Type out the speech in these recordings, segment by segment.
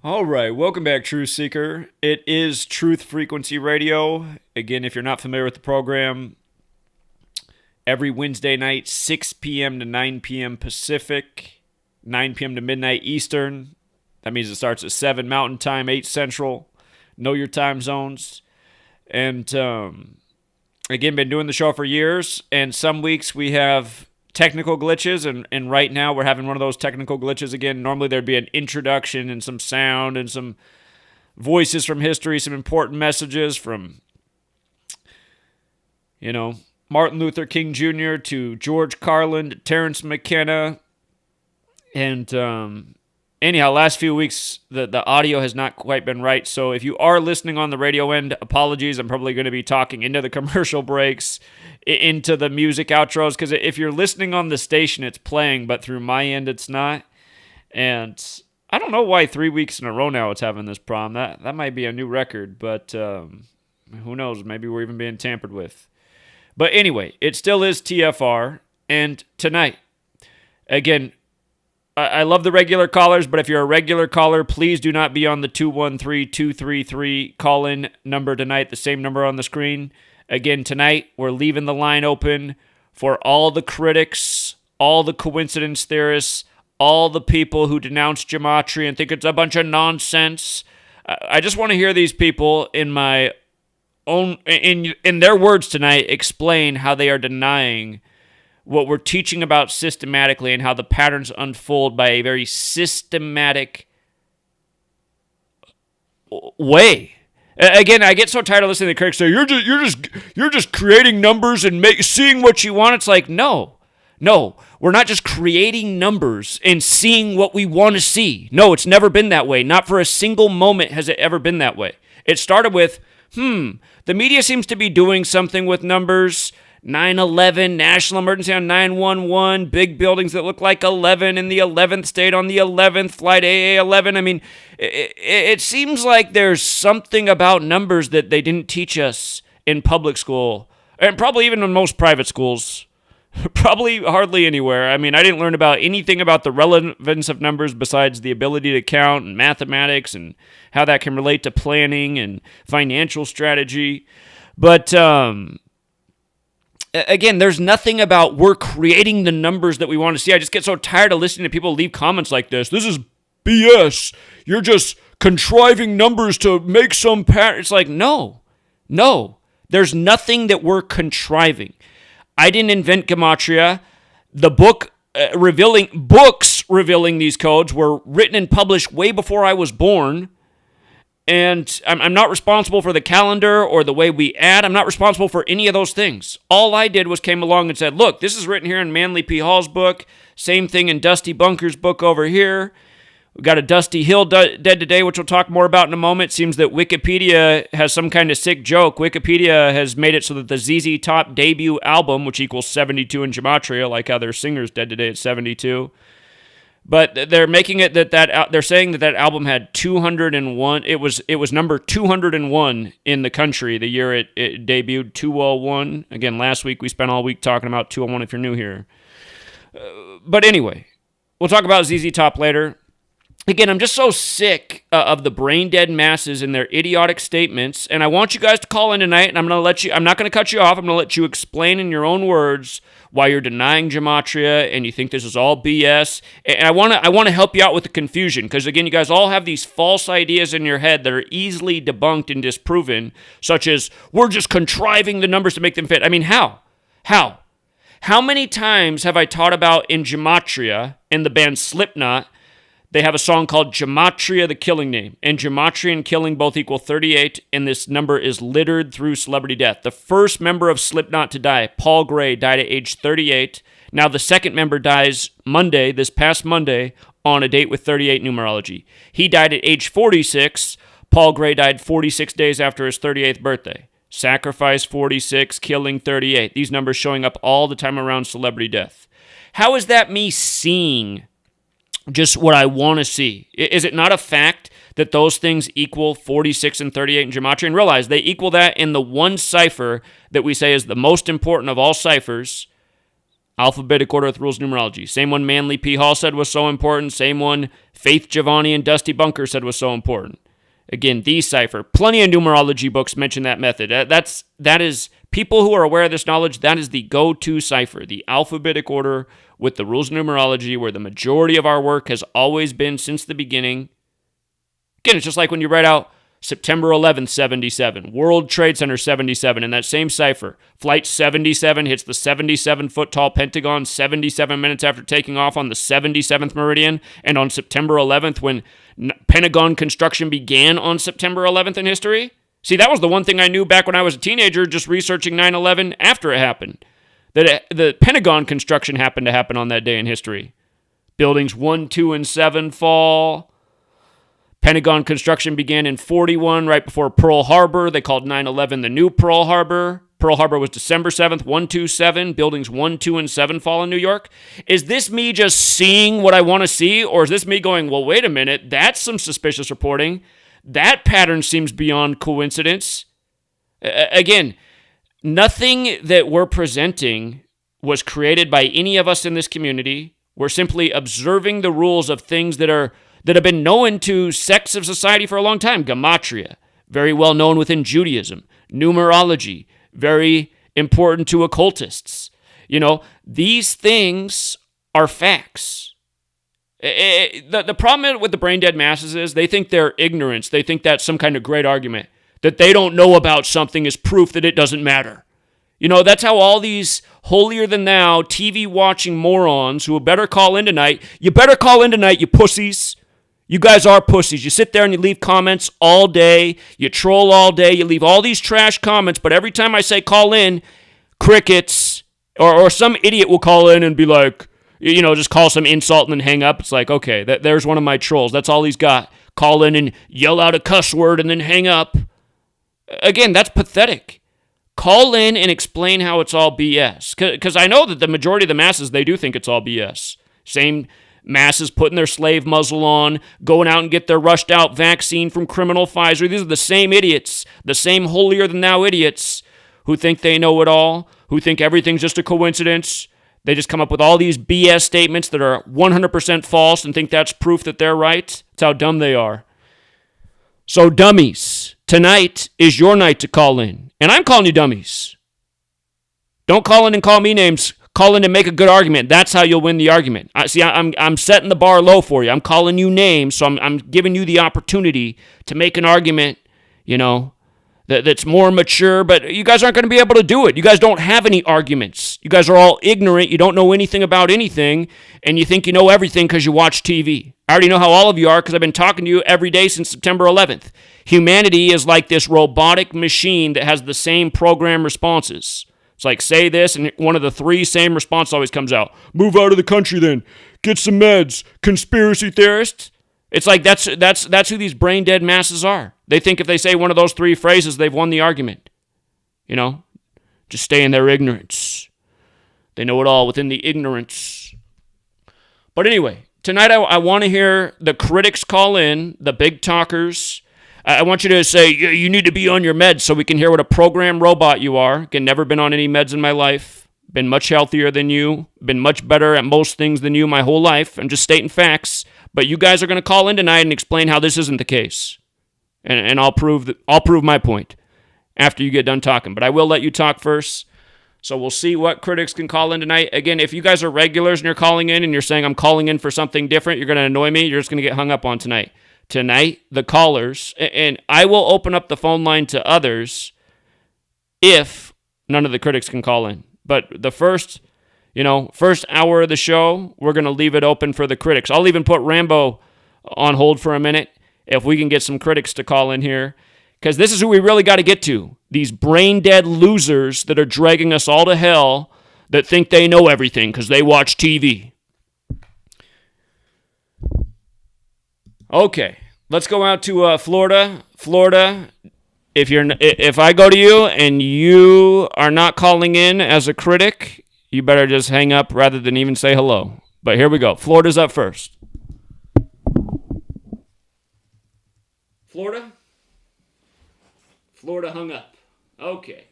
All right, welcome back, Truth Seeker. It is Truth Frequency Radio. Again, if you're not familiar with the program, every Wednesday night, 6 p.m. to 9 p.m. Pacific, 9 p.m. to midnight Eastern. That means it starts at 7 Mountain Time, 8 Central. Know your time zones. And again, been doing the show for years, and some weeks we have technical glitches, and right now we're having one of those technical glitches again. Normally there'd be an introduction and some sound and some voices from history, some important messages from, Martin Luther King Jr. to George Carlin to Terrence McKenna. And anyhow, last few weeks, the audio has not quite been right. So if you are listening on the radio end, apologies. I'm probably going to be talking into the commercial breaks, into the music outros, because if you're listening on the station, it's playing, but through my end, it's not. And I don't know why 3 weeks in a row now it's having this problem. That might be a new record, but who knows? Maybe we're even being tampered with. But anyway, it still is TFR. And tonight, again, I love the regular callers, but if you're a regular caller, please do not be on the 213-233 call-in number tonight, the same number on the screen. Again, tonight, we're leaving the line open for all the critics, all the coincidence theorists, all the people who denounce Gematria and think it's a bunch of nonsense. I just want to hear these people in my own, in their words tonight, explain how they are denying what we're teaching about systematically and how the patterns unfold by a very systematic way. Again, I get so tired of listening to critics say you're just creating numbers and seeing what you want. It's like no, we're not just creating numbers and seeing what we want to see. No, it's never been that way. Not for a single moment has it ever been that way. It started with the media seems to be doing something with numbers. 9/11, national emergency on 911, big buildings that look like 11 in the 11th state on the 11th, flight AA11. I mean, it seems like there's something about numbers that they didn't teach us in public school, and probably even in most private schools. Probably hardly anywhere. I mean, I didn't learn about anything about the relevance of numbers besides the ability to count and mathematics and how that can relate to planning and financial strategy. But, again, there's nothing about we're creating the numbers that we want to see. I just get so tired of listening to people leave comments like this. This is BS. You're just contriving numbers to make some pattern. It's like, no. There's nothing that we're contriving. I didn't invent Gematria. The books revealing these codes were written and published way before I was born. And I'm not responsible for the calendar or the way we add. I'm not responsible for any of those things. All I did was came along and said, look, this is written here in Manly P. Hall's book. Same thing in Dusty Bunker's book over here. We've got a Dusty Hill dead today, which we'll talk more about in a moment. It seems that Wikipedia has some kind of sick joke. Wikipedia has made it so that the ZZ Top debut album, which equals 72 in Gematria, like how their singer's dead today at 72, but they're making it that they're saying that album had 201. It was number 201 in the country the year it debuted. 201. Again, last week we spent all week talking about 201. If you're new here, but anyway, we'll talk about ZZ Top later. Again, I'm just so sick of the brain dead masses and their idiotic statements, and I want you guys to call in tonight. And I'm not going to cut you off. I'm going to let you explain in your own words why you're denying Gematria and you think this is all BS. And I want to help you out with the confusion, because again, you guys all have these false ideas in your head that are easily debunked and disproven, such as we're just contriving the numbers to make them fit. I mean, how? How many times have I taught about in Gematria in the band Slipknot? They have a song called Gematria, the killing name. And Gematria and killing both equal 38, and this number is littered through celebrity death. The first member of Slipknot to die, Paul Gray, died at age 38. Now the second member dies this past Monday, on a date with 38 numerology. He died at age 46. Paul Gray died 46 days after his 38th birthday. Sacrifice 46, killing 38. These numbers showing up all the time around celebrity death. How is that me seeing just what I want to see? Is it not a fact that those things equal 46 and 38 in Gematria? And realize they equal that in the one cipher that we say is the most important of all ciphers. Alphabetic order with rules numerology. Same one Manly P. Hall said was so important. Same one Faith Giovanni and Dusty Bunker said was so important. Again, the cipher. Plenty of numerology books mention that method. That is people who are aware of this knowledge, that is the go-to cipher, the alphabetic order with the rules of numerology, where the majority of our work has always been since the beginning. Again, it's just like when you write out September 11th, 77, World Trade Center 77, in that same cipher. Flight 77 hits the 77-foot-tall Pentagon 77 minutes after taking off on the 77th meridian, and on September 11th, when Pentagon construction began on September 11th in history. See, that was the one thing I knew back when I was a teenager, just researching 9/11 after it happened, that the Pentagon construction happened to happen on that day in history. Buildings 1, 2, and 7 fall. Pentagon construction began in 41, right before Pearl Harbor. They called 9/11 the new Pearl Harbor. Pearl Harbor was December 7th, 127. Buildings 1, 2, and 7 fall in New York. Is this me just seeing what I want to see? Or is this me going, well, wait a minute, that's some suspicious reporting. That pattern seems beyond coincidence. Again, nothing that we're presenting was created by any of us in this community. We're simply observing the rules of things that have been known to sects of society for a long time. Gematria, very well known within Judaism. Numerology, very important to occultists. These things are facts. The problem with the brain dead masses is they think their ignorance, they think that's some kind of great argument. That they don't know about something is proof that it doesn't matter. That's how all these holier-than-thou TV-watching morons who better call in tonight, you better call in tonight, you pussies. You guys are pussies. You sit there and you leave comments all day. You troll all day. You leave all these trash comments. But every time I say call in, crickets, or some idiot will call in and be like, just call some insult and then hang up. It's like, okay, there's one of my trolls. That's all he's got. Call in and yell out a cuss word and then hang up. Again, that's pathetic. Call in and explain how it's all BS. Because I know that the majority of the masses, they do think it's all BS. Same masses putting their slave muzzle on, going out and get their rushed out vaccine from criminal Pfizer. These are the same idiots, the same holier-than-thou idiots who think they know it all, who think everything's just a coincidence. They just come up with all these BS statements that are 100% false and think that's proof that they're right. That's how dumb they are. So dummies, tonight is your night to call in. And I'm calling you dummies. Don't call in and call me names. Call in and make a good argument. That's how you'll win the argument. I'm setting the bar low for you. I'm calling you names, so I'm giving you the opportunity to make an argument, that's more mature, but you guys aren't going to be able to do it. You guys don't have any arguments. You guys are all ignorant. You don't know anything about anything, and you think you know everything because you watch TV. I already know how all of you are because I've been talking to you every day since September 11th. Humanity is like this robotic machine that has the same program responses. It's like, say this, and one of the three same responses always comes out. Move out of the country then. Get some meds. Conspiracy theorists. It's like that's who these brain dead masses are. They think if they say one of those three phrases, they've won the argument. Just stay in their ignorance. They know it all within the ignorance. But anyway, tonight I want to hear the critics call in, the big talkers. I want you to say, you need to be on your meds so we can hear what a program robot you are. Again, never been on any meds in my life. Been much healthier than you. Been much better at most things than you my whole life. I'm just stating facts. But you guys are going to call in tonight and explain how this isn't the case. And I'll prove my point after you get done talking. But I will let you talk first. So we'll see what critics can call in tonight. Again, if you guys are regulars and you're calling in and you're saying I'm calling in for something different, you're going to annoy me. You're just going to get hung up on tonight. Tonight, the callers, and I will open up the phone line to others if none of the critics can call in. But the first hour of the show, we're going to leave it open for the critics. I'll even put Rambo on hold for a minute if we can get some critics to call in here. Because this is who we really got to get to. These brain-dead losers that are dragging us all to hell that think they know everything because they watch TV. Okay, let's go out to Florida. Florida, if I go to you and you are not calling in as a critic, you better just hang up rather than even say hello. But here we go. Florida's up first. Florida? Florida hung up. Okay.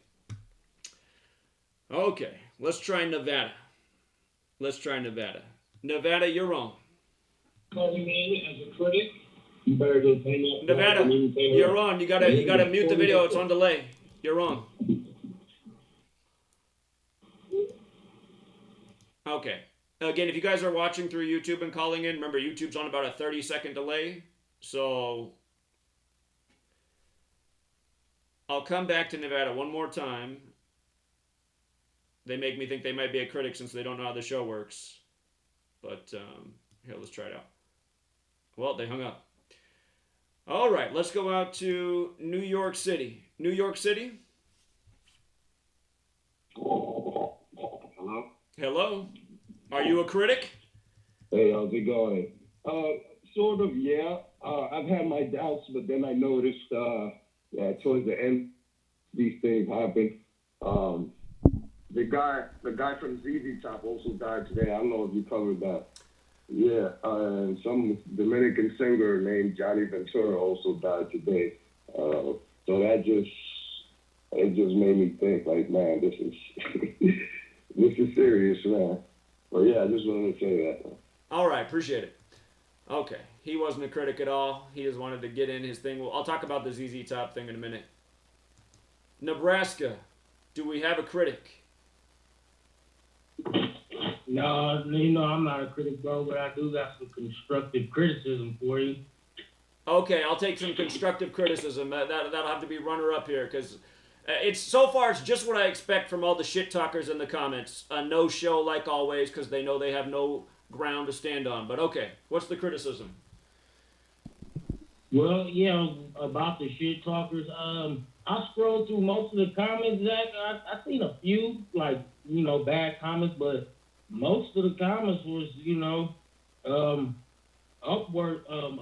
Let's try Nevada. Let's try Nevada. Nevada, you're on. Calling in as a critic. You better just hang up. Nevada, you're on. You gotta mute the video. It's on delay. You're on. Okay. Again, if you guys are watching through YouTube and calling in, remember YouTube's on about a 30-second delay. So I'll come back to Nevada one more time. They make me think they might be a critic since they don't know how the show works. But here, let's try it out. Well, they hung up. All right, let's go out to New York City. New York City? Hello? Hello? Are you a critic? Hey, how's it going? Sort of, yeah. I've had my doubts, but then I noticed towards the end, these things happen. The guy from ZZ Top also died today. I don't know if you covered that. Yeah, and some Dominican singer named Johnny Ventura also died today. So it just made me think, like, man, this is this is serious, man. But yeah, I just wanted to say that. All right, appreciate it. Okay, he wasn't a critic at all. He just wanted to get in his thing. Well, I'll talk about the ZZ Top thing in a minute. Nebraska, do we have a critic? No, I'm not a critic, bro, but I do got some constructive criticism for you. Okay, I'll take some constructive criticism. That'll have to be runner-up here, because it's just what I expect from all the shit talkers in the comments. A no-show like always, because they know they have no ground to stand on. But okay, what's the criticism? Well, yeah, about the shit talkers. I scrolled through most of the comments, Zach. I seen a few, like, bad comments, but most of the comments was,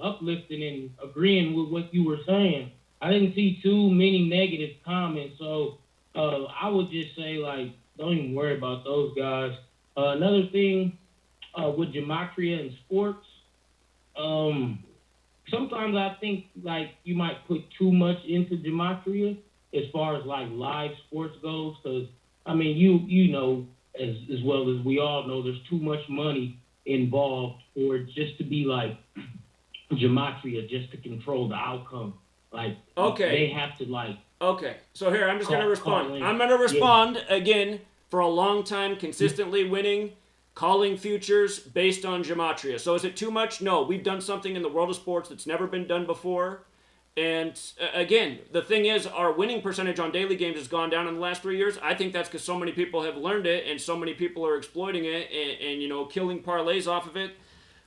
uplifting and agreeing with what you were saying. I didn't see too many negative comments, so I would just say, like, don't even worry about those guys. Another thing with Gematria and sports, sometimes I think, like, you might put too much into Gematria as far as, like, live sports goes, because, I mean, you know as well as we all know, there's too much money involved for it just to be, like, Gematria, just to control the outcome. Like, okay, they have to, like... Okay, so here, I'm just going to respond. I'm going to respond, again, for a long time, consistently winning, calling futures based on Gematria. So is it too much? No, we've done something in the world of sports that's never been done before. And again, the thing is, our winning percentage on daily games has gone down in the last 3 years. I think that's because so many people have learned it and so many people are exploiting it and killing parlays off of it.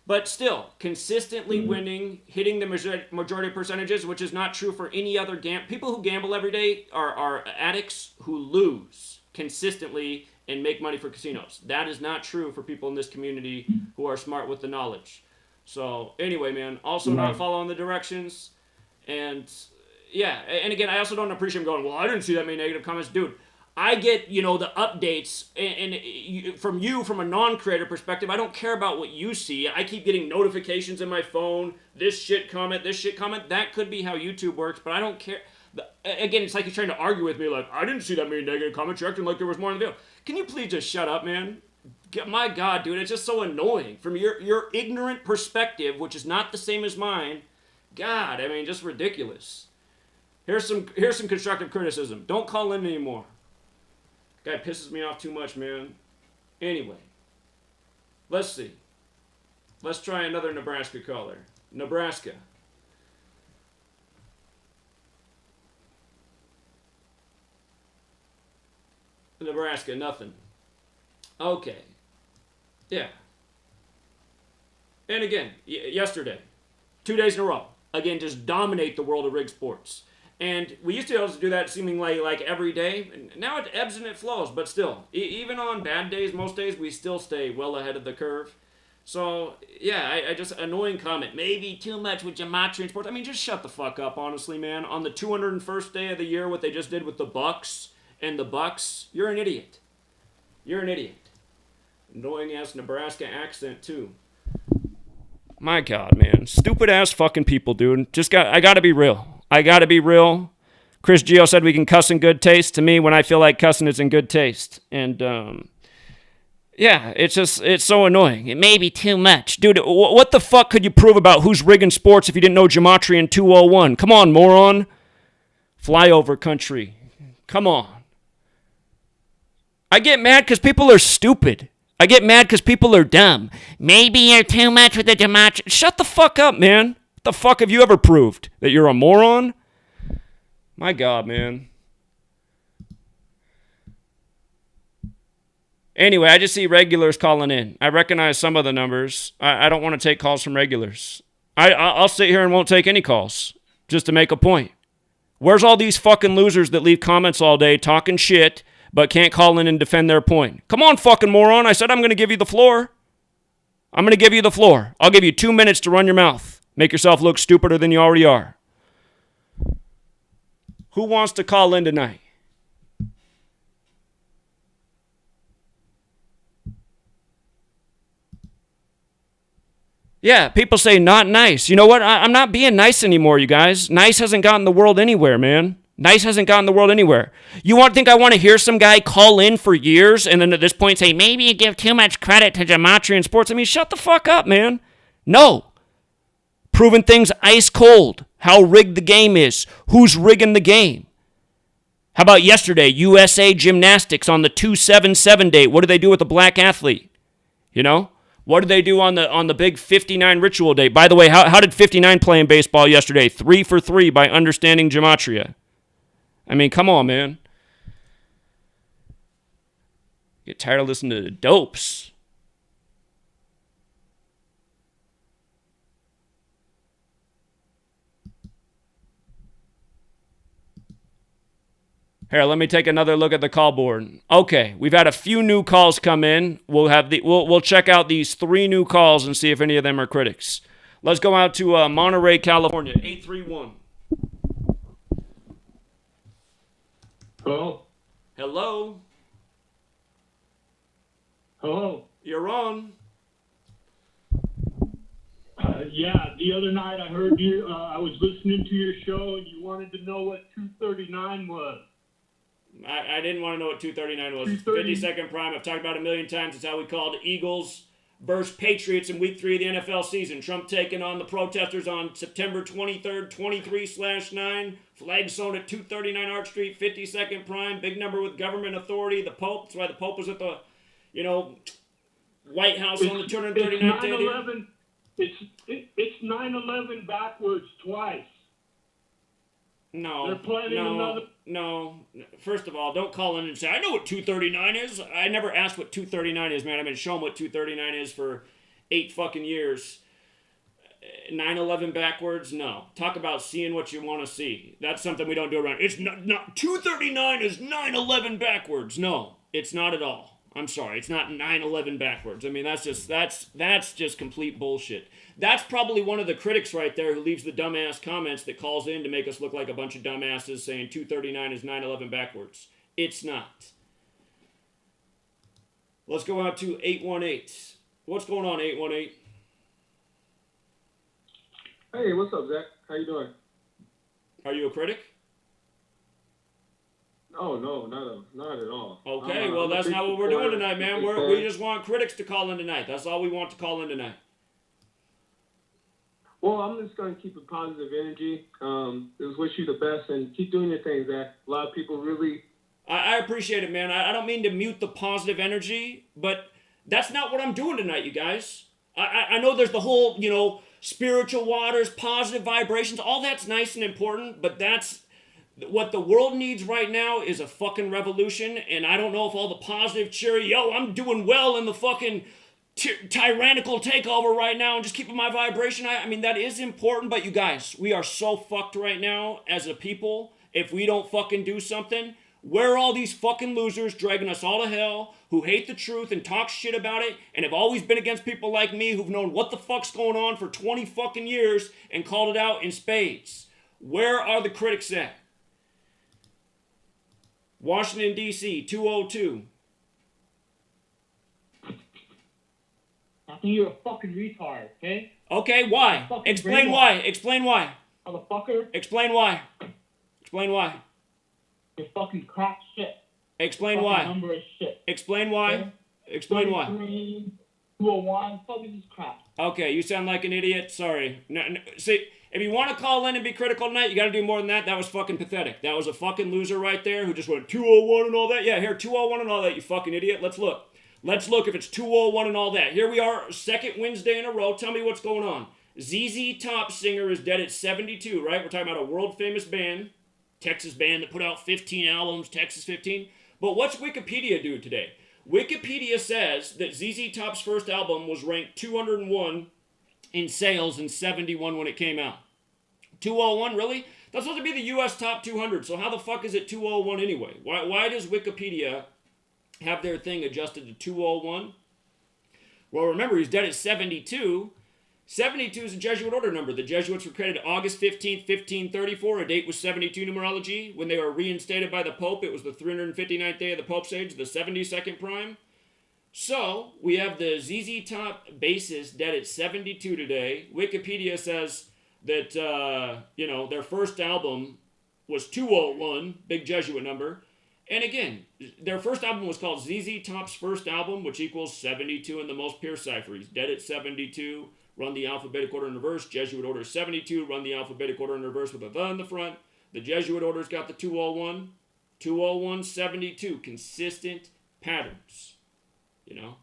But still, consistently winning, hitting the majority percentages, which is not true for any other people who gamble every day are addicts who lose consistently and make money for casinos. That is not true for people in this community who are smart with the knowledge. So anyway, man, also not following the directions. And yeah, and again, I also don't appreciate him going, well, I didn't see that many negative comments. Dude, I get, the updates and from a non-creator perspective. I don't care about what you see. I keep getting notifications in my phone, this shit comment. That could be how YouTube works, but I don't care. Again, it's like you're trying to argue with me, like, I didn't see that many negative comments. You're acting like there was more in the video. Can you please just shut up, man? My God, dude, it's just so annoying. From your ignorant perspective, which is not the same as mine, God, I mean, just ridiculous. Here's some constructive criticism. Don't call in anymore. Guy pisses me off too much, man. Anyway, let's see. Let's try another Nebraska caller. Nebraska. Nebraska, nothing. Okay. Yeah. And again, yesterday, 2 days in a row. Again, just dominate the world of rig sports. And we used to be able to do that seemingly like every day. And now it ebbs and it flows, but still. Even on bad days, most days, we still stay well ahead of the curve. So, yeah, I just, annoying comment. Maybe too much with Gematria and sports. I mean, just shut the fuck up, honestly, man. On the 201st day of the year, what they just did with the Bucks and the Bucks, you're an idiot. You're an idiot. Annoying-ass Nebraska accent, too. My God, man. Stupid-ass fucking people, dude. I gotta be real. Chris Gio said we can cuss in good taste. To me, when I feel like cussing, it's in good taste. And, Yeah, it's so annoying. It may be too much. Dude, what the fuck could you prove about who's rigging sports if you didn't know Gematria in 201? Come on, moron. Flyover country. Come on. I get mad because people are stupid. I get mad because people are dumb. Maybe you're too much with the Gematria. Shut the fuck up, man. What the fuck have you ever proved? That you're a moron? My God, man. Anyway, I just see regulars calling in. I recognize some of the numbers. I don't want to take calls from regulars. I'll sit here and won't take any calls just to make a point. Where's all these fucking losers that leave comments all day talking shit but can't call in and defend their point? Come on, fucking moron. I said I'm going to give you the floor. I'm going to give you the floor. I'll give you 2 minutes to run your mouth. Make yourself look stupider than you already are. Who wants to call in tonight? Yeah, people say not nice. You know what? I'm not being nice anymore, you guys. Nice hasn't gotten the world anywhere, man. Nice hasn't gotten the world anywhere. You think I want to hear some guy call in for years and then at this point say, maybe you give too much credit to Gematria and sports? I mean, shut the fuck up, man. No. Proving things ice cold. How rigged the game is. Who's rigging the game? How about yesterday, USA Gymnastics on the 277 date? What did they do with the black athlete? You know? What did they do on the big 59 ritual date? By the way, how did 59 play in baseball yesterday? 3 for 3 by understanding Gematria. I mean, come on, man. Get tired of listening to the dopes. Here, let me take another look at the call board. Okay, we've had a few new calls come in. We'll check out these 3 new calls and see if any of them are critics. Let's go out to Monterey, California, 831. Hello? Hello? Hello? You're on. Yeah, the other night I heard you, I was listening to your show and you wanted to know what 239 was. I didn't want to know what 239 was. 52nd prime. I've talked about it a million times. It's how we called Eagles versus Patriots in week 3 of the NFL season. Trump taking on the protesters on September 23rd, 23/9. Flag sewn at 239 Arch Street, 52nd prime. Big number with government authority. The Pope. That's why the Pope was at the, White House on the 239th day. It's 9/11 backwards twice. No. They're planning another. No. First of all, don't call in and say, I know what 239 is. I never asked what 239 is, man. I've been shown what 239 is for 8 fucking years. 9/11 backwards? No. Talk about seeing what you want to see. That's something we don't do around. It's not 239 is 9/11 backwards. No, it's not at all. I'm sorry. It's not 9/11 backwards. I mean, that's just complete bullshit. That's probably one of the critics right there who leaves the dumbass comments that calls in to make us look like a bunch of dumbasses saying 239 is 9/11 backwards. It's not. Let's go out to 818. What's going on, 818? Hey, what's up, Zach? How you doing? Are you a critic? Oh, no, not at all. Okay, well, that's not what we're doing tonight, man. We just want critics to call in tonight. That's all we want to call in tonight. Well, I'm just going to keep a positive energy. Just wish you the best and keep doing your thing, Zach. A lot of people really... I appreciate it, man. I don't mean to mute the positive energy, but that's not what I'm doing tonight, you guys. I know there's the whole, spiritual waters, positive vibrations. All that's nice and important, but that's... What the world needs right now is a fucking revolution, and I don't know if all the positive, cheery, I'm doing well in the fucking tyrannical takeover right now and just keeping my vibration. I mean, that is important, but you guys, we are so fucked right now as a people if we don't fucking do something. Where are all these fucking losers dragging us all to hell who hate the truth and talk shit about it and have always been against people like me who've known what the fuck's going on for 20 fucking years and called it out in spades? Where are the critics at? Washington, D.C., 202. I think you're a fucking retard, okay? Okay, why? Explain why. Explain why. Motherfucker. Explain why. Explain why. You're fucking crap shit. Explain fucking why. Number of shit. Explain why. Okay? Explain why. 201. Fuck is this crap? Okay, you sound like an idiot. Sorry. No, see, if you want to call in and be critical tonight, you got to do more than that. That was fucking pathetic. That was a fucking loser right there who just went 201 and all that. Yeah, here, 201 and all that, you fucking idiot. Let's look. Let's look if it's 201 and all that. Here we are, second Wednesday in a row. Tell me what's going on. ZZ Top singer is dead at 72, right? We're talking about a world-famous band, Texas band that put out 15 albums, Texas 15. But what's Wikipedia do today? Wikipedia says that ZZ Top's first album was ranked 201 in sales and 71 when it came out. 201, really? That's supposed to be the U.S. top 200, so how the fuck is it 201 anyway? Why does Wikipedia have their thing adjusted to 201? Well, remember, he's dead at 72. 72 is a Jesuit order number. The Jesuits were created August 15th, 1534. A date with 72 numerology. When they were reinstated by the Pope, it was the 359th day of the Pope's age, the 72nd prime. So, we have the ZZ Top bassist dead at 72 today. Wikipedia says that, their first album was 201, big Jesuit number. And again, their first album was called ZZ Top's First Album, which equals 72 in the most pure cipher. He's dead at 72. Run the alphabetic order in reverse. Jesuit order 72. Run the alphabetic order in reverse with a the in the front. The Jesuit order's got the 201. 201, 72. Consistent patterns. You know?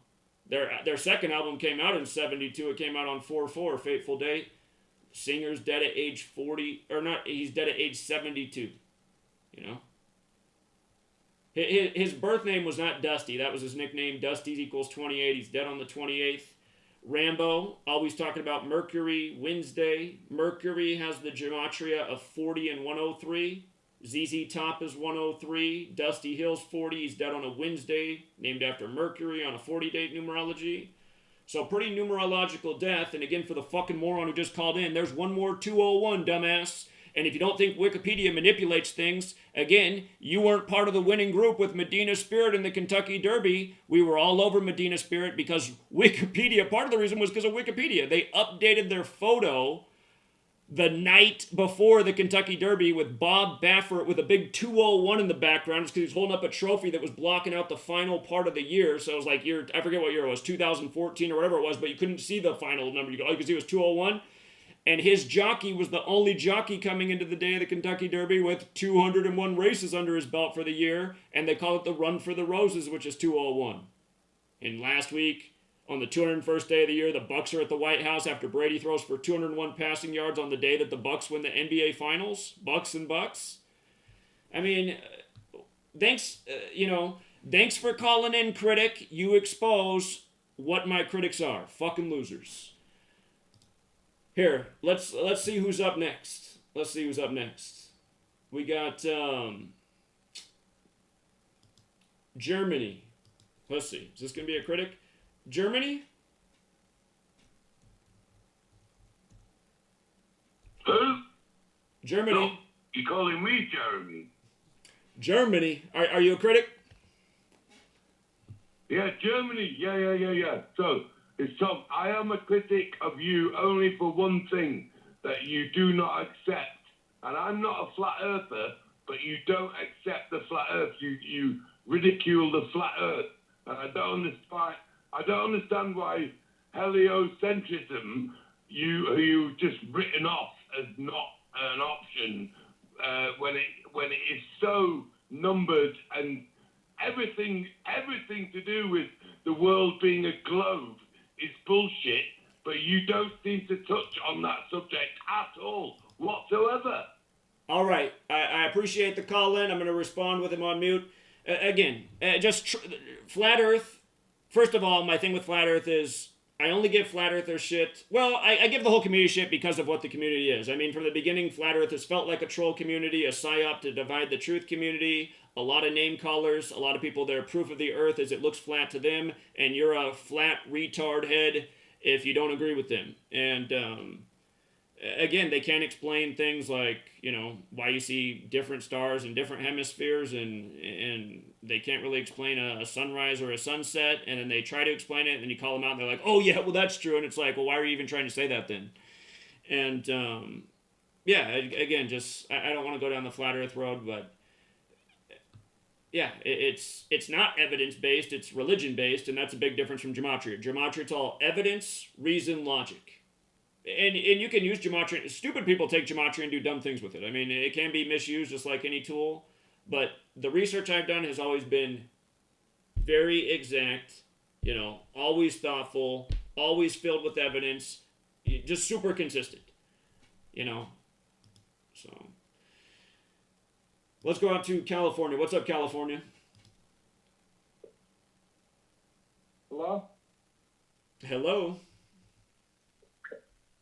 Their second album came out in 72. It came out on 4/4, fateful date. Singer's dead at age 40. Or not, he's dead at age 72. You know? His birth name was not Dusty. That was his nickname. Dusty equals 28. He's dead on the 28th. Rambo, always talking about Mercury, Wednesday. Mercury has the gematria of 40 and 103. ZZ Top is 103. Dusty Hill's 40. He's dead on a Wednesday, named after Mercury on a 40-date numerology. So pretty numerological death. And again, for the fucking moron who just called in, there's one more 201, dumbass. And if you don't think Wikipedia manipulates things, again, you weren't part of the winning group with Medina Spirit in the Kentucky Derby. We were all over Medina Spirit because Wikipedia, part of the reason was because of Wikipedia. They updated their photo the night before the Kentucky Derby with Bob Baffert with a big 201 in the background just because he was holding up a trophy that was blocking out the final part of the year. So it was like, I forget what year it was, 2014 or whatever it was, but you couldn't see the final number. All you could see was 201. And his jockey was the only jockey coming into the day of the Kentucky Derby with 201 races under his belt for the year. And they call it the Run for the Roses, which is 201. And last week, on the 201st day of the year, the Bucks are at the White House after Brady throws for 201 passing yards on the day that the Bucks win the NBA Finals. Bucks and Bucks. I mean, thanks for calling in, critic. You expose what my critics are. Fucking losers. Here, let's see who's up next. We got Germany. Let's see. Is this going to be a critic? Germany? Who? Germany. No, you're calling me Jeremy. Germany. Are you a critic? Yeah, Germany. Yeah. So I am a critic of you only for one thing, that you do not accept. And I'm not a flat earther, but you don't accept the flat earth. You ridicule the flat earth. And I don't understand why heliocentrism you just written off as not an option when it is so numbered, and everything to do with the world being a globe is bullshit, but you don't seem to touch on that subject at all, whatsoever. All right. I appreciate the call in. I'm going to respond with him on mute. Flat Earth. First of all, my thing with Flat Earth is I only give Flat Earthers shit. Well, I give the whole community shit because of what the community is. I mean, from the beginning, Flat Earth has felt like a troll community, a psyop to divide the truth community, a lot of name callers, a lot of people that are proof of the earth as it looks flat to them, and you're a flat retard head if you don't agree with them. And again, they can't explain things like, why you see different stars in different hemispheres, and they can't really explain a sunrise or a sunset, and then they try to explain it, and then you call them out, and they're like, oh yeah, well that's true, and it's like, well, why are you even trying to say that then? And again, I don't want to go down the flat earth road, but it's not evidence-based, it's religion-based, and that's a big difference from Gematria. Gematria, it's all evidence, reason, logic. And you can use Gematria. Stupid people take Gematria and do dumb things with it. I mean, it can be misused just like any tool, but the research I've done has always been very exact, always thoughtful, always filled with evidence, just super consistent, So, let's go out to California. What's up, California? Hello? Hello.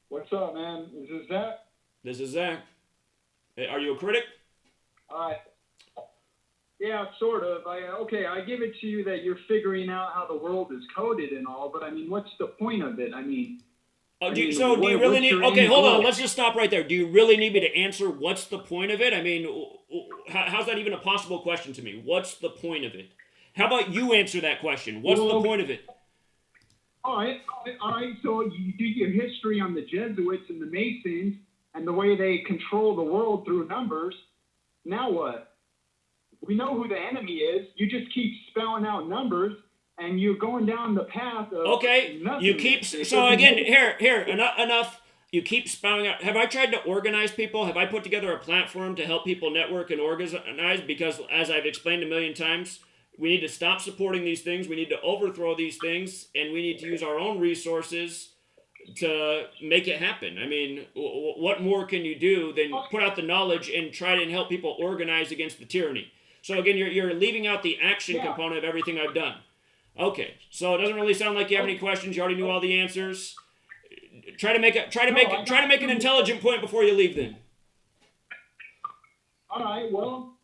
What's up, man? Is this Zach? This is Zach. Hey, are you a critic? All right. Yeah, sort of. I give it to you that you're figuring out how the world is coded and all, but I mean, what's the point of it? Do you really need? Okay, hold on. Let's just stop right there. Do you really need me to answer what's the point of it? I mean, how's that even a possible question to me? What's the point of it? How about you answer that question? What's the point of it? All right. So you do your history on the Jesuits and the Masons and the way they control the world through numbers. Now what? We know who the enemy is. You just keep spelling out numbers, and you're going down the path of nothing. You keep so again here enough. You keep spouting out. Have I tried to organize people? Have I put together a platform to help people network and organize? Because as I've explained a million times, we need to stop supporting these things. We need to overthrow these things, and we need to use our own resources to make it happen. I mean, what more can you do than put out the knowledge and try to help people organize against the tyranny? So again, you're leaving out the action component of everything I've done. Okay, so it doesn't really sound like you have any questions. You already knew all the answers. Try to make an intelligent point before you leave. Then. All right. Well,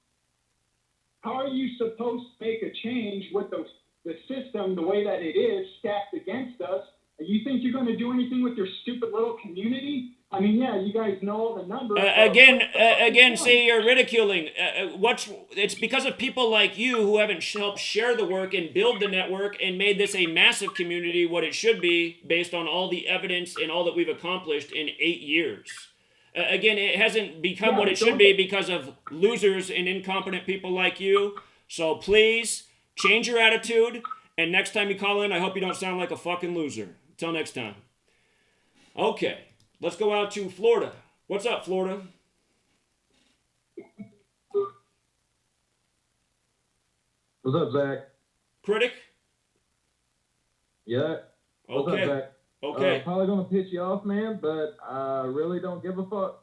how are you supposed to make a change with the system the way that it is stacked against us? You think you're going to do anything with your stupid little community? I mean, yeah, you guys know all the numbers. Again, see, you're ridiculing. It's because of people like you who haven't helped share the work and build the network and made this a massive community, what it should be, based on all the evidence and all that we've accomplished in 8 years. Again, it hasn't become what it should be because of losers and incompetent people like you. So please, change your attitude, and next time you call in, I hope you don't sound like a fucking loser. Till next time. Okay. Let's go out to Florida. What's up, Florida? What's up, Zach? Critic? Yeah. What's Okay. up, Zach? Okay. Probably gonna piss you off, man, but I really don't give a fuck.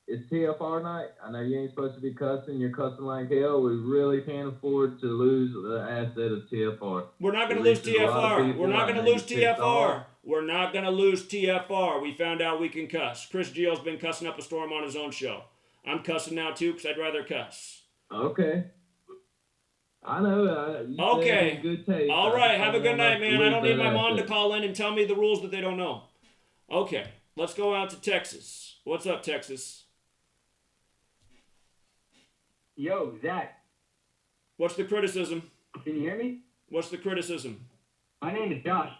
It's TFR night. I know you ain't supposed to be cussing. You're cussing like hell. We really can't afford to lose the asset of TFR. We're not going to lose TFR. We're not going to lose TFR. We're not going to lose TFR. We found out we can cuss. Chris Gio's been cussing up a storm on his own show. I'm cussing now, too, because I'd rather cuss. Okay. I know. You okay. said good taste. All right. Have a good night, man. I don't need my mom to call in and tell me the rules that they don't know. Okay. Let's go out to Texas. What's up, Texas? Yo, Zach. What's the criticism? Can you hear me? What's the criticism? My name is Josh.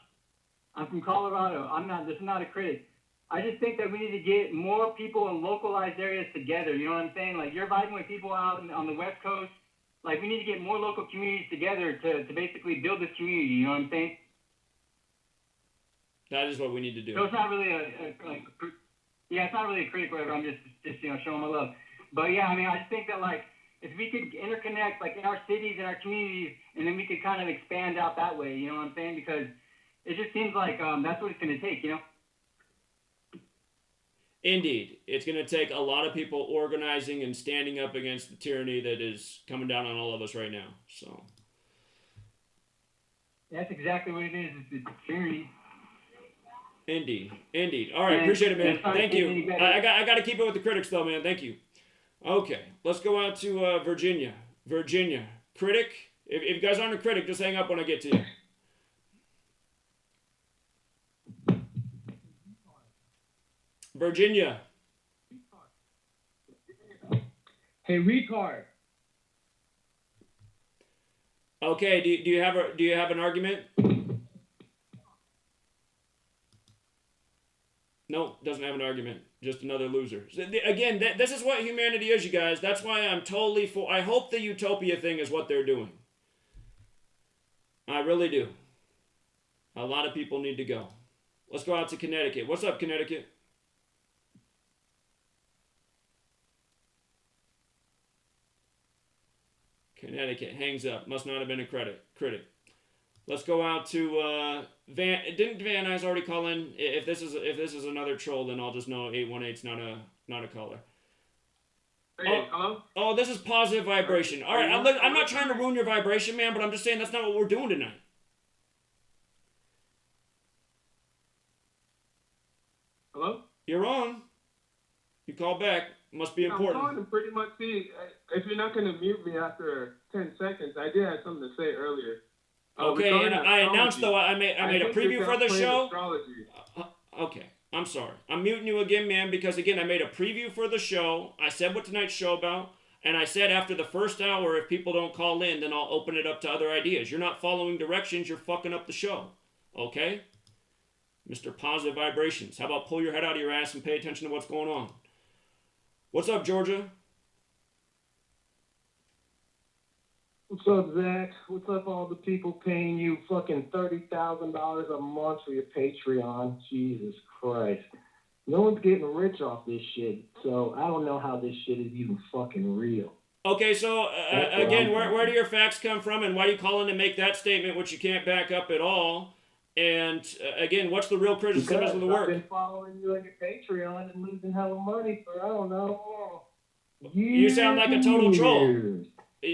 I'm from Colorado. This is not a critic. I just think that we need to get more people in localized areas together. You know what I'm saying? Like, you're vibing with people out on the West Coast. Like, we need to get more local communities together to basically build this community. You know what I'm saying? That is what we need to do. So it's not really it's not really a critic or whatever. I'm just showing my love. But yeah, I mean, I just think that if we could interconnect, in our cities and our communities, and then we could kind of expand out that way, you know what I'm saying? Because it just seems like that's what it's going to take, you know? Indeed. It's going to take a lot of people organizing and standing up against the tyranny that is coming down on all of us right now. So that's exactly what it is. It's tyranny. Indeed. All right, appreciate it, man. Thank you. I got to keep it with the critics, though, man. Thank you. Okay, let's go out to Virginia. Virginia, critic. If you guys aren't a critic, just hang up when I get to you. Virginia. Hey, retard. Okay, do you have an argument? No, doesn't have an argument. Just another loser. Again, this is what humanity is, you guys. That's why I'm totally for. I hope the utopia thing is what they're doing. I really do. A lot of people need to go. Let's go out to Connecticut. What's up, Connecticut? Connecticut hangs up. Must not have been a critic. Let's go out to Van. Didn't Van Nuys already call in? If this is another troll, then I'll just know 818's not a caller. Hey, hello? Oh, this is positive vibration. All right, I'm not trying to ruin your vibration, man, but I'm just saying that's not what we're doing tonight. Hello? You're on. You call back. Must be important. I'm calling to pretty much see if you're not going to mute me after 10 seconds. I did have something to say earlier. Okay, and I announced though I made a preview for the show. Astrology. Okay, I'm sorry. I'm muting you again, man, because again I made a preview for the show. I said what tonight's show about, and I said after the first hour, if people don't call in, then I'll open it up to other ideas. You're not following directions. You're fucking up the show. Okay, Mr. Positive Vibrations. How about pull your head out of your ass and pay attention to what's going on? What's up, Georgia? What's up, Zach? What's up, all the people paying you fucking $30,000 a month for your Patreon? Jesus Christ. No one's getting rich off this shit, so I don't know how this shit is even fucking real. Okay, so again, where do your facts come from, and why are you calling to make that statement, which you can't back up at all? And again, what's the real criticism of the work? I've been following you on your Patreon and losing hella money for, I don't know, You sound like a total troll.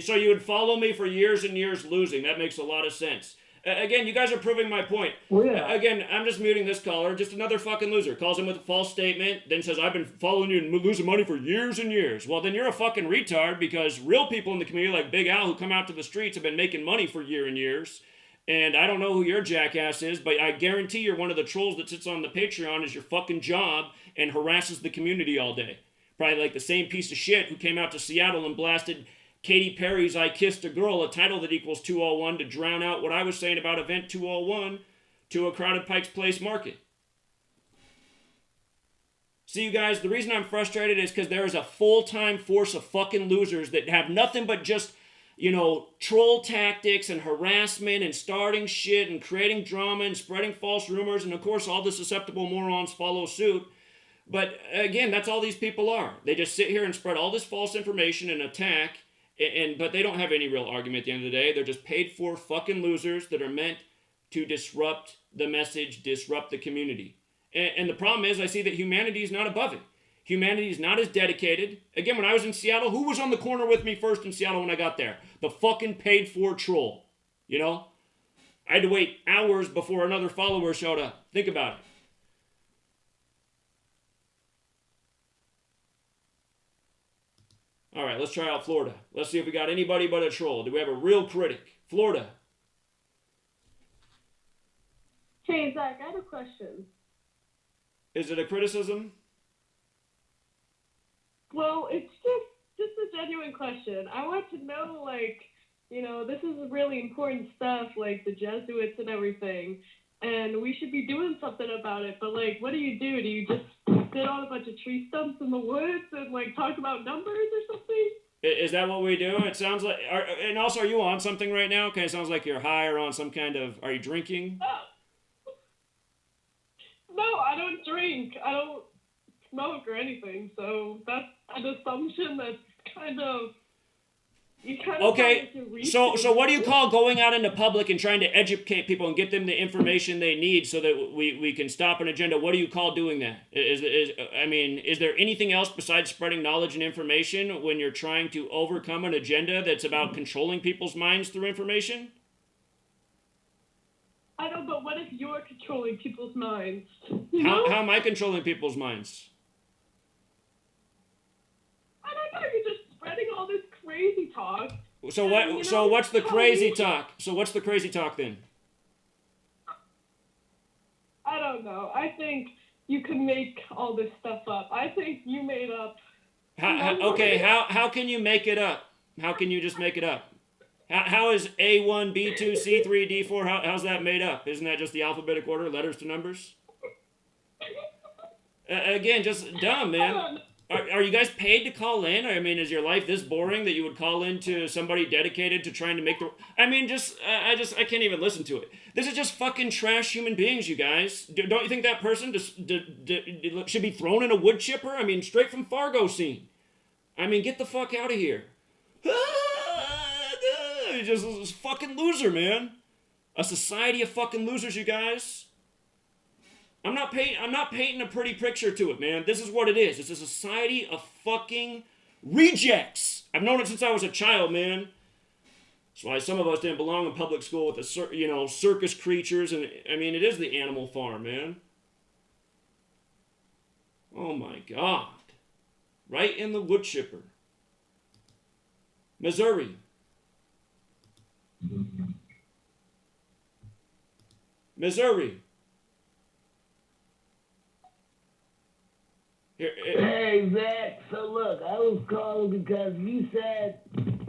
So you would follow me for years and years losing. That makes a lot of sense. Again, you guys are proving my point. Well, yeah. Again, I'm just muting this caller. Just another fucking loser. Calls him with a false statement, then says, I've been following you and losing money for years and years. Well, then you're a fucking retard, because real people in the community like Big Al who come out to the streets have been making money for years and years. And I don't know who your jackass is, but I guarantee you're one of the trolls that sits on the Patreon as your fucking job and harasses the community all day. Probably like the same piece of shit who came out to Seattle and blasted Katy Perry's I Kissed a Girl, a title that equals 201, to drown out what I was saying about Event 201 to a crowded Pike's Place market. See, you guys, the reason I'm frustrated is because there is a full-time force of fucking losers that have nothing but just, troll tactics and harassment and starting shit and creating drama and spreading false rumors, and of course all the susceptible morons follow suit. But again, that's all these people are. They just sit here and spread all this false information and attack, but they don't have any real argument at the end of the day. They're just paid for fucking losers that are meant to disrupt the message, disrupt the community. And the problem is, I see that humanity is not above it. Humanity is not as dedicated. Again, when I was in Seattle, who was on the corner with me first in Seattle when I got there? The fucking paid for troll. I had to wait hours before another follower showed up. Think about it. All right, let's try out Florida. Let's see if we got anybody but a troll. Do we have a real critic? Florida. Hey, Zach, I have a question. Is it a criticism? Well, it's just a genuine question. I want to know, this is really important stuff, like the Jesuits and everything, and we should be doing something about it. But, what do? Do you just sit on a bunch of tree stumps in the woods and, talk about numbers or something? Is that what we do? It sounds like... And also, are you on something right now? Okay, it sounds like you're high or on some kind of... Are you drinking? No, I don't drink. I don't smoke or anything, so that's an assumption that's kind of... Okay, so what do you call going out into public and trying to educate people and get them the information they need so that we can stop an agenda? What do you call doing that? Is there anything else besides spreading knowledge and information when you're trying to overcome an agenda that's about controlling people's minds through information? I know, but what if you're controlling people's minds? How am I controlling people's minds? I don't know, you're just spreading all this crazy talk. So what's the crazy talk? So what's the crazy talk then? I don't know. I think you can make all this stuff up. I think you made up. How can you make it up? How can you just make it up? How is A1, B2, C3, D4, how's that made up? Isn't that just the alphabetic order, letters to numbers? Again, just dumb, man. Are you guys paid to call in? I mean, is your life this boring that you would call in to somebody dedicated to trying to make the... I mean, I can't even listen to it. This is just fucking trash human beings, you guys. Don't you think that person should be thrown in a wood chipper? I mean, straight from Fargo scene. I mean, get the fuck out of here. Just a fucking loser, man. A society of fucking losers, you guys. I'm not painting a pretty picture to it, man. This is what it is. It's a society of fucking rejects. I've known it since I was a child, man. That's why some of us didn't belong in public school with the circus creatures, and I mean, it is the animal farm, man. Oh my God. Right in the wood chipper. Missouri. Missouri. Hey, Zach. So look, I was calling because you said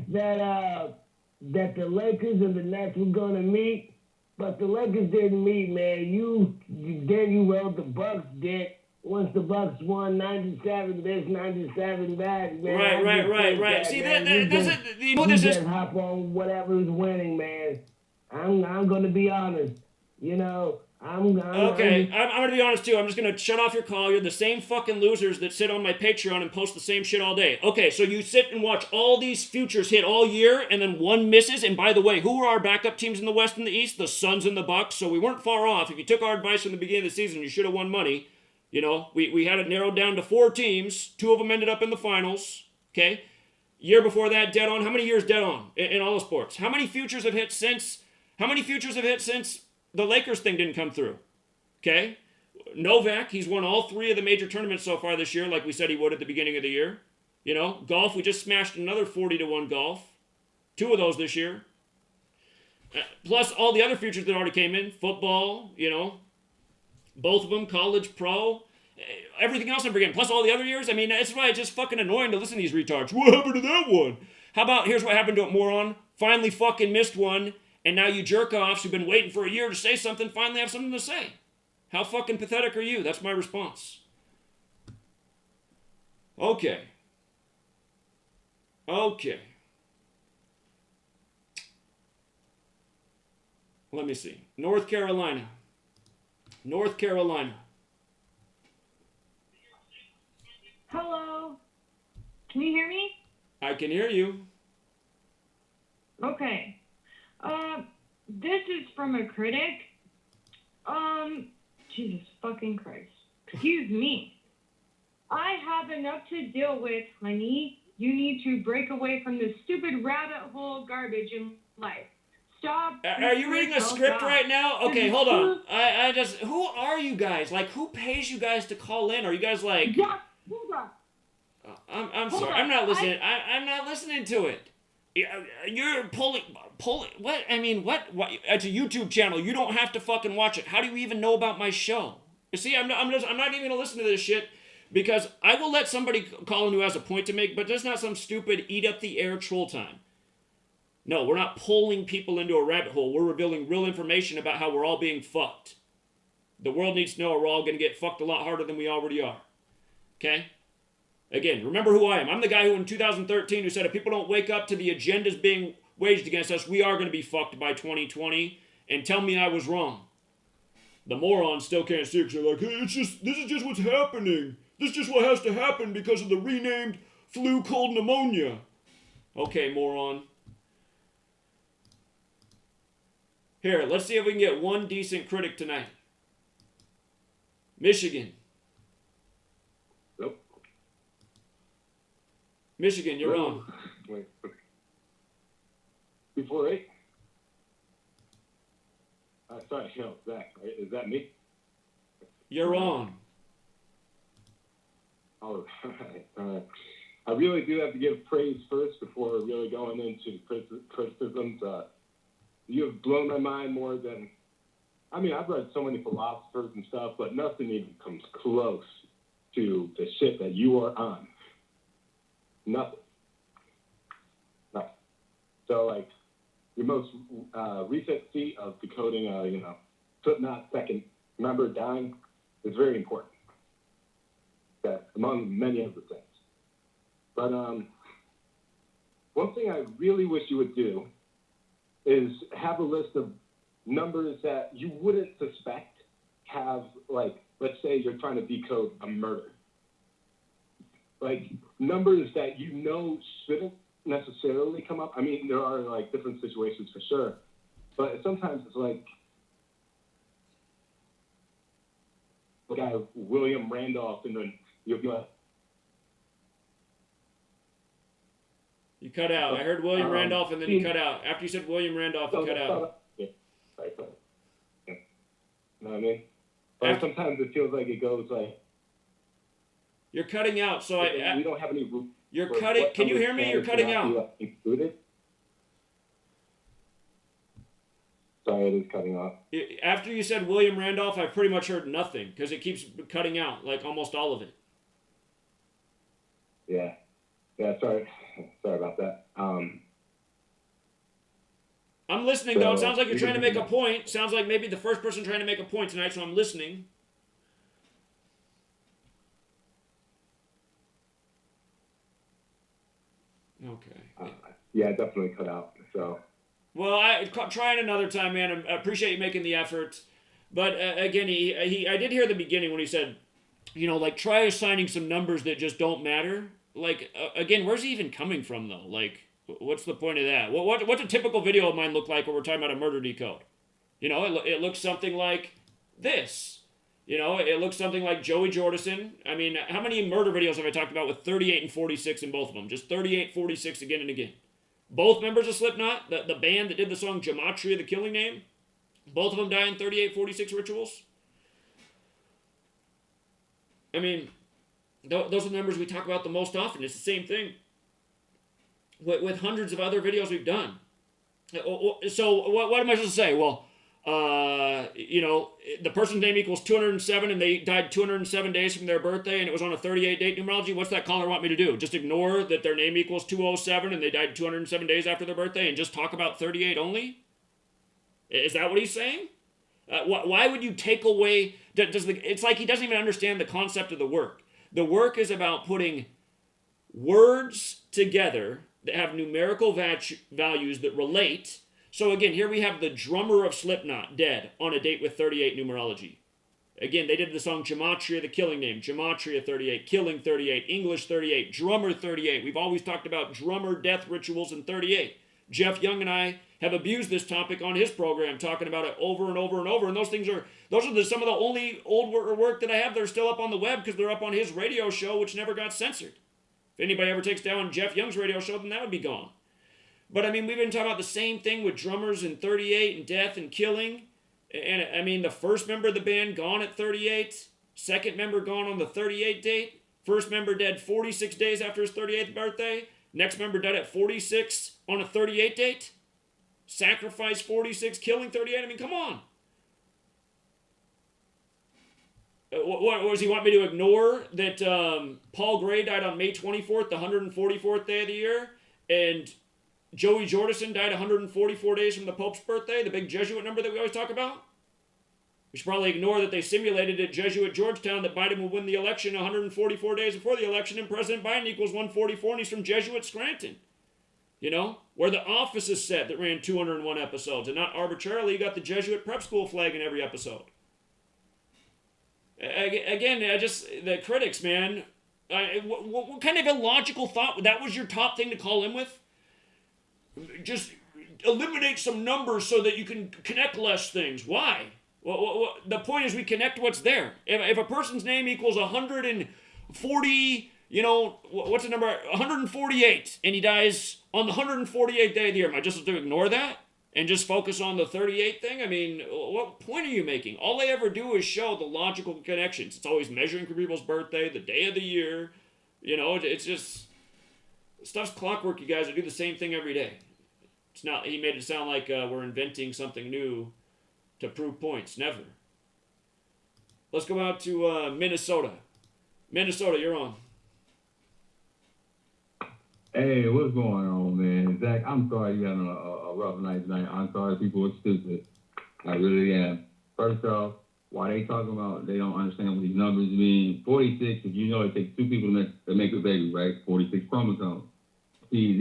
that that the Lakers and the Nets were gonna meet, but the Lakers didn't meet, man. Then you wrote the Bucks did. Once the Bucks won 97 this, 97 that, man. Right. See, this is hop on whatever's winning, man. I'm gonna be honest. You know, I'm gonna be honest too. I'm just gonna shut off your call. You're the same fucking losers that sit on my Patreon and post the same shit all day. Okay, so you sit and watch all these futures hit all year, and then one misses. And by the way, who were our backup teams in the West and the East? The Suns and the Bucks. So we weren't far off. If you took our advice from the beginning of the season, you should have won money. You know, we had it narrowed down to 4 teams. 2 of them ended up in the finals. Okay, year before that, dead on. How many years dead on in all the sports? How many futures have hit since? The Lakers thing didn't come through. Okay? Novak, he's won all 3 of the major tournaments so far this year, like we said he would at the beginning of the year. You know, golf, we just smashed another 40-1 golf. 2 of those this year. Plus all the other futures that already came in. Football, you know, both of them, college, pro. Everything else I'm forgetting. Plus all the other years. I mean, that's why it's just fucking annoying to listen to these retards. What happened to that one? How about, here's what happened to it, moron. Finally fucking missed one. And now you jerk-offs who've been waiting for a year to say something finally have something to say. How fucking pathetic are you? That's my response. Okay. Let me see. North Carolina. Hello. Can you hear me? I can hear you. Okay. This is from a critic. Jesus fucking Christ. Excuse me. I have enough to deal with, honey. You need to break away from this stupid rabbit hole garbage in life. Stop. Are you reading a script right now? Okay, hold on. Who are you guys? Like, who pays you guys to call in? Are you guys like... Yeah, hold on. I'm sorry. I'm not listening. I'm not listening to it. You're pulling. What? I mean, what? It's a YouTube channel. You don't have to fucking watch it. How do you even know about my show? You see, I'm not even gonna listen to this shit because I will let somebody call in who has a point to make, but there's not some stupid eat up the air troll time. No, we're not pulling people into a rabbit hole. We're revealing real information about how we're all being fucked. The world needs to know we're all gonna get fucked a lot harder than we already are. Okay? Again, remember who I am. I'm the guy who in 2013 who said if people don't wake up to the agendas being waged against us, we are going to be fucked by 2020, and tell me I was wrong. The morons still can't see because they're like, hey, this is just what's happening. This is just what has to happen because of the renamed flu cold pneumonia. Okay, moron. Here, let's see if we can get one decent critic tonight. Michigan. Michigan, you're on. Wait. Before 8? Sorry, no, Zach, right? Is that me? You're on. All right. I really do have to give praise first before really going into criticisms. You have blown my mind more than... I mean, I've read so many philosophers and stuff, but nothing even comes close to the shit that you are on. Nothing. So, like, your most recent feat of decoding, Slipknot second member dying is very important. Okay, among many other things. But one thing I really wish you would do is have a list of numbers that you wouldn't suspect have, like, let's say you're trying to decode a murder. Like, numbers that you know shouldn't necessarily come up. I mean, there are, like, different situations for sure. But sometimes it's like, the guy William Randolph, and then you'll be like, You cut out. I heard William Randolph, and then you cut out. After you said William Randolph, you cut out. You know what I mean? Or sometimes it feels like it goes like, you're cutting out, so we don't have any room. You're cutting. Can you hear me? You're cutting out. Included. Sorry, it is cutting off. After you said William Randolph, I pretty much heard nothing because it keeps cutting out, like almost all of it. Yeah. Sorry about that. I'm listening, though. It sounds like you're trying to make a point. Sounds like maybe the first person trying to make a point tonight, so I'm listening. Okay. Yeah, it definitely cut out. So. Well, try it another time, man. I appreciate you making the effort. But again, I did hear the beginning when he said, like, try assigning some numbers that just don't matter. Like, again, where's he even coming from, though? Like, what's the point of that? What's a typical video of mine look like when we're talking about a murder decode? It looks something like this. It looks something like Joey Jordison. I mean, how many murder videos have I talked about with 38 and 46 in both of them? Just 38, 46 again and again. Both members of Slipknot, the band that did the song Gematria, the killing name, both of them die in 38, 46 rituals. I mean, those are the numbers we talk about the most often. It's the same thing with hundreds of other videos we've done. So what am I supposed to say? Well, the person's name equals 207 and they died 207 days from their birthday and it was on a 38 date numerology. What's that caller want me to do? Just ignore that their name equals 207 and they died 207 days after their birthday and just talk about 38 only? Is that what he's saying? Why would you take away... It's like he doesn't even understand the concept of the work. The work is about putting words together that have numerical values that relate. So again, here we have the drummer of Slipknot dead on a date with 38 numerology. Again, they did the song Gematria, the killing name. Gematria 38, killing 38, English 38, drummer 38. We've always talked about drummer death rituals in 38. Jeff Young and I have abused this topic on his program, talking about it over and over and over. And those are some of the only old work that I have that are still up on the web because they're up on his radio show, which never got censored. If anybody ever takes down Jeff Young's radio show, then that would be gone. But I mean, we've been talking about the same thing with drummers and 38 and death and killing. And I mean, the first member of the band gone at 38, second member gone on the 38 date, first member dead 46 days after his 38th birthday, next member dead at 46 on a 38 date, sacrifice 46, killing 38. I mean, come on. What does he want me to ignore? That Paul Gray died on May 24th, the 144th day of the year, and Joey Jordison died 144 days from the Pope's birthday, the big Jesuit number that we always talk about? We should probably ignore that they simulated at Jesuit Georgetown that Biden would win the election 144 days before the election, and President Biden equals 144, and he's from Jesuit Scranton. Where the office is set that ran 201 episodes, and not arbitrarily, you got the Jesuit prep school flag in every episode. Again, the critics, man, what kind of illogical thought? That was your top thing to call in with? Just eliminate some numbers so that you can connect less things. Why? The point is we connect what's there. If a person's name equals 140, what's the number? 148, and he dies on the 148th day of the year, am I just to ignore that and just focus on the 38 thing? I mean, what point are you making? All they ever do is show the logical connections. It's always measuring for people's birthday, the day of the year. It's just... Stuff's clockwork, you guys. I do the same thing every day. It's not. He made it sound like we're inventing something new to prove points. Never. Let's go out to Minnesota. Minnesota, you're on. Hey, what's going on, man? Zach, I'm sorry you having a rough night tonight. I'm sorry people are stupid. I really am. First off, why they talking about they don't understand what these numbers mean. 46, if you know it takes two people to make a baby, right? 46 chromosomes. See,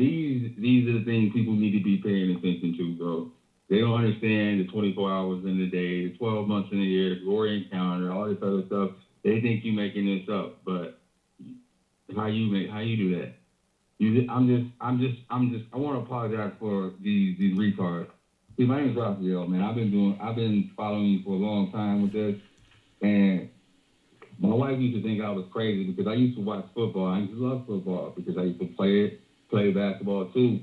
these are the things people need to be paying attention to, bro. They don't understand the 24 hours in the day, the 12 months in the year, the Gregorian calendar, all this other stuff. They think you making this up, but how you do that? I want to apologize for these retards. See, my name is Raphael, man. I've been following you for a long time with this, and my wife used to think I was crazy because I used to watch football. I used to love football because I used to play basketball too.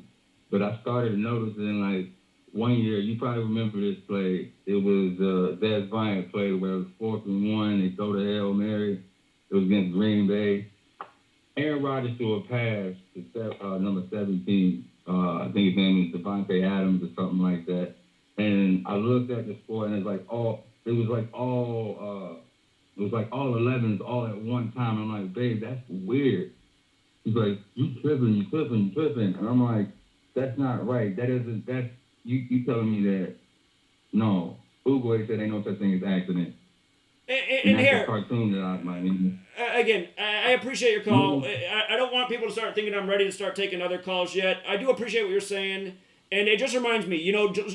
But I started noticing, like, one year, you probably remember this play. It was Des Bryant play where it was 4th and 1. They throw the Hail Mary. It was against Green Bay. Aaron Rodgers threw a pass to number 17. I think his name is Devontae Adams or something like that. And I looked at the score, and it was like all 11s all at one time. I'm like, babe, that's weird. He's like, you tripping. And I'm like, that's not right. That's you telling me that, no. Ugoy said ain't no such thing as accident. And that's here, a cartoon that I might again, I appreciate your call. I don't want people to start thinking I'm ready to start taking other calls yet. I do appreciate what you're saying. And it just reminds me,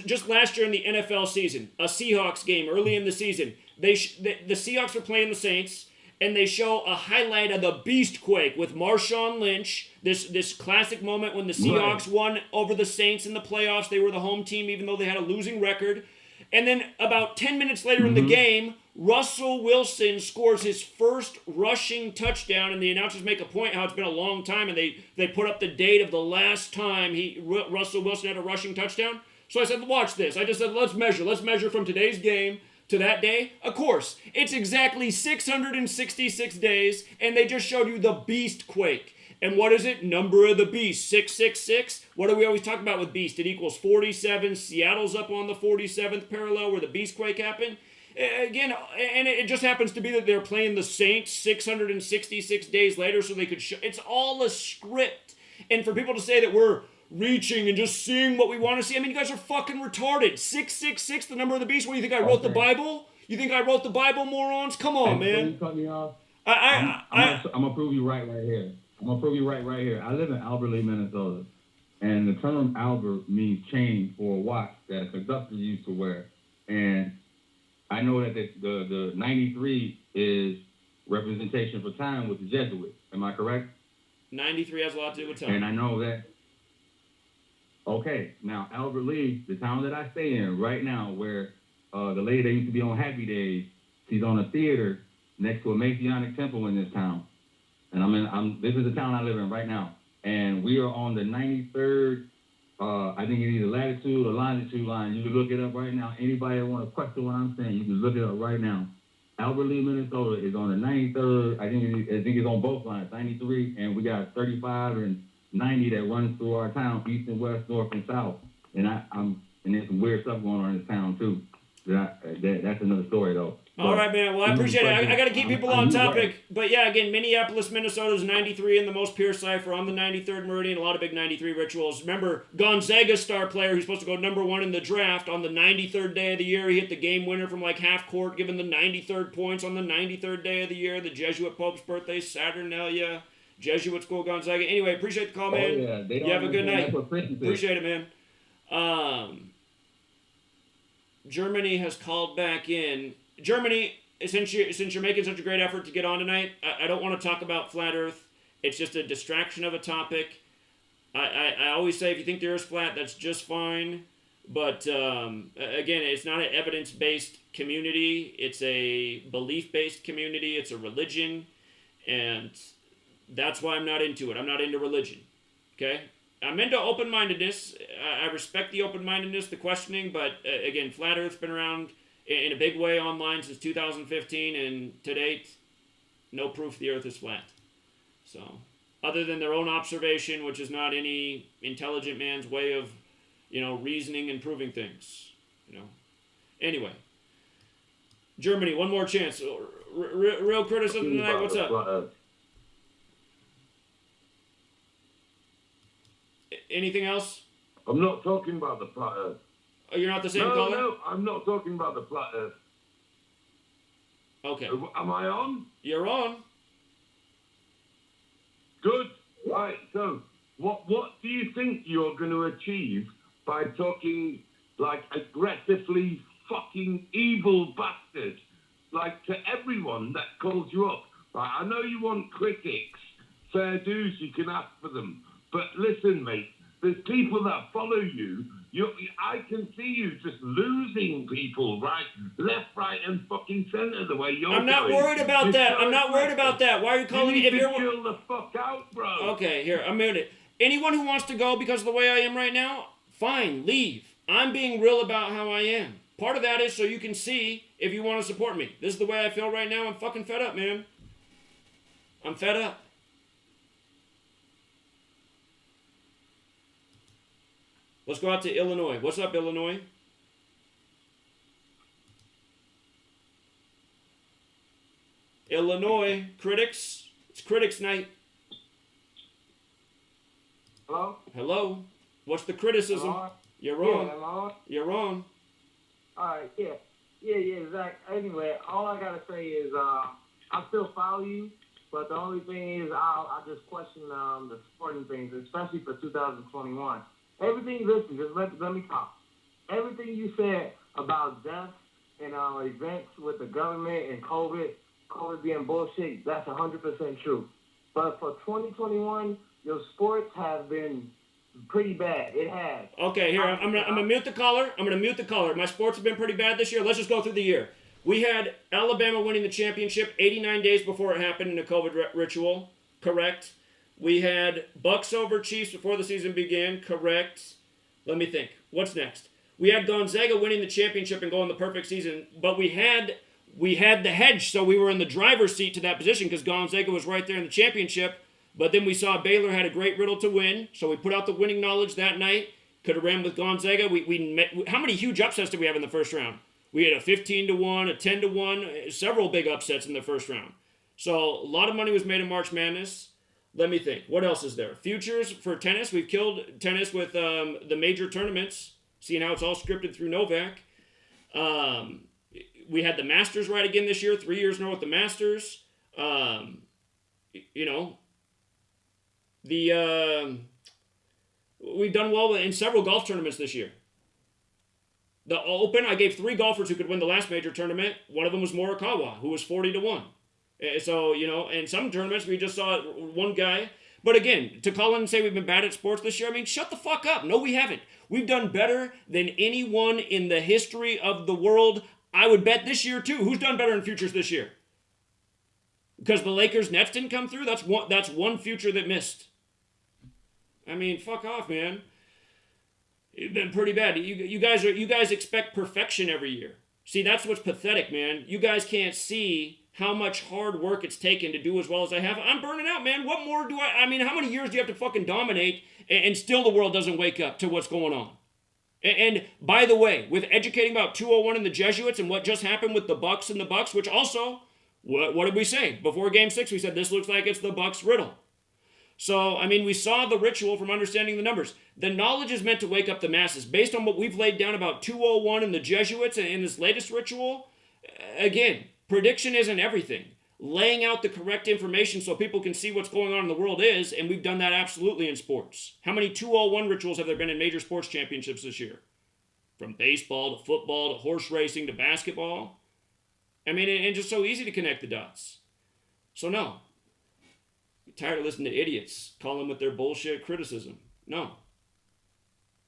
just last year in the NFL season, a Seahawks game early in the season, the Seahawks were playing the Saints, and they show a highlight of the Beast Quake with Marshawn Lynch, this classic moment when the Seahawks won over the Saints in the playoffs. They were the home team even though they had a losing record. And then about 10 minutes later in the game, Russell Wilson scores his first rushing touchdown, and the announcers make a point how it's been a long time, and they put up the date of the last time Russell Wilson had a rushing touchdown. So I said, watch this. I just said, let's measure from today's game to that day. Of course, it's exactly 666 days, and they just showed you the Beast Quake. And what is it? Number of the beast, 666. What do we always talk about with beast? It equals 47. Seattle's up on the 47th parallel where the beast quake happened. Again, and it just happens to be that they're playing the Saints 666 days later so they could show. It's all a script. And for people to say that we're reaching and just seeing what we want to see, I mean, you guys are fucking retarded. 666, the number of the beast. What do you think I wrote the Bible? You think I wrote the Bible, morons? Come on, man. You cut me off. I'm going to prove you right here. I'm going to prove you right here. I live in Albert Lea, Minnesota. And the term Albert means chain for a watch that a conductor used to wear. And I know that the 93 is representation for time with the Jesuits. Am I correct? 93 has a lot to do with time. And I know that. Okay. Now, Albert Lea, the town that I stay in right now, where the lady that used to be on Happy Days, she's on a theater next to a Masonic temple in this town. And this is the town I live in right now. And we are on the 93rd, I think it's either latitude or longitude line. You can look it up right now. Anybody that want to question what I'm saying, you can look it up right now. Albert Lea, Minnesota is on the 93rd. I think it's on both lines, 93, and we got 35 and 90 that runs through our town, east and west, north and south. And there's some weird stuff going on in this town too. That's another story though. All right, man. Well, I appreciate it. I got to keep people on topic. But yeah, again, Minneapolis, Minnesota is 93 in the most pure cipher on the 93rd Meridian. A lot of big 93 rituals. Remember, Gonzaga's star player who's supposed to go number 1 in the draft on the 93rd day of the year. He hit the game winner from like half court, given the 93rd points on the 93rd day of the year. The Jesuit Pope's birthday, Saturnalia. Jesuit school, Gonzaga. Anyway, appreciate the call, man. Yeah, you have a good night. Appreciate it, man. Germany has called back in. Germany, since you're making such a great effort to get on tonight, I don't want to talk about flat Earth. It's just a distraction of a topic. I always say if you think the Earth's flat, that's just fine. But again, it's not an evidence-based community. It's a belief-based community. It's a religion. And that's why I'm not into it. I'm not into religion. Okay? I'm into open-mindedness. I respect the open-mindedness, the questioning, but again, flat Earth's been around in a big way online since 2015, and to date, no proof the Earth is flat. So, other than their own observation, which is not any intelligent man's way of, reasoning and proving things. Anyway, Germany, one more chance. Real criticism tonight. What's up? Anything else? I'm not talking about the flat Earth. Oh, you're not the same caller? No, I'm not talking about the flat Earth. Okay. Am I on? You're on. Good. Right. So, what do you think you're going to achieve by talking like aggressively fucking evil bastard, like to everyone that calls you up? Right. I know you want critics, fair dues. You can ask for them, but listen, mate. There's people that follow you. I can see you just losing people, right, left, right, and fucking center the way you're I'm not going. worried about that. So I'm not worried about that. Why are you calling me? if you're chill the fuck out, bro. Okay, here, I'm muted. Anyone who wants to go because of the way I am right now, fine, leave. I'm being real about how I am. Part of that is so you can see if you want to support me. This is the way I feel right now. I'm fucking fed up, man. I'm fed up. Let's go out to Illinois. What's up, Illinois? Illinois, critics. It's critics night. Hello? Hello? What's the criticism? Hello? You're wrong. Yeah, hello? You're wrong. Alright, yeah, Zach. Anyway, all I gotta say is, I still follow you, but the only thing is, I just question, the sporting things, especially for 2021. Everything, listen, just let me talk. Everything you said about deaths and, events with the government and COVID being bullshit, that's 100% true. But for 2021, your sports have been pretty bad. It has. Okay, here, I'm gonna mute the caller. I'm gonna mute the caller. My sports have been pretty bad this year. Let's just go through the year. We had Alabama winning the championship 89 days before it happened in a COVID ritual. Correct. We had Bucks over Chiefs before the season began. Correct. Let me think. What's next? We had Gonzaga winning the championship and going the perfect season, but we had the hedge, so we were in the driver's seat to that position because Gonzaga was right there in the championship. But then we saw Baylor had a great riddle to win, so we put out the winning knowledge that night. Could have ran with Gonzaga. How many huge upsets did we have in the first round? We had a 15-1, a 10-1, several big upsets in the first round. So a lot of money was made in March Madness. Let me think. What else is there? Futures for tennis. We've killed tennis with the major tournaments. Seeing how it's all scripted through Novak. We had the Masters right again this year. 3 years in a row with the Masters. We've done well in several golf tournaments this year. The Open, I gave 3 golfers who could win the last major tournament. One of them was Morikawa, who was 40-1. So, in some tournaments, we just saw one guy. But again, to call in and say we've been bad at sports this year, I mean, shut the fuck up. No, we haven't. We've done better than anyone in the history of the world. I would bet this year, too. Who's done better in futures this year? Because the Lakers Nets didn't come through? That's one future that missed. I mean, fuck off, man. It's been pretty bad. You guys expect perfection every year. See, that's what's pathetic, man. You guys can't see how much hard work it's taken to do as well as I have. I'm burning out, man. What more do I mean, how many years do you have to fucking dominate and still the world doesn't wake up to what's going on? And by the way, with educating about 201 and the Jesuits and what just happened with the Bucks and the Bucks, which also, what did we say? Before Game 6, we said this looks like it's the Bucks riddle. So, I mean, we saw the ritual from understanding the numbers. The knowledge is meant to wake up the masses. Based on what we've laid down about 201 and the Jesuits and in this latest ritual, again, prediction isn't everything. Laying out the correct information so people can see what's going on in the world is, and we've done that absolutely in sports. How many 201 rituals have there been in major sports championships this year? From baseball to football to horse racing to basketball. I mean, it's just so easy to connect the dots. So no. I'm tired of listening to idiots calling with their bullshit criticism. No.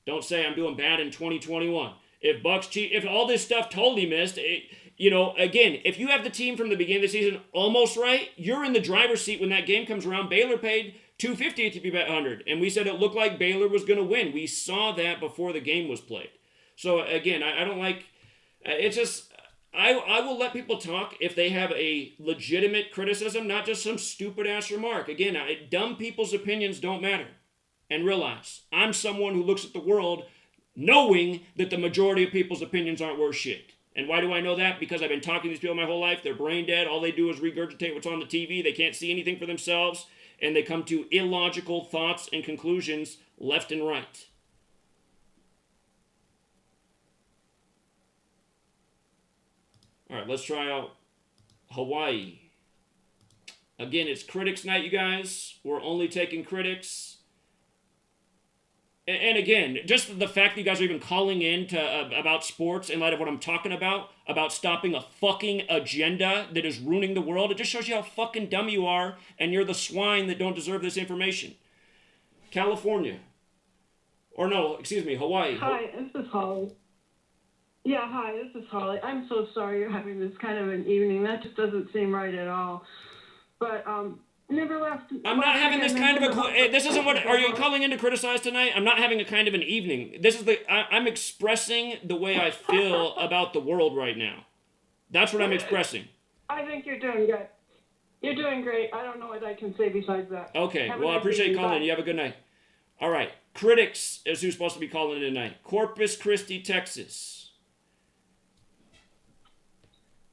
Don't say I'm doing bad in 2021. If Bucks cheat, if all this stuff totally missed, again, if you have the team from the beginning of the season almost right, you're in the driver's seat when that game comes around. Baylor paid $250 to be bet 100, and we said it looked like Baylor was going to win. We saw that before the game was played. So again, I don't like. It's just I will let people talk if they have a legitimate criticism, not just some stupid ass remark. Again, dumb people's opinions don't matter. And realize, I'm someone who looks at the world knowing that the majority of people's opinions aren't worth shit. And why do I know that? Because I've been talking to these people my whole life. They're brain dead. All they do is regurgitate what's on the TV. They can't see anything for themselves. And they come to illogical thoughts and conclusions left and right. All right, let's try out Hawaii. Again, it's Critics Night, you guys. We're only taking critics. And again, just the fact that you guys are even calling in to about sports in light of what I'm talking about stopping a fucking agenda that is ruining the world, it just shows you how fucking dumb you are, and you're the swine that don't deserve this information. California. Or no, excuse me, Hawaii. Hi, this is Holly. Yeah, hi, this is Holly. I'm so sorry you're having this kind of an evening. That just doesn't seem right at all. But, never left. I'm not having this kind of a... This isn't what... Are you calling in to criticize tonight? I'm not having a kind of an evening. This is the... I'm expressing the way I feel about the world right now. That's what I'm expressing. I think you're doing good. You're doing great. I don't know what I can say besides that. Okay, well, I appreciate you calling in. You have a good night. All right, critics is who's supposed to be calling in tonight. Corpus Christi, Texas.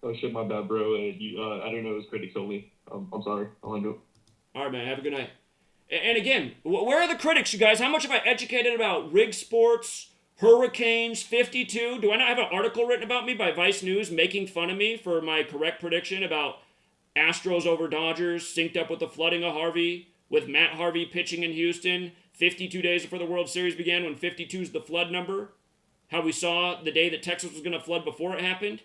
Oh shit, my bad, bro. I didn't know it was critics only. I'm sorry. I'll end it. All right, man. Have a good night. And again, where are the critics, you guys? How much have I educated about rig sports, hurricanes, 52? Do I not have an article written about me by Vice News making fun of me for my correct prediction about Astros over Dodgers, synced up with the flooding of Harvey, with Matt Harvey pitching in Houston, 52 days before the World Series began when 52 is the flood number? How we saw the day that Texas was going to flood before it happened?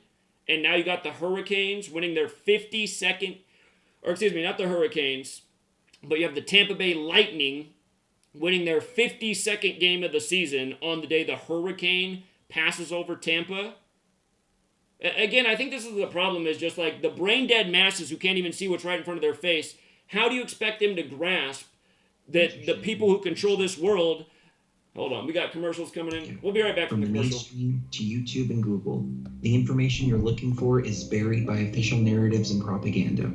And now you got the Hurricanes winning their 52nd, or excuse me, not the Hurricanes, but you have the Tampa Bay Lightning winning their 52nd game of the season on the day the Hurricane passes over Tampa. Again, I think this is the problem, is just like the brain-dead masses who can't even see what's right in front of their face. How do you expect them to grasp that the people who control this world... Hold on, we got commercials coming in. We'll be right back from the commercial. Mainstream to YouTube and Google, the information you're looking for is buried by official narratives and propaganda.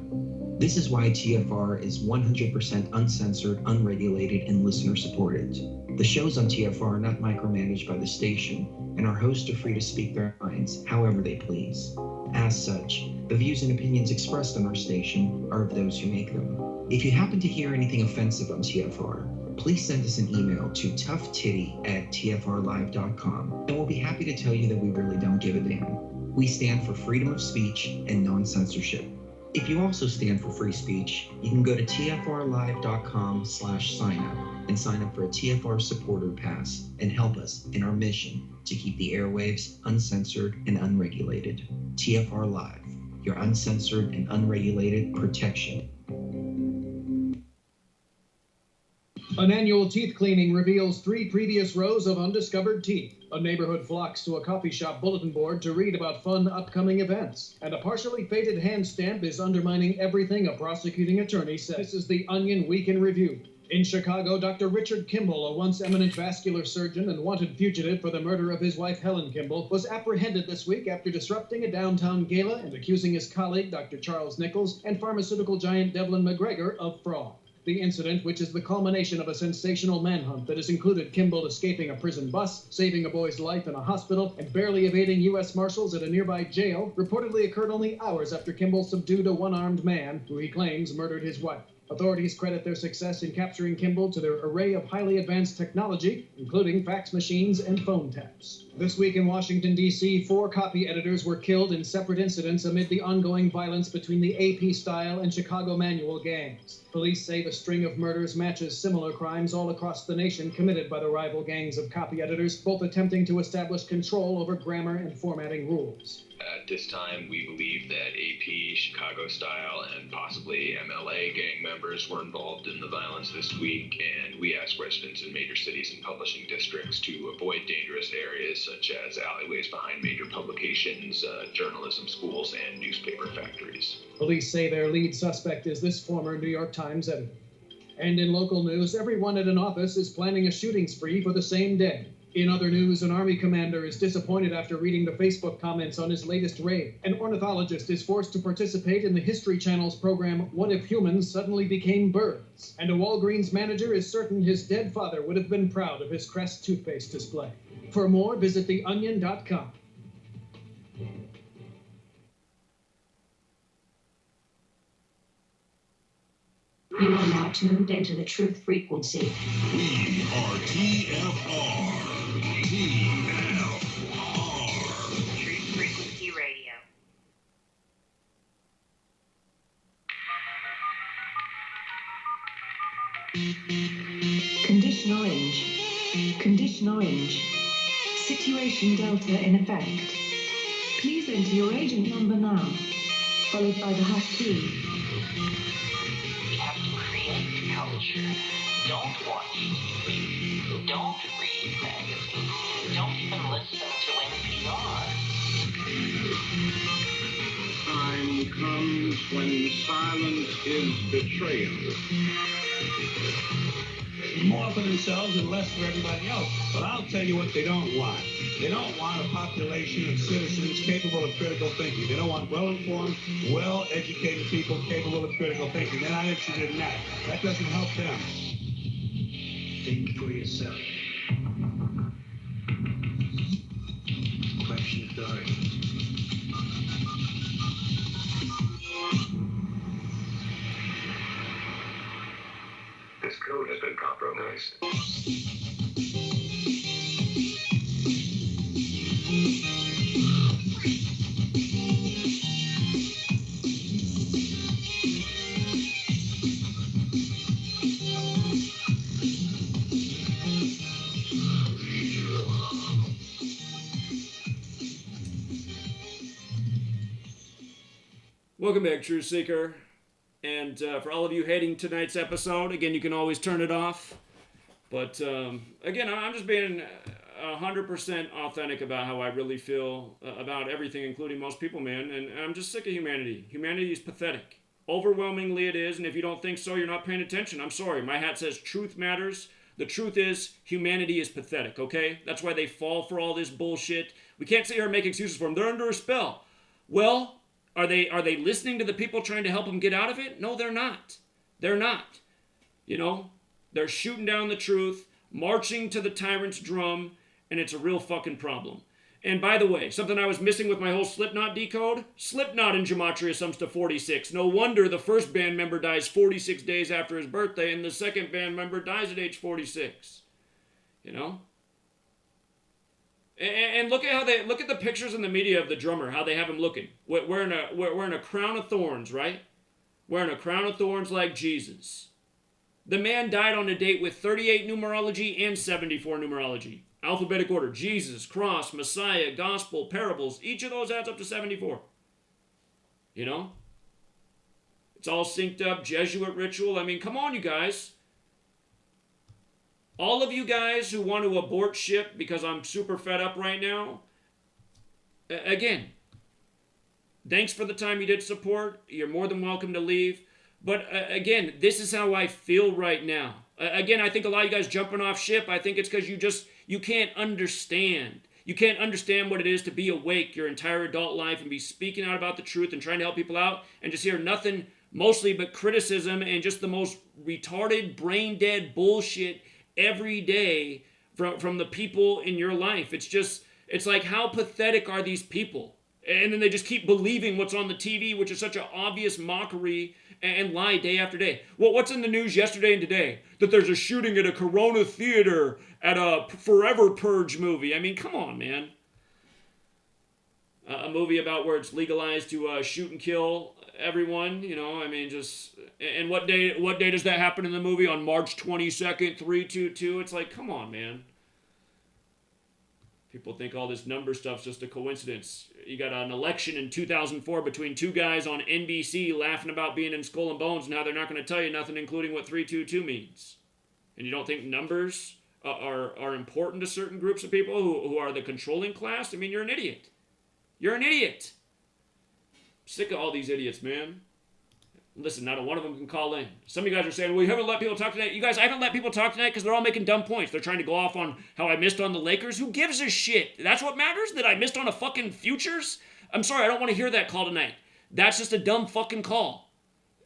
This is why TFR is 100% uncensored, unregulated, and listener-supported. The shows on TFR are not micromanaged by the station, and our hosts are free to speak their minds however they please. As such, the views and opinions expressed on our station are of those who make them. If you happen to hear anything offensive on TFR, please send us an email to toughtitty@tfrlive.com, and we'll be happy to tell you that we really don't give a damn. We stand for freedom of speech and non-censorship. If you also stand for free speech, you can go to tfrlive.com/sign-up and sign up for a TFR supporter pass and help us in our mission to keep the airwaves uncensored and unregulated. TFR Live, your uncensored and unregulated protection. An annual teeth cleaning reveals 3 previous rows of undiscovered teeth. A neighborhood flocks to a coffee shop bulletin board to read about fun upcoming events. And a partially faded hand stamp is undermining everything a prosecuting attorney says. This is the Onion Week in Review. In Chicago, Dr. Richard Kimball, a once eminent vascular surgeon and wanted fugitive for the murder of his wife Helen Kimball, was apprehended this week after disrupting a downtown gala and accusing his colleague, Dr. Charles Nichols, and pharmaceutical giant Devlin McGregor of fraud. The incident, which is the culmination of a sensational manhunt that has included Kimball escaping a prison bus, saving a boy's life in a hospital, and barely evading U.S. Marshals at a nearby jail, reportedly occurred only hours after Kimball subdued a one-armed man who he claims murdered his wife. Authorities credit their success in capturing Kimball to their array of highly advanced technology, including fax machines and phone taps. This week in Washington, D.C., 4 copy editors were killed in separate incidents amid the ongoing violence between the AP Style and Chicago Manual gangs. Police say the string of murders matches similar crimes all across the nation committed by the rival gangs of copy editors, both attempting to establish control over grammar and formatting rules. At this time, we believe that AP, Chicago Style, and possibly MLA gang members were involved in the violence this week, and we ask residents in major cities and publishing districts to avoid dangerous areas such as alleyways behind major publications, journalism schools, and newspaper factories. Police say their lead suspect is this former New York Times editor. And in local news, everyone at an office is planning a shooting spree for the same day. In other news, an Army commander is disappointed after reading the Facebook comments on his latest raid. An ornithologist is forced to participate in the History Channel's program, What If Humans Suddenly Became Birds? And a Walgreens manager is certain his dead father would have been proud of his Crest toothpaste display. For more, visit theonion.com. You are now tuned into the truth frequency. We are TFR. TFR. Truth Frequency Radio. Condition orange. Condition orange. Situation Delta in effect. Please enter your agent number now, followed by the hash key. We have to create culture. Don't watch TV. Don't read magazines. Don't even listen to NPR. Time comes when silence is betrayal. More for themselves and less for everybody else. But I'll tell you what they don't want. They don't want a population of citizens capable of critical thinking. They don't want well-informed, well-educated people capable of critical thinking. They're not interested in that. That doesn't help them. Think for yourself. Question authority. This code has been compromised. Welcome back, Truth Seeker. And for all of you hating tonight's episode, again, you can always turn it off. But again, I'm just being 100% authentic about how I really feel about everything, including most people, man. And I'm just sick of humanity. Humanity is pathetic. Overwhelmingly it is, and if you don't think so, you're not paying attention. I'm sorry. My hat says truth matters. The truth is, humanity is pathetic, okay? That's why they fall for all this bullshit. We can't sit here and make excuses for them. They're under a spell. Well, are they listening to the people trying to help them get out of it? No, they're not. They're not. You know, they're shooting down the truth, marching to the tyrant's drum, and it's a real fucking problem. And by the way, something I was missing with my whole Slipknot decode, Slipknot in Gematria sums to 46. No wonder the first band member dies 46 days after his birthday, and the second band member dies at age 46. You know? And look at the pictures in the media of the drummer, how they have him looking. Wearing a crown of thorns, right? Wearing a crown of thorns like Jesus. The man died on a date with 38 numerology and 74 numerology. Alphabetic order. Jesus, cross, Messiah, gospel, parables. Each of those adds up to 74. You know? It's all synced up, Jesuit ritual. I mean, come on, you guys. All of you guys who want to abort ship because I'm super fed up right now, again, thanks for the time you did support. You're more than welcome to leave. But again, this is how I feel right now. Again, I think a lot of you guys jumping off ship, I think it's because you can't understand. You can't understand what it is to be awake your entire adult life and be speaking out about the truth and trying to help people out and just hear nothing mostly but criticism and just the most retarded, brain-dead bullshit every day from the people in your life. It's like, how pathetic are these people? And then they just keep believing what's on the TV, which is such an obvious mockery and lie day after day. Well, what's in the news yesterday and today? That there's a shooting at a Corona theater at a Forever Purge movie. I mean, come on, man. A movie about where it's legalized to shoot and kill everyone, you know, I mean, just, and what day does that happen in the movie? On March 22nd, 3/22. It's like, come on, man. People think all this number stuff's just a coincidence. You got an election in 2004 between two guys on NBC laughing about being in Skull and Bones and how they're not going to tell you nothing, including what 322 means. And you don't think numbers are important to certain groups of people who are the controlling class? I mean, you're an idiot. You're an idiot. I'm sick of all these idiots, man. Listen, not a one of them can call in. Some of you guys are saying, well, you haven't let people talk tonight. You guys, I haven't let people talk tonight because they're all making dumb points. They're trying to go off on how I missed on the Lakers. Who gives a shit? That's what matters? That I missed on a fucking futures? I'm sorry, I don't want to hear that call tonight. That's just a dumb fucking call.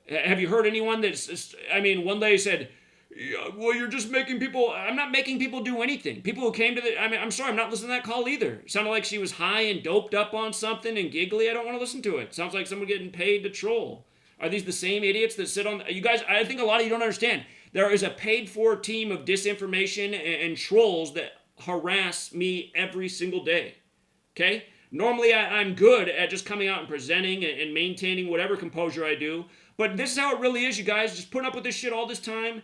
Have you heard anyone that's, I mean, one lady said, yeah, well, you're just making people, I'm not making people do anything. People who came to the, I mean, I'm sorry, I'm not listening to that call either. It sounded like she was high and doped up on something and giggly. I don't want to listen to it. Sounds like someone getting paid to troll. Are these the same idiots that sit on... You guys, I think a lot of you don't understand. There is a paid-for team of disinformation and trolls that harass me every single day. Okay? Normally, I'm good at just coming out and presenting and maintaining whatever composure I do. But this is how it really is, you guys. Just putting up with this shit all this time.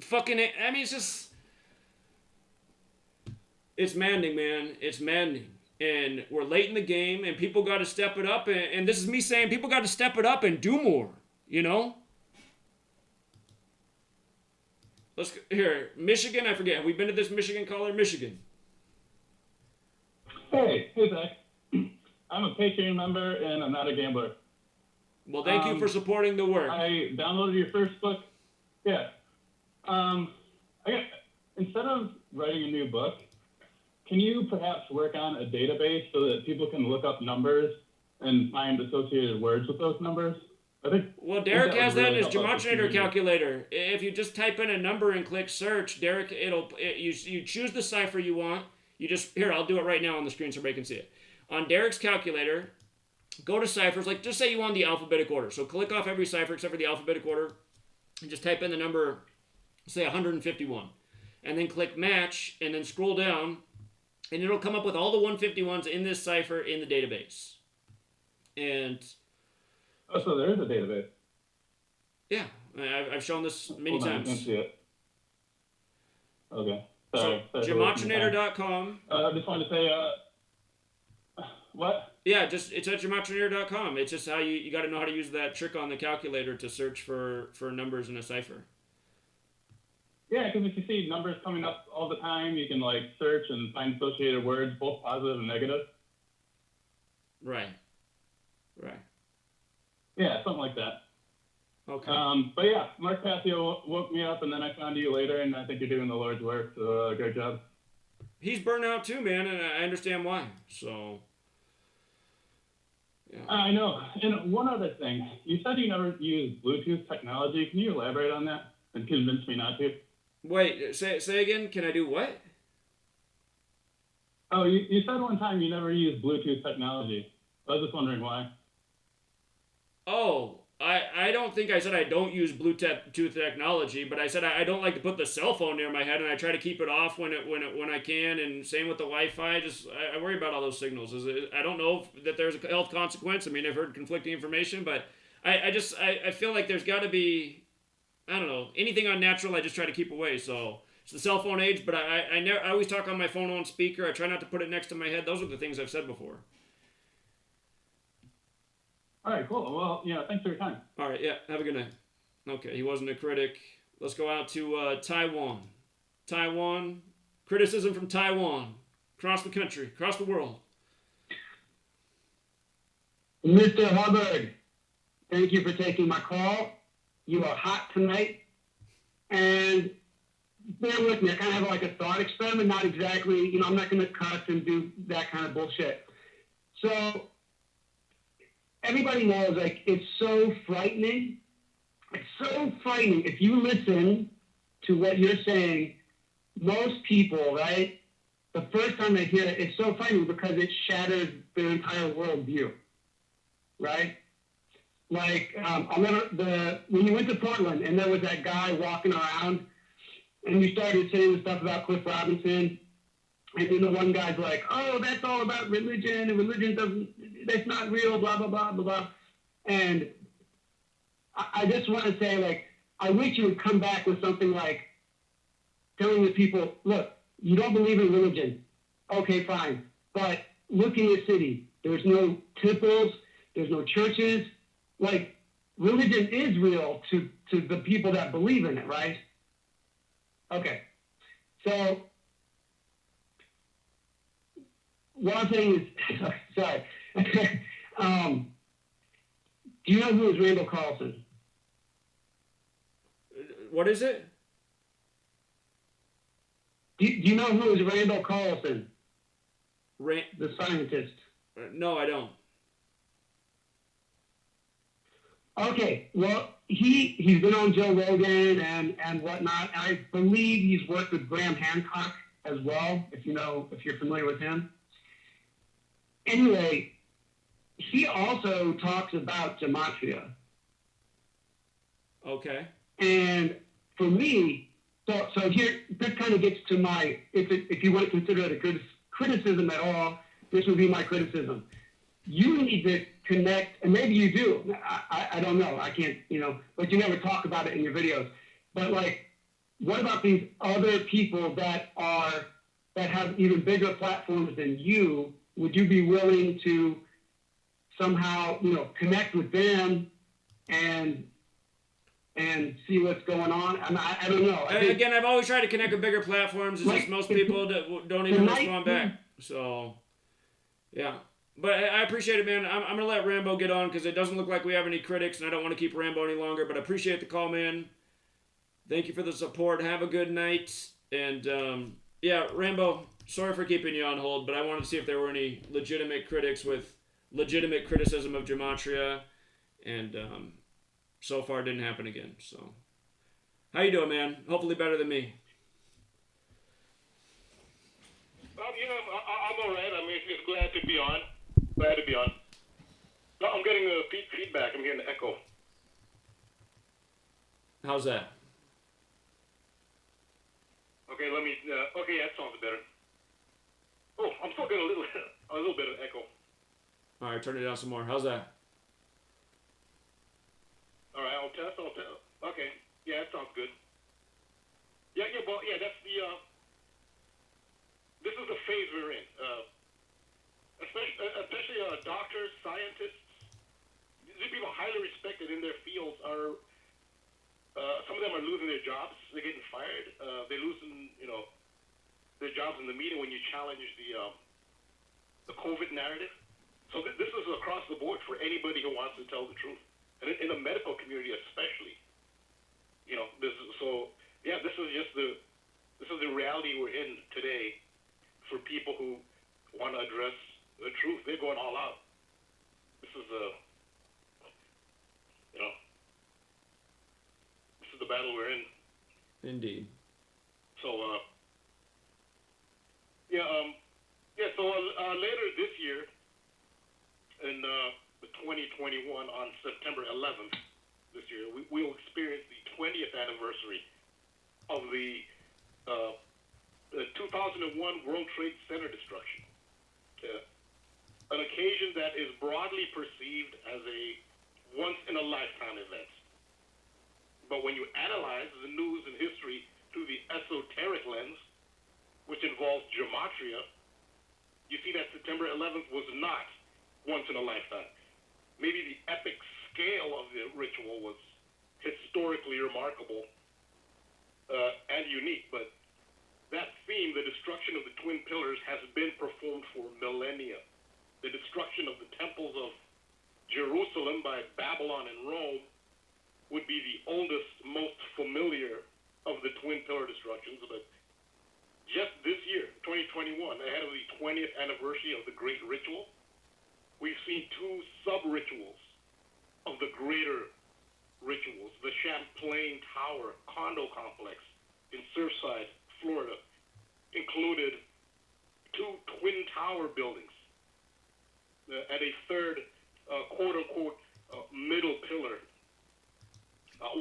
Fucking, I mean, it's just, it's maddening, man. It's maddening. And we're late in the game, and people got to step it up. And this is me saying people got to step it up and do more, you know? Let's here, Michigan. I forget. Have we been to this Michigan caller? Michigan. Hey, Zach. I'm a Patreon member and I'm not a gambler. Well, thank you for supporting the work. I downloaded your first book. Yeah. Instead of writing a new book, can you perhaps work on a database so that people can look up numbers and find associated words with those numbers? Well, Derek has that in his Gematria calculator. If you just type in a number and click search, Derek, you choose the cipher you want. You just, here, I'll do it right now on the screen so everybody can see it. On Derek's calculator, go to ciphers, like just say you want the alphabetic order. So click off every cipher except for the alphabetic order and just type in the number, say 151. And then click match and then scroll down and it'll come up with all the 151s in this cipher in the database. And... Oh, so there is a database. Yeah, I've shown this many times. I can see it. Okay. So, Gematrinator.com. I just wanted to say, what? Yeah, it's at Gematrinator.com. It's just how you got to know how to use that trick on the calculator to search for numbers in a cipher. Yeah, because if you see numbers coming up all the time, you can like search and find associated words, both positive and negative. Right. Yeah, something like that. Okay. But yeah, Mark Passio woke me up, and then I found you later, and I think you're doing the Lord's work, so great job. He's burnt out too, man, and I understand why. So, yeah. I know. And one other thing, you said you never used Bluetooth technology. Can you elaborate on that and convince me not to? Wait, say again. Can I do what? Oh, you said one time you never used Bluetooth technology. I was just wondering why. Oh, I don't think I said I don't use Bluetooth technology, but I said I don't like to put the cell phone near my head, and I try to keep it off when I can. And same with the Wi-Fi. I worry about all those signals. I don't know that there's a health consequence. I mean, I've heard conflicting information, but I feel like there's got to be, I don't know, anything unnatural. I just try to keep away. So it's the cell phone age, but I always talk on my phone on speaker. I try not to put it next to my head. Those are the things I've said before. All right, cool. Well, yeah, thanks for your time. All right, yeah, have a good night. Okay, he wasn't a critic. Let's go out to Taiwan. Taiwan, criticism from Taiwan. Across the country, across the world. Mr. Hubbard, thank you for taking my call. You are hot tonight. And bear with me, I kind of have like a thought experiment, not exactly, I'm not going to cuss and do that kind of bullshit. So, everybody knows, like, it's so frightening. It's so frightening. If you listen to what you're saying, most people, right, the first time they hear it, it's so frightening because it shatters their entire worldview, right? Like, I'll never, when you went to Portland and there was that guy walking around and you started saying the stuff about Cliff Robinson, and then the one guy's like, oh, that's all about religion, and religion that's not real, blah, blah, blah, blah, blah. And I just want to say, like, I wish you would come back with something like telling the people, look, you don't believe in religion. Okay, fine. But look in your city. There's no temples. There's no churches. Like, religion is real to the people that believe in it, right? Okay. So, what I'm saying is, sorry. Do you know who is Randall Carlson? What is it? Do you know who is Randall Carlson? The scientist. No, I don't. Okay, well, he's been on Joe Rogan and whatnot. I believe he's worked with Graham Hancock as well, if you're familiar with him. Anyway, he also talks about Gematria. Okay. And for me, so here, this kind of gets to my, if you want to consider it a good criticism at all, this would be my criticism. You need to connect, and maybe you do, I don't know, I can't, but you never talk about it in your videos. But like, what about these other people that have even bigger platforms than you? Would you be willing to somehow, connect with them and see what's going on? I don't know. Again, I've always tried to connect with bigger platforms. It's just most people don't even respond back. So, yeah. But I appreciate it, man. I'm going to let Rambo get on because it doesn't look like we have any critics, and I don't want to keep Rambo any longer. But I appreciate the call, man. Thank you for the support. Have a good night. And, yeah, Rambo, sorry for keeping you on hold, but I wanted to see if there were any legitimate critics with legitimate criticism of Gematria. And so far, it didn't happen again. So, how you doing, man? Hopefully better than me. I'm all right. I mean, it's glad to be on. Glad to be on. No, I'm getting the feedback. I'm hearing the echo. How's that? Okay, okay, that sounds better. Oh, I'm still getting a little bit of echo. All right, turn it down some more. How's that? All right, I'll test. Okay, yeah, that sounds good. Yeah, well, yeah, that's this is the phase we're in. Especially doctors, scientists, these people highly respected in their fields are, some of them are losing their jobs. They're getting fired. They're losing, their jobs in the media when you challenge the COVID narrative. So this is across the board for anybody who wants to tell the truth. And in the medical community especially, this is the reality we're in today for people who want to address the truth. They're going all out. This is this is the battle we're in. Indeed. So, later this year, in 2021, on September 11th this year, we will experience the 20th anniversary of the 2001 World Trade Center destruction. An occasion that is broadly perceived as a once-in-a-lifetime event. But when you analyze the news and history through the esoteric lens, which involves gematria, you see that September 11th was not once in a lifetime. Maybe the epic scale of the ritual was historically remarkable and unique, but that theme, the destruction of the Twin Pillars, has been performed for millennia. The destruction of the temples of Jerusalem by Babylon and Rome would be the oldest, most familiar of the Twin Pillar destructions, but just this year, 2021, ahead of the 20th anniversary of the Great Ritual, we've seen two sub-rituals of the greater rituals. The Champlain Tower condo complex in Surfside, Florida, included two twin tower buildings and a third, quote-unquote, middle pillar.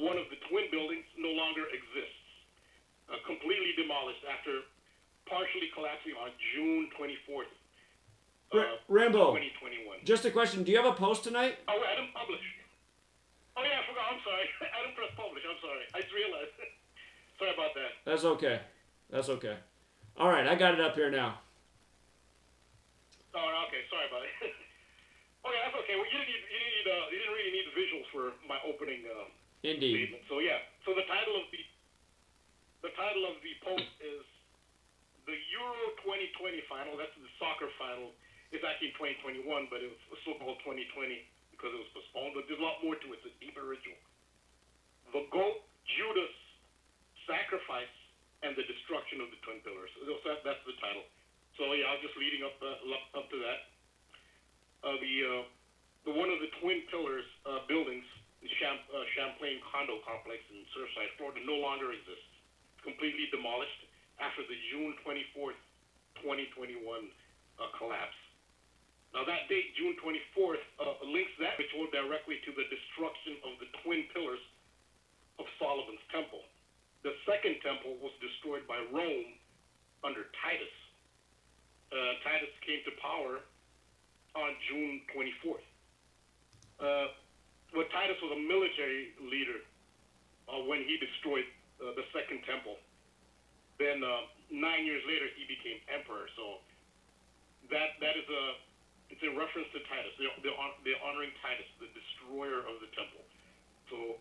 One of the twin buildings no longer exists, completely demolished after partially collapsing on June 24th, Rambo, 2021. just a question. Do you have a post tonight? Oh, I didn't publish. Oh, yeah, I forgot. I'm sorry. I didn't press publish. I'm sorry. I just realized. Sorry about that. That's okay. That's okay. All right, I got it up here now. Oh, okay. Sorry about it. Okay, that's okay. Well, you didn't really need the visuals for my opening Indeed. statement. So yeah. So the title of the post is the Euro 2020 final. That's the soccer final. It's actually 2021, but it was so-called 2020 because it was postponed. But there's a lot more to it. It's a deeper ritual. The goat Judas sacrifice and the destruction of the Twin Pillars. So that's the title. So yeah, I was just leading up to that. The one of the Twin Pillars buildings, the Champlain condo complex in Surfside, Florida, no longer exists. Completely demolished after the June 24th, 2021 collapse. Now that date, June 24th, links that ritual directly to the destruction of the Twin Pillars of Solomon's Temple. The second temple was destroyed by Rome under Titus. Titus came to power on June 24th. Titus was a military leader when he destroyed the Second Temple. Then 9 years later, he became emperor. So that is it's a reference to Titus. They're honoring Titus, the destroyer of the temple. So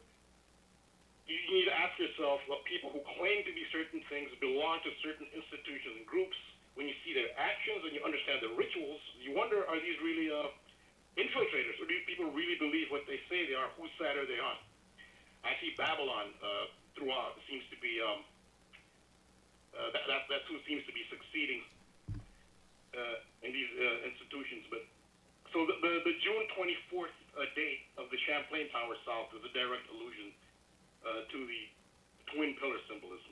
you need to ask yourself, what people who claim to be certain things belong to certain institutions and groups. When you see their actions and you understand their rituals, you wonder, are these really infiltrators, or do these people really believe what they say they are? Whose side are they on? I see Babylon throughout seems to be that's who seems to be succeeding in these institutions. But so the June 24th date of the Champlain Tower South is a direct allusion to the twin pillar symbolism.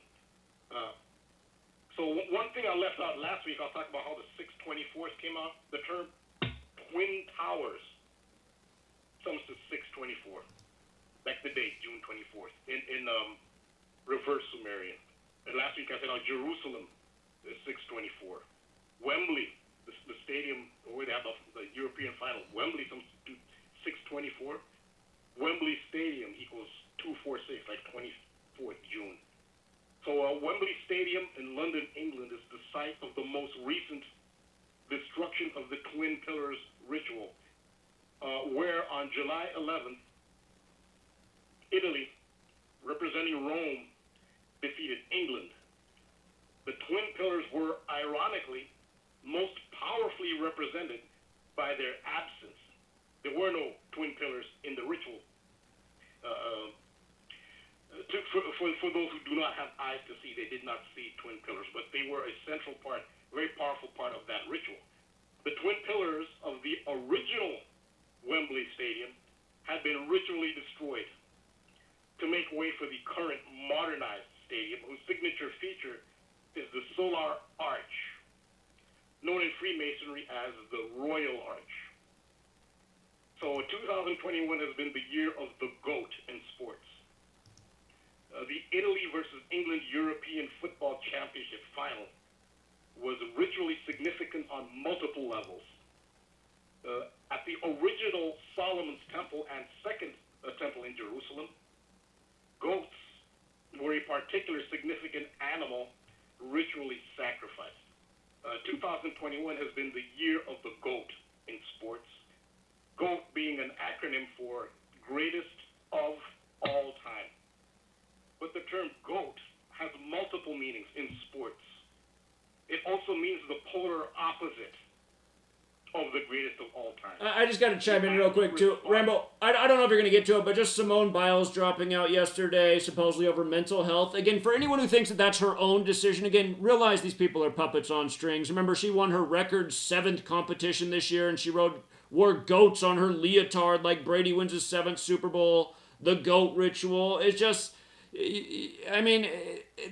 So one thing I left out last week, I'll talk about how the 624th came out. The term twin towers comes to 624, like the date, June 24th, in reverse Sumerian. And last week I said how Jerusalem is 624. Wembley, the stadium where they have the European final, Wembley comes to 624. Wembley Stadium equals 246, like 24th June. So Wembley Stadium in London, England is the site of the most recent destruction of the Twin Pillars ritual, where on July 11th, Italy, representing Rome, defeated England. The Twin Pillars were, ironically, most powerfully represented by their absence. There were no Twin Pillars in the ritual. For those who do not have eyes to see, they did not see Twin Pillars, but they were a central part, very powerful part of that ritual. The Twin Pillars of the original Wembley Stadium had been ritually destroyed to make way for the current modernized stadium, whose signature feature is the solar arch, known in Freemasonry as the Royal Arch. So 2021 has been the year of the GOAT in sports. The Italy versus England European Football Championship final was ritually significant on multiple levels. At the original Solomon's Temple and Second Temple in Jerusalem, goats were a particular significant animal ritually sacrificed. 2021 has been the year of the GOAT in sports. GOAT being an acronym for greatest of all time. But the term GOAT has multiple meanings in sports. It also means the polar opposite of the greatest of all time. I just got to chime in real quick, too. Rambo, I don't know if you're going to get to it, but just Simone Biles dropping out yesterday, supposedly over mental health. Again, for anyone who thinks that that's her own decision, again, realize these people are puppets on strings. Remember, she won her record 7th competition this year, and she wore goats on her leotard like Brady wins his 7th Super Bowl. The GOAT ritual. It's just... I mean,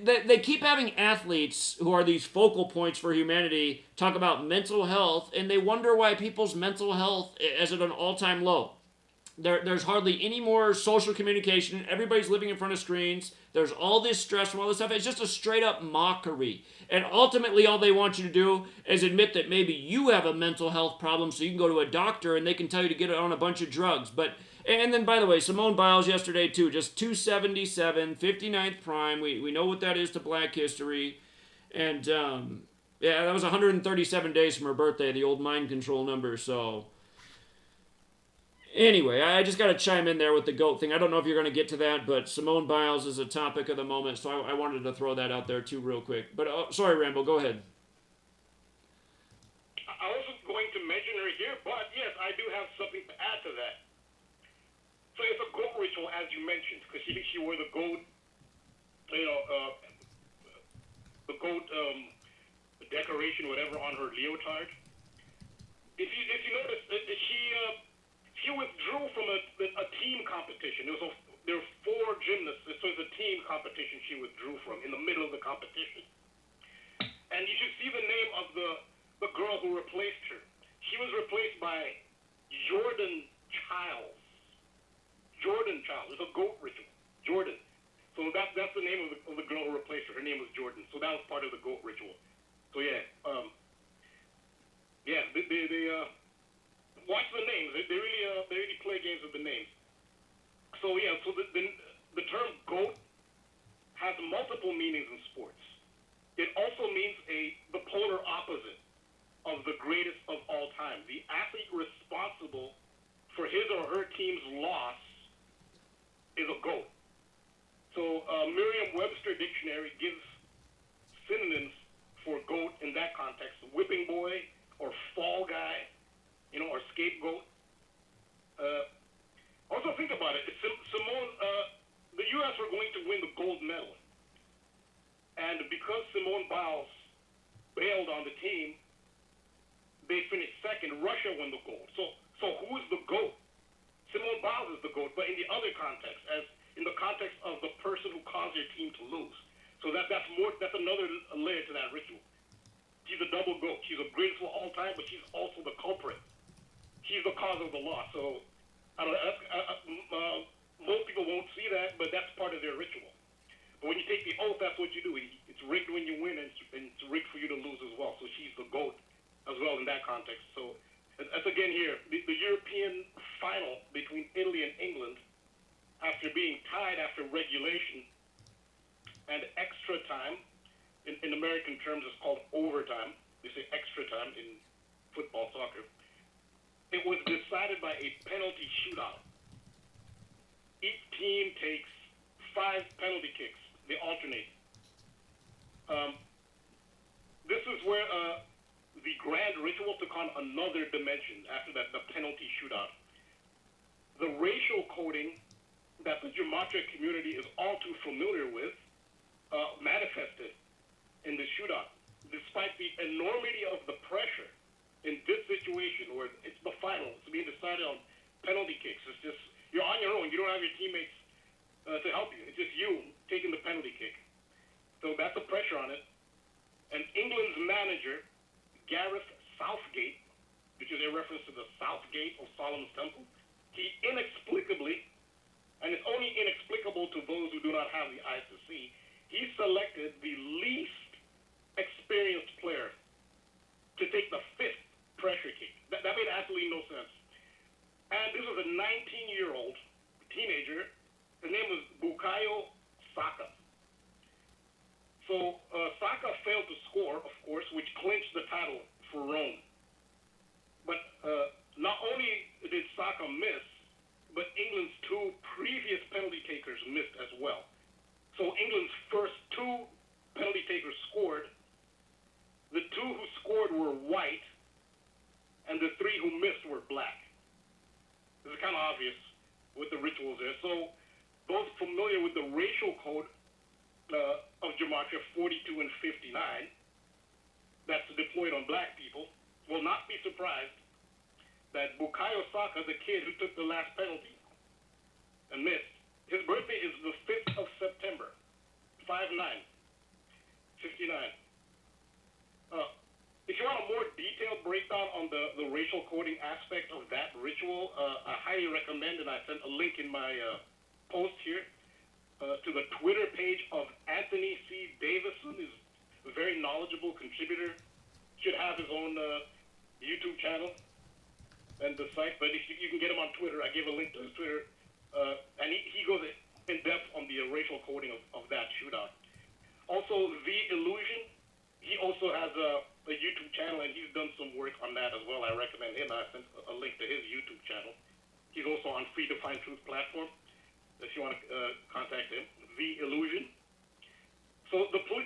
they keep having athletes who are these focal points for humanity talk about mental health, and they wonder why people's mental health is at an all-time low. There's hardly any more social communication. Everybody's living in front of screens. There's all this stress from all this stuff. It's just a straight-up mockery. And ultimately, all they want you to do is admit that maybe you have a mental health problem so you can go to a doctor and they can tell you to get on a bunch of drugs. And then, by the way, Simone Biles yesterday, too, just 277, 59th prime. We know what that is to black history. And, yeah, that was 137 days from her birthday, the old mind control number, so... Anyway, I just got to chime in there with the GOAT thing. I don't know if you're going to get to that, but Simone Biles is a topic of the moment, so I wanted to throw that out there, too, real quick. But, sorry, Rambo, go ahead. I wasn't going to mention her here, but, yes, I do have something to add to that. So it's a GOAT ritual, as you mentioned, because she wore the GOAT, the GOAT decoration, whatever, on her leotard. If you notice, she withdrew from a team competition. There were 4 gymnasts, so it's a team competition she withdrew from in the middle of the competition. And you should see the name of the girl who replaced her. She was replaced by Jordan Childs. Jordan Childs. It's a GOAT ritual. Jordan. So that's the name of the girl who replaced her. Her name was Jordan. So that was part of the GOAT ritual. So yeah, they watch the names. They really play games with the names. So yeah, so the term GOAT has multiple meanings in sports. It also means the polar opposite of the greatest of all time. The athlete responsible for his or her team's loss is a GOAT. So Merriam-Webster Dictionary gives synonyms for GOAT in that context: whipping boy, or fall guy, or scapegoat. Also think about it. Simone, the U.S. were going to win the gold medal. And because Simone Biles bailed on the team, they finished second. Russia won the gold. So who's the GOAT? Simone Biles is the GOAT, but in the other context, as in the context of the person who caused your team to lose. So that's another layer to that ritual. She's a double GOAT. She's the greatest of all time, but she's also the culprit. She's the cause of the loss. So I don't know, most people won't see that, but that's part of their ritual. But when you take the oath, that's what you do. It's rigged when you win, and it's rigged for you to lose as well. So she's the GOAT as well in that context. So that's again here, the European final between Italy and England, after being tied after regulation and extra time, in American terms it's called overtime. They say extra time in football, soccer. It was decided by a penalty shootout. Each team takes 5 penalty kicks. They alternate. This is where the grand ritual took on another dimension after the penalty shootout. The racial coding that the Gematria community is all too familiar with manifested in the shootout. Despite the enormity of the pressure in this situation where it's the final, it's being decided on penalty kicks. It's just, you're on your own. You don't have your teammates to help you. It's just you taking the penalty kick. So that's the pressure on it. And England's manager, Gareth Southgate, which is a reference to the Southgate of Solomon's Temple, he inexplicably, and it's only inexplicable to those who do not have the eyes to see, he selected the least experienced player to take the 5th pressure kick. That made absolutely no sense. And this was a 19-year-old teenager. His name was Bukayo Saka. So Saka failed to score, of course, which clinched the title for Rome. But not only did Saka miss, but England's 2 previous penalty takers missed as well. So England's first 2 penalty takers scored. The 2 who scored were white, and the 3 who missed were black. This is kind of obvious with the rituals there. So those familiar with the racial code of Gematria 42 and 59, that's deployed on black people, will not be surprised that Bukayo Saka, the kid who took the last penalty and missed, his birthday is the 5th of September, 5'9", 59. If you want a more detailed breakdown on the racial coding aspect of that ritual, I highly recommend, and I sent a link in my post here, to the Twitter page of Anthony C. Davison. He's a very knowledgeable contributor. Should have his own YouTube channel and the site, but if you can get him on Twitter. I gave a link to his Twitter, and he goes in depth on the racial coding of that shootout. Also, The Illusion, he also has a YouTube channel, and he's done some work on that as well. I recommend him. I sent a link to his YouTube channel. He's also on Free to Find Truth platform, if you want to contact him. The Illusion. So the 3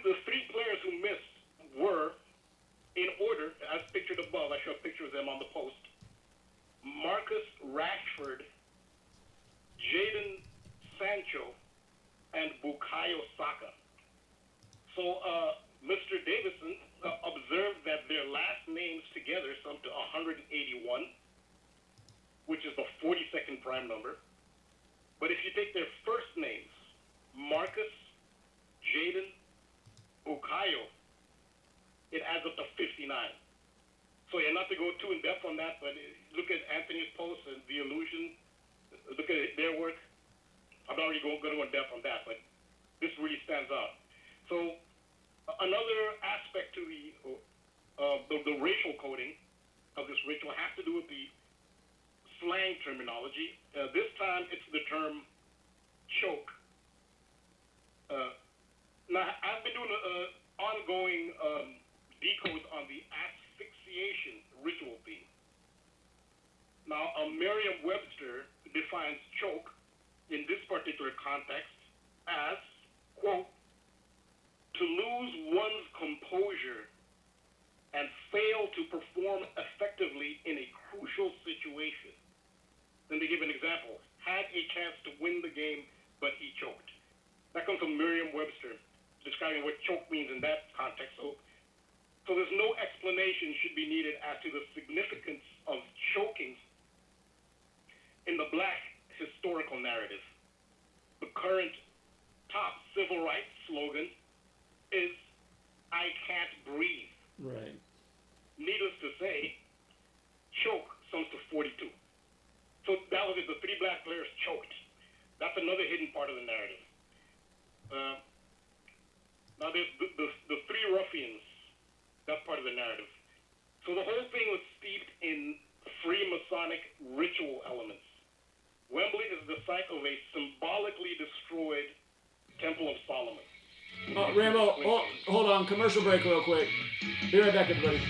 players who missed were, in order, as pictured above, I show a picture of them on the post: Marcus Rashford, Jadon Sancho, and Bukayo Saka. So Mr. Davison observed that their last names together sum to 181, which is the 42nd prime number. But if you take their first names, Marcus, Jadon, Bukayo, it adds up to 59. So yeah, not to go too in depth on that, but look at Anthony's post and The Illusion, look at their work. I'm not really going to go in depth on that, but this really stands out. So another aspect to the racial coding of this ritual has to do with the slang terminology. This time it's the term choke. in this particular context as, quote, to lose one's composure and fail to perform effectively in a crucial situation. Then they give an example. Had a chance to win the game, but he choked. That comes from Merriam-Webster, describing what choke means in that context. So there's no explanation should be needed as to the significance of choking in the black historical narrative. The current top civil rights slogan is, I can't breathe. Right. Needless to say, choke sums to 42. So that was it. The three black players choked. That's another hidden part of the narrative. Now there's the three ruffians. That's part of the narrative. So the whole thing was steeped in Freemasonic ritual elements. Wembley is the site of a symbolically destroyed Temple of Solomon. Rambo, hold on. Commercial break real quick. Be right back, everybody.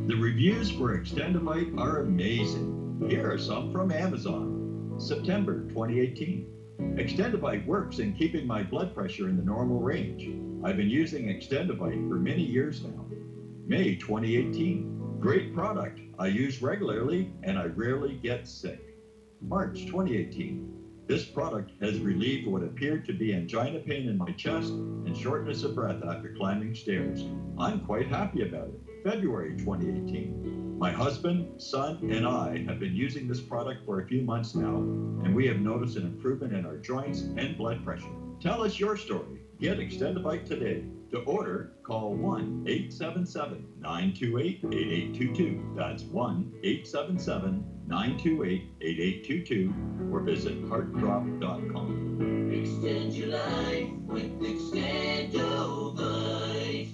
The reviews for Extendivite are amazing. Here are some from Amazon. September 2018. Extendivite works in keeping my blood pressure in the normal range. I've been using Extendivite for many years now. May 2018. Great product. I use regularly and I rarely get sick. March 2018. This product has relieved what appeared to be angina pain in my chest and shortness of breath after climbing stairs. I'm quite happy about it. February 2018. My husband, son, and I have been using this product for a few months now, and we have noticed an improvement in our joints and blood pressure. Tell us your story. Get Extendivite today. To order, call 1-877-928-8822. That's 1-877-928-8822, or visit heartdrop.com. Extend your life with Extendivite.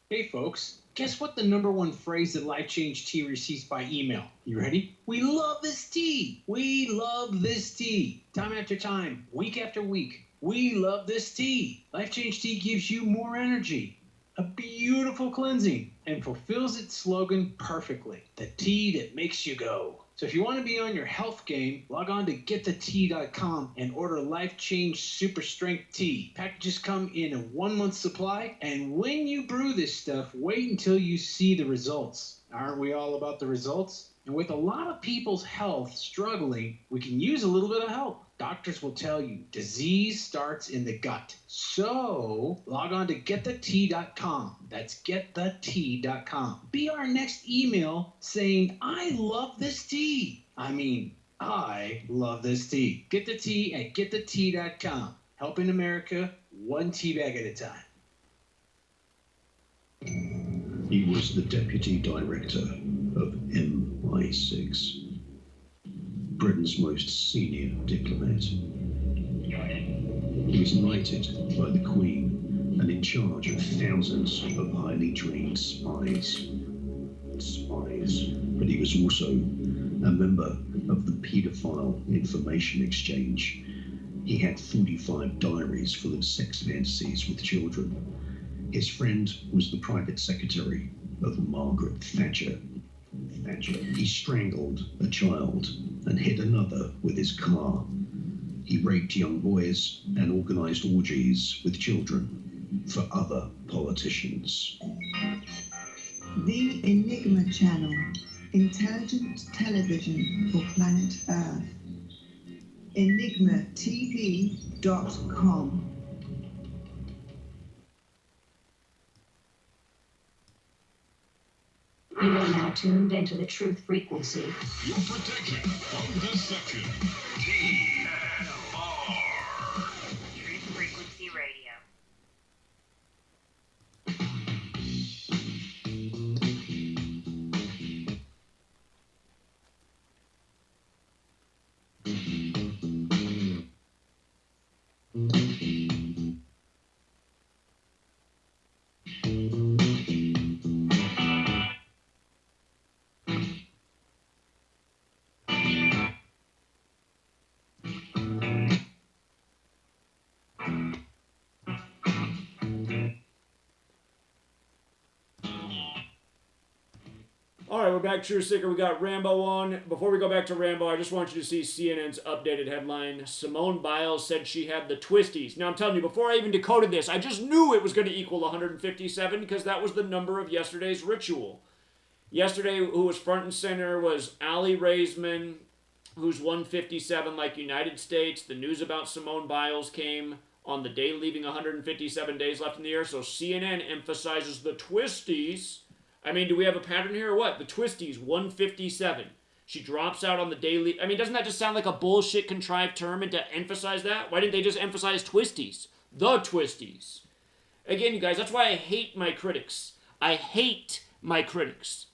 Hey folks, guess what the #1 phrase that Life Change Tea receives by email? You ready? We love this tea! We love this tea! Time after time, week after week, we love this tea! Life Change Tea gives you more energy, a beautiful cleansing, and fulfills its slogan perfectly. The tea that makes you go. So if you want to be on your health game, log on to getthetea.com and order Life Change Super Strength Tea. Packages come in a 1-month supply, and when you brew this stuff, wait until you see the results. Aren't we all about the results? And with a lot of people's health struggling, we can use a little bit of help. Doctors will tell you disease starts in the gut. So log on to getthetea.com. That's getthetea.com. Be our next email saying, I love this tea. I love this tea. Get the tea at getthetea.com. Helping America one tea bag at a time. He was the deputy director of MI6. Britain's most senior diplomat. He was knighted by the Queen and in charge of thousands of highly trained spies. But he was also a member of the paedophile information exchange. He had 45 diaries full of sex fantasies with children. His friend was the private secretary of Margaret Thatcher. He strangled a child and hit another with his car. He raped young boys and organized orgies with children for other politicians. The Enigma Channel, intelligent television for planet Earth. EnigmaTV.com. You are now tuned into the truth frequency. Your protection from deception. TFR. Truth Frequency Radio. we're back. True Sticker. We got Rambo on. Before we go back to Rambo, I just want you to see CNN's updated headline. Simone Biles said she had the twisties. Now, I'm telling you, before I even decoded this, I just knew it was going to equal 157 because that was the number of yesterday's ritual. Yesterday, who was front and center was Ali Raisman, who's 157 like United States. The news about Simone Biles came on the day leaving 157 days left in the year. So CNN emphasizes the twisties. I mean, do we have a pattern here or what? The twisties, 157. She drops out on the daily. I mean, doesn't that just sound like a bullshit contrived term? And to emphasize that, why didn't they just emphasize twisties? The twisties. Again, you guys, that's why I hate my critics. I hate my critics.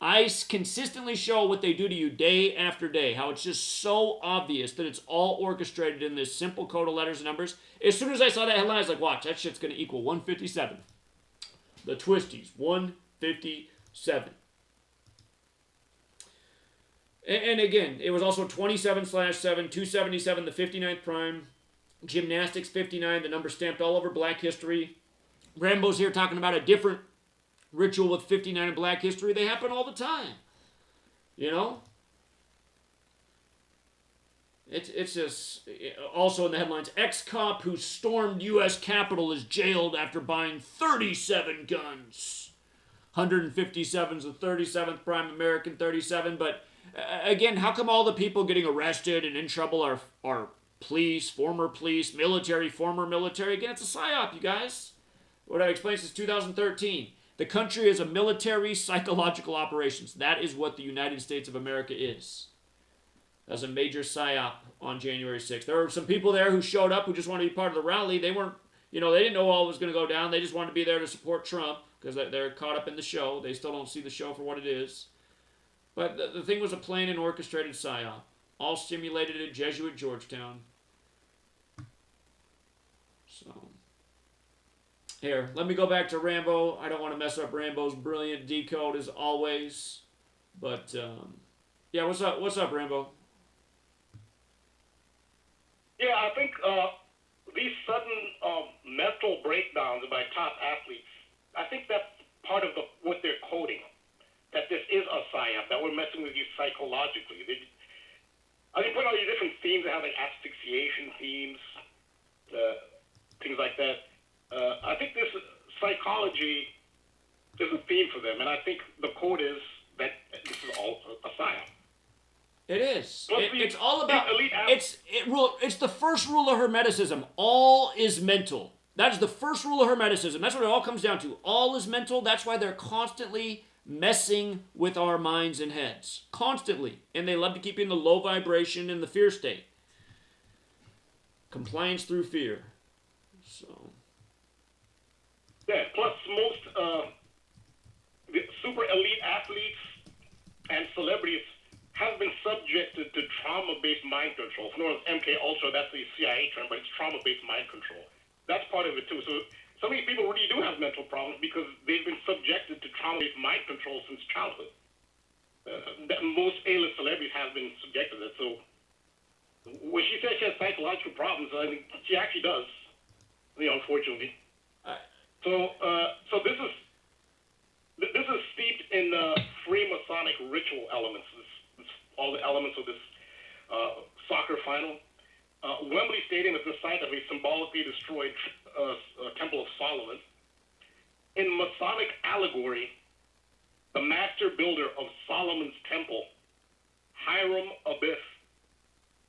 I consistently show what they do to you day after day, how it's just so obvious that it's all orchestrated in this simple code of letters and numbers. As soon as I saw that headline, I was like, watch, that shit's going to equal 157. The twisties, 157. And again, it was also 27/7, 277, the 59th prime, gymnastics 59, the number stamped all over Black history. Rambo's here talking about a different ritual with 59 in Black history. They happen all the time. You know? It's just... Also in the headlines, ex-cop who stormed U.S. Capitol is jailed after buying 37 guns. 157's the 37th prime American 37. But again, how come all the people getting arrested and in trouble are police, former police, military, former military? Again, it's a psyop, you guys. What I've explained since 2013. The country is a military psychological operations. That is what the United States of America is. That's a major psyop on January 6th. There were some people there who showed up who just wanted to be part of the rally. They weren't, they didn't know all was going to go down. They just wanted to be there to support Trump because they're caught up in the show. They still don't see the show for what it is. But the thing was a planned and orchestrated psyop. All simulated at Jesuit Georgetown. So... Here, let me go back to Rambo. I don't want to mess up Rambo's brilliant decode as always. But, yeah, what's up? What's up, Rambo? Yeah, I think these sudden mental breakdowns by top athletes, I think that's part of what they're coding, that this is a psyop, that we're messing with you psychologically. I think put all these different themes, they have like asphyxiation themes, things like that. I think this psychology is a theme for them, and I think the code is that this is all a psyop. It is. It's all about. It's the first rule of Hermeticism. All is mental. That is the first rule of Hermeticism. That's what it all comes down to. All is mental. That's why they're constantly messing with our minds and heads. Constantly. And they love to keep you in the low vibration and the fear state. Compliance through fear. So. Yeah, plus most the super elite athletes and celebrities have been subjected to trauma-based mind control. Known as MK Ultra, that's the CIA term, but it's trauma-based mind control. That's part of it too. So some of these people really do have mental problems because they've been subjected to trauma-based mind control since childhood. Most A-list celebrities have been subjected to that. So when she says she has psychological problems, I think she actually does, unfortunately. So this is steeped in Freemasonic ritual elements. All the elements of this soccer final. Wembley Stadium is the site of a symbolically destroyed Temple of Solomon. In Masonic allegory, the master builder of Solomon's temple, Hiram Abiff,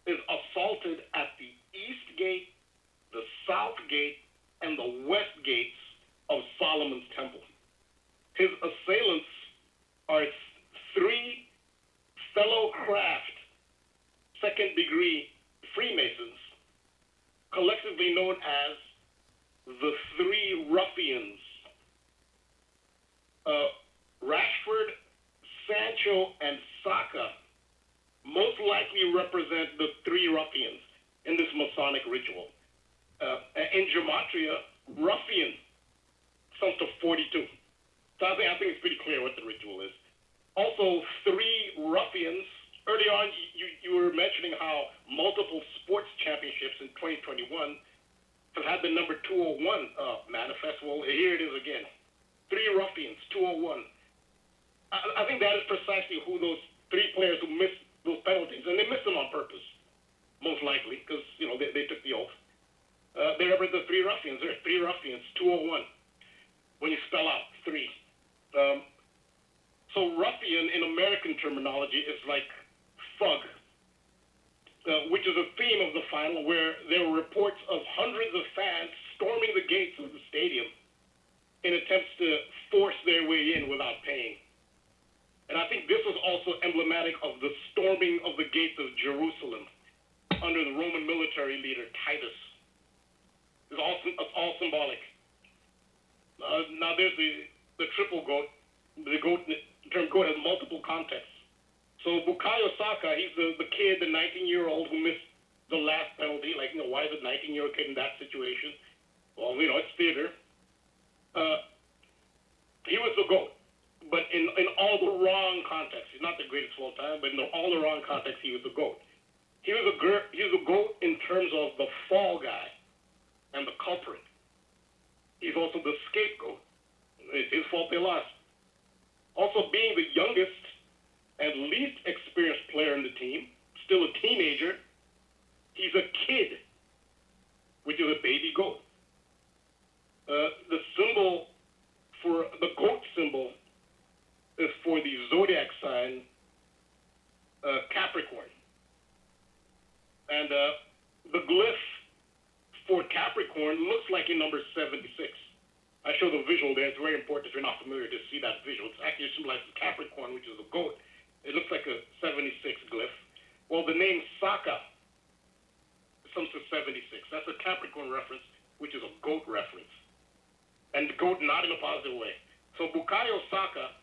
is assaulted at the east gate, the south gate, and the west gates of Solomon's temple. His assailants are three fellow craft, second-degree Freemasons, collectively known as the Three Ruffians. Rashford, Sancho, and Saka most likely represent the Three Ruffians in this Masonic ritual. In Gematria, ruffian sums to 42. So I think it's pretty clear what the ritual is. Also, Three Ruffians. Early on, you were mentioning how multiple sports championships in 2021 have had the number 201 manifest. Well, here it is again. Three Ruffians, 201. I think that is precisely when you spell out 3. So ruffian in American terminology is like thug, which is a theme of the final, where there were reports of hundreds of fans storming the gates of the stadium in attempts to force their way in without paying. And I think this was also emblematic of the storming of the gates of Jerusalem under the Roman military leader Titus. It's all symbolic. Now there's the triple goat. The term goat has multiple contexts. So Bukayo Saka, he's the kid, the 19-year-old who missed the last penalty. Like, why is a 19-year-old kid in that situation? Well, it's theater. He was the GOAT, but in all the wrong contexts. He's not the greatest of all time, but in all the wrong contexts, he was the GOAT. He was a GOAT in terms of the fall guy and the culprit. He's also the scapegoat. It's his fault they lost. Also, being the youngest and least experienced player in the team, still a teenager, he's a kid, which is a baby goat. The symbol for the goat symbol is for the zodiac sign Capricorn. And the glyph for Capricorn looks like a number 76. I show the visual there. It's very important if you're not familiar to see that visual. It's actually symbolizes Capricorn, which is a goat. It looks like a 76 glyph. Well, the name Saka comes to 76. That's a Capricorn reference, which is a goat reference. And goat not in a positive way. So Bukayo Saka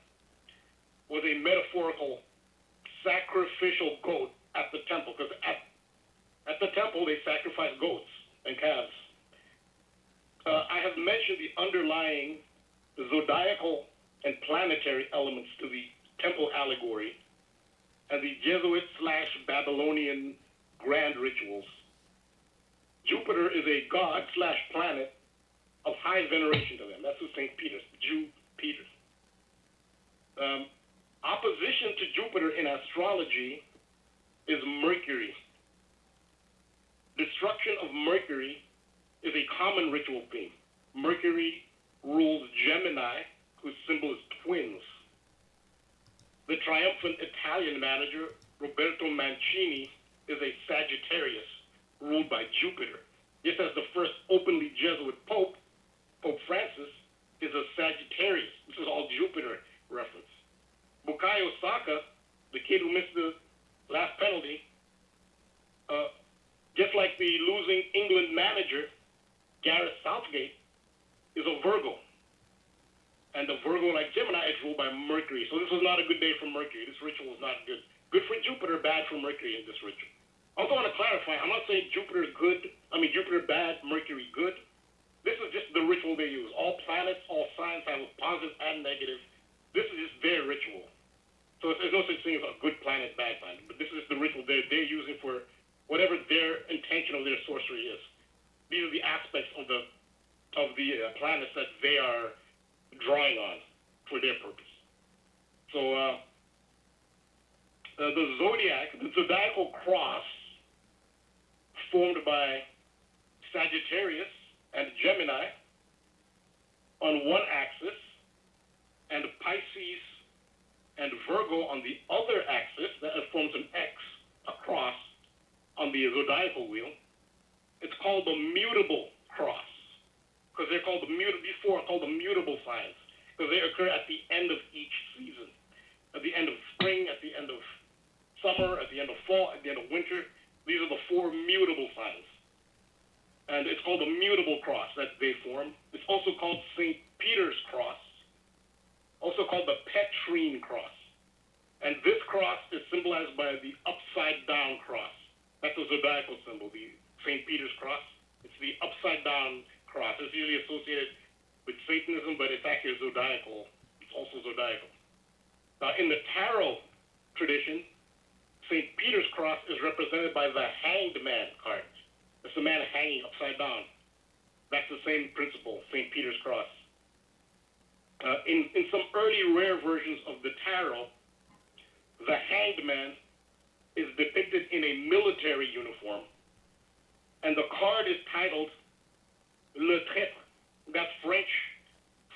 was a metaphorical sacrificial goat at the temple, because at the temple they sacrificed goats and calves. I have mentioned the underlying zodiacal and planetary elements to the temple allegory and the Jesuit/Babylonian grand rituals. Jupiter is a god/planet of high veneration to them. That's who St. Peter's, Jew Peter. Opposition to Jupiter in astrology is Mercury. Destruction of Mercury is a common ritual theme. Mercury rules Gemini, whose symbol is twins. The triumphant Italian manager, Roberto Mancini, is a Sagittarius, ruled by Jupiter. Just as the first openly Jesuit Pope, Pope Francis, is a Sagittarius. This is all Jupiter reference. Bukayo Saka, the kid who missed the last penalty, just like the losing England manager, Gareth Southgate, is a Virgo. And the Virgo, like Gemini, is ruled by Mercury. So this was not a good day for Mercury. This ritual was not good. Good for Jupiter, bad for Mercury in this ritual. I also want to clarify, I'm not saying Jupiter is good. Jupiter bad, Mercury good. This is just the ritual they use. All planets, all signs have a positive and negative. This is just their ritual. So there's no such thing as a good planet, bad planet. But this is the ritual they're using for whatever their intention of their sorcery is. These are the aspects of the planets that they are drawing on for their purpose. So the zodiacal cross formed by Sagittarius and Gemini on one axis and Pisces and Virgo on the other axis, that forms an X across on the zodiacal wheel. It's called the mutable cross, because they're called the mutable signs, because they occur at the end of each season, at the end of spring, at the end of summer, at the end of fall, at the end of winter. These are the 4 mutable signs, and it's called the mutable cross that they form. It's also called St. Peter's cross, also called the Petrine cross, and this cross is symbolized by the upside down cross. That's the zodiacal symbol, the St. Peter's cross. It's the upside down cross. It's usually associated with Satanism, but it's actually zodiacal. It's also zodiacal. Now, in the tarot tradition, St. Peter's cross is represented by the Hanged Man card. It's the man hanging upside down. That's the same principle, St. Peter's cross. In some early rare versions of the tarot, the Hanged Man is depicted in a military uniform, and the card is titled Le Traître. That's French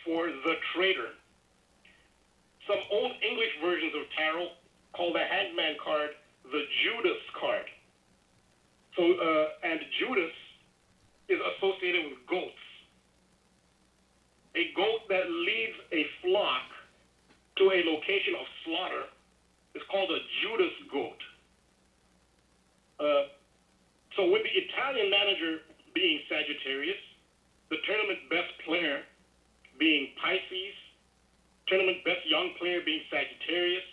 for or the traitor. Some old English versions of tarot call the hangman card the Judas card. So, and Judas is associated with goats. A goat that leads a flock to a location of slaughter is called a Judas goat. So with the Italian manager being Sagittarius, the tournament best player being Pisces, tournament best young player being Sagittarius,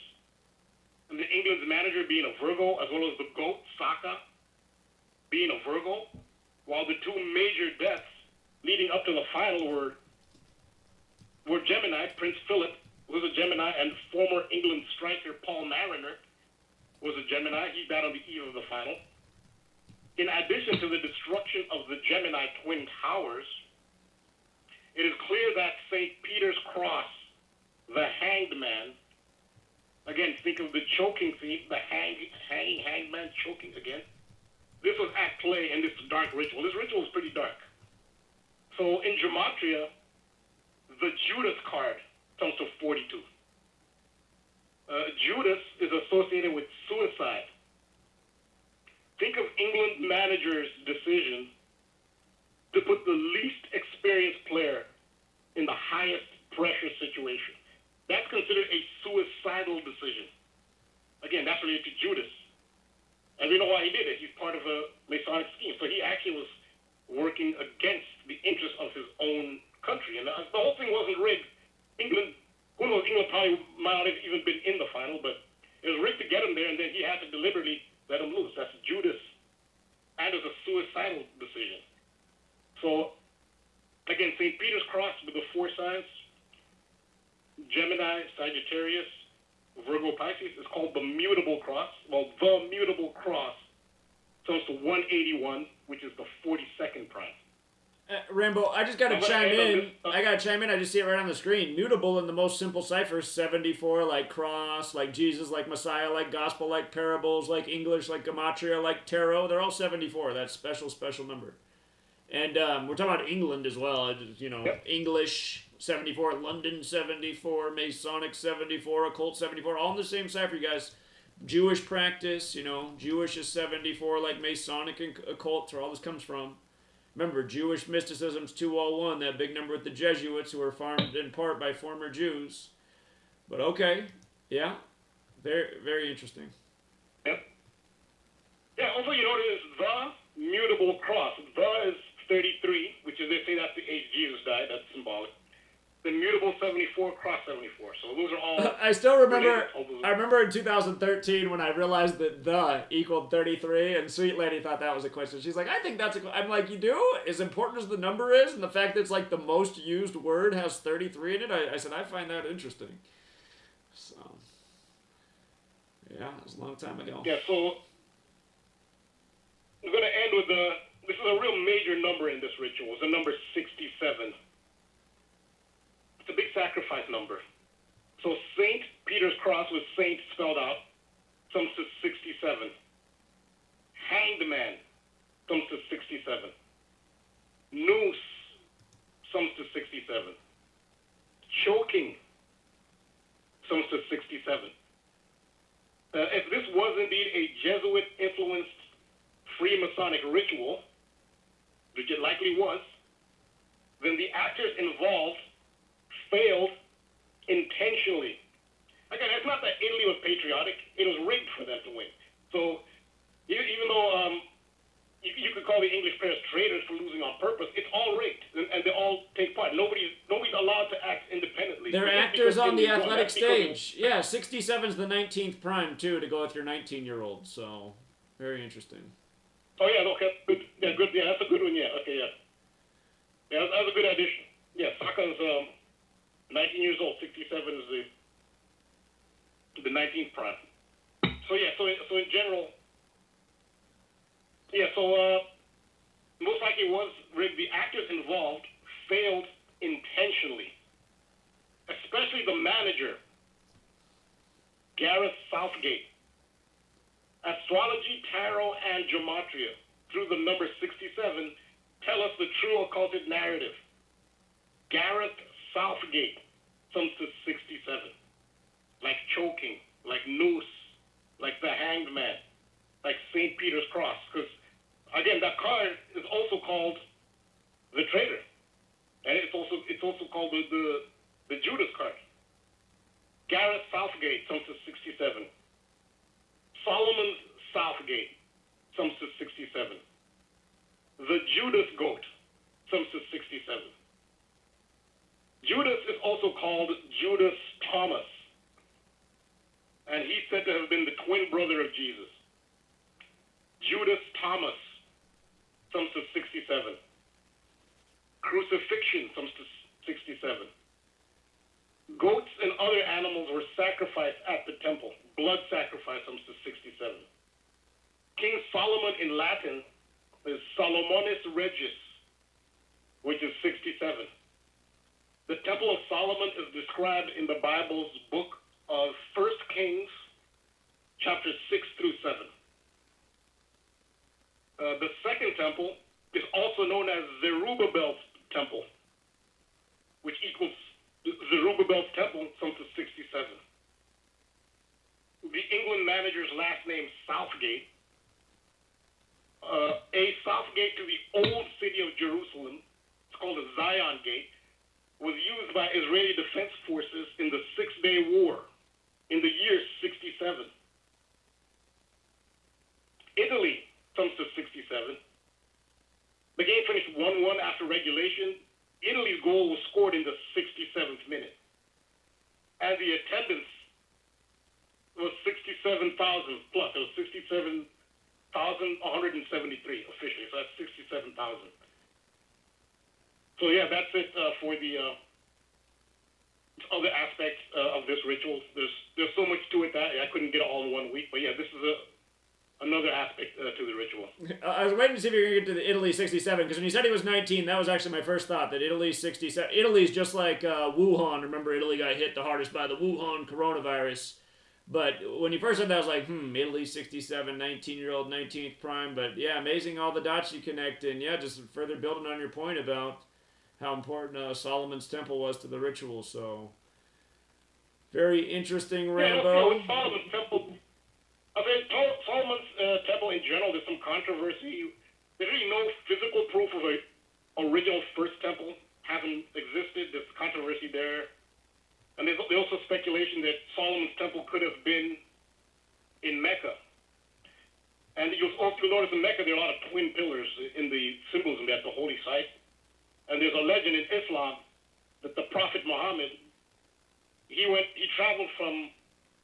and the England's manager being a Virgo, as well as the GOAT, Saka, being a Virgo, while the two major deaths leading up to the final were Gemini. Prince Philip was a Gemini, and former England striker Paul Mariner was a Gemini. He died on the eve of the final. In addition to the destruction of the Gemini Twin Towers, it is clear that St. Peter's Cross, the Hanged Man, again, think of the choking scene, the hanging hanged man choking again. This was at play in this dark ritual. This ritual is pretty dark. So in Gematria, the Judas card comes to 42. Judas is associated with suicide. Think of England manager's decision to put the least experienced player in the highest pressure situation. That's considered a suicidal decision. Again, that's related to Judas. And we know why he did it. He's part of a Masonic scheme. So he actually was working against the interests of his own country. And the whole thing wasn't rigged. England, who knows, England probably might not have even been in the final, but it was rigged to get him there, and then he had to deliberately let him loose. That's Judas. And it's a suicidal decision. So, again, St. Peter's Cross with the four signs, Gemini, Sagittarius, Virgo, Pisces, is called the Mutable Cross. Well, the Mutable Cross comes to 181, which is the 42nd prime. Rambo, I just gotta chime in. I just see it right on the screen. Mutable in the most simple ciphers, 74, like cross, like Jesus, like Messiah, like gospel, like parables, like English, like Gematria, like tarot. They're all 74. That's special number. And we're talking about England as well. Yep. English 74, London 74, Masonic 74, occult 74, all in the same cipher, you guys. Jewish practice, Jewish is 74, like Masonic and occult, where all this comes from. Remember, Jewish mysticism's 201, that big number with the Jesuits who were farmed in part by former Jews. But okay, yeah, very, very interesting. Yep. Yeah, also you notice the Mutable Cross. The is 33, which is, they say that's the age Jesus died, that's symbolic. The Mutable 74, Cross 74. So those are all... I still remember, I remember in 2013 when I realized that the equaled 33, and Sweet Lady thought that was a question. She's like, I think that's a... I'm like, you do? As important as the number is, and the fact that it's like the most used word has 33 in it, I said, I find that interesting. So, yeah, it was a long time ago. Yeah, so I'm going to end with the... This is a real major number in this ritual. It's the number 67. It's a big sacrifice number. So St. Peter's Cross with Saint spelled out comes to 67. Hanged Man comes to 67. Noose comes to 67. Choking comes to 67. If this was indeed a Jesuit-influenced Freemasonic ritual, which it likely was, then the actors involved failed intentionally. Again, it's not that Italy was patriotic. It was rigged for them to win. So even though you could call the English players traitors for losing on purpose, it's all rigged, and they all take part. Nobody's allowed to act independently. They're actors on the athletic stage. Yeah, 67's the 19th prime, too, to go with your 19-year-old. So, very interesting. Oh, yeah, okay. Good. Yeah, good. Yeah, that's a good one, yeah. Okay, yeah. Yeah, that's a good addition. Yeah, Saka's 19 years old, 67 is the 19th prime. So yeah, so in general, yeah, so most likely it was rigged. The actors involved failed intentionally, especially the manager, Gareth Southgate. Astrology, tarot, and gematria, through the number 67, tell us the true occulted narrative. Gareth Southgate, some says 67. Like choking, like noose, like the hanged man, like St. Peter's Cross. Because, again, that card is also called the traitor. And it's also called the Judas card. Gareth Southgate, some says 67. Solomon Southgate, some says 67. The Judas goat, some says 67. Judas is also called Judas Thomas. And he's said to have been the twin brother of Jesus. Judas Thomas, some says 67. Crucifixion, some says 67. Goats and other animals were sacrificed at the temple. Blood sacrifice, some says 67. King Solomon in Latin is Salomonis Regis, which is 67. The Temple of Solomon is described in the Bible's book of 1 Kings, chapters 6 through 7. The second temple is also known as Zerubbabel's temple, which equals Zerubbabel's temple, some to 67. The England manager's last name, Southgate. A Southgate to the old city of Jerusalem, it's called the Zion Gate, was used by Israeli defense forces in the Six-Day War in the year 67. Italy comes to 67. The game finished 1-1 after regulation. Italy's goal was scored in the 67th minute. And the attendance was 67,000 plus. It was 67,173 officially. So that's 67,000. So yeah, that's it for the other aspects of this ritual. There's so much to it that I couldn't get it all in 1 week. But yeah, this is another aspect to the ritual. I was waiting to see if you were going to get to the Italy 67, because when you said he was 19, that was actually my first thought, that Italy's 67. Italy's just like Wuhan. Remember, Italy got hit the hardest by the Wuhan coronavirus. But when you first said that, I was like, Italy 67, 19-year-old, 19th prime. But yeah, amazing all the dots you connect. And yeah, just further building on your point about how important Solomon's temple was to the ritual. So, very interesting, Rambo. Yeah, Solomon's temple. I mean, Solomon's temple in general, there's some controversy. There's really no physical proof of an original first temple having existed. There's controversy there. And there's also speculation that Solomon's temple could have been in Mecca. And you'll also notice in Mecca there are a lot of twin pillars in the symbolism at the holy site. And there's a legend in Islam that the Prophet Muhammad, he traveled from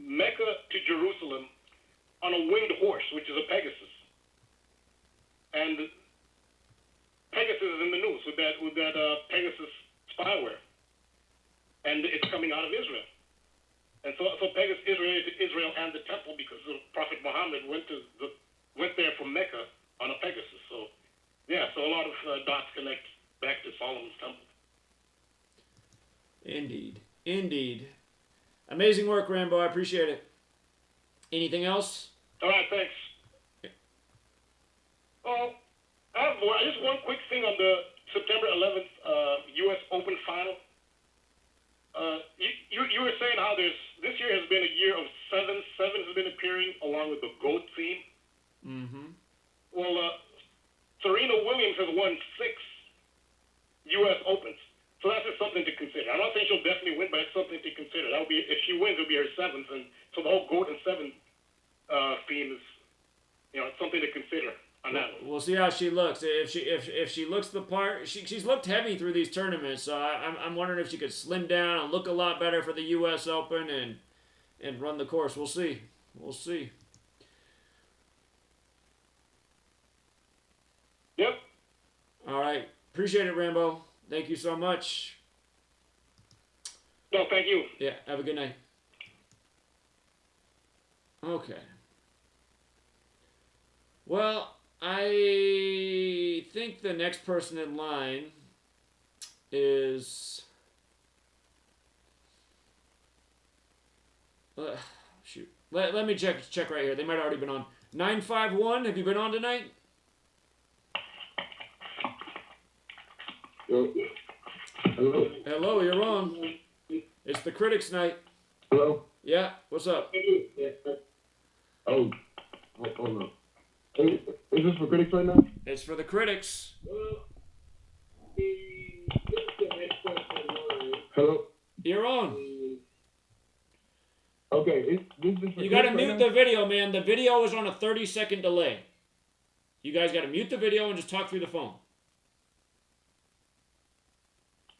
Mecca to Jerusalem on a winged horse, which is a Pegasus. And Pegasus is in the news with that Pegasus spyware. And it's coming out of Israel. And so Pegasus Israel and the temple, because the Prophet Muhammad went there from Mecca on a Pegasus. So yeah, so a lot of dots connect back to Solomon's temple. Indeed. Amazing work, Rambo. I appreciate it. Anything else? All right, thanks. Oh, I have more. Just one quick thing on the September 11th U.S. Open final. You were saying how this year has been a year of seven. Seven has been appearing along with the GOAT theme. Mm-hmm. Well, Serena Williams has won 6 U.S. Opens. So that's just something to consider. I'm not saying she'll definitely win, but it's something to consider. That'll be, if she wins, it'll be her 7th. And so the whole GOAT and 7 theme is, it's something to consider on that one. We'll see how she looks. If she looks the part, she's looked heavy through these tournaments. So I'm wondering if she could slim down and look a lot better for the U.S. Open and run the course. We'll see. Yep. All right. Appreciate it, Rambo. Thank you so much. No, thank you. Yeah, have a good night. Okay. Well, I think the next person in line is... shoot. Let me check right here. They might have already been on. 951, have you been on tonight? Hello? Hello, you're on. It's the Critics Night. Hello? Yeah, what's up? Oh, hold on. Is this for critics right now? It's for the critics. Hello? You're on. Okay, this is for You gotta critics mute right the video, man. The video is on a 30-second delay. You guys gotta mute the video and just talk through the phone.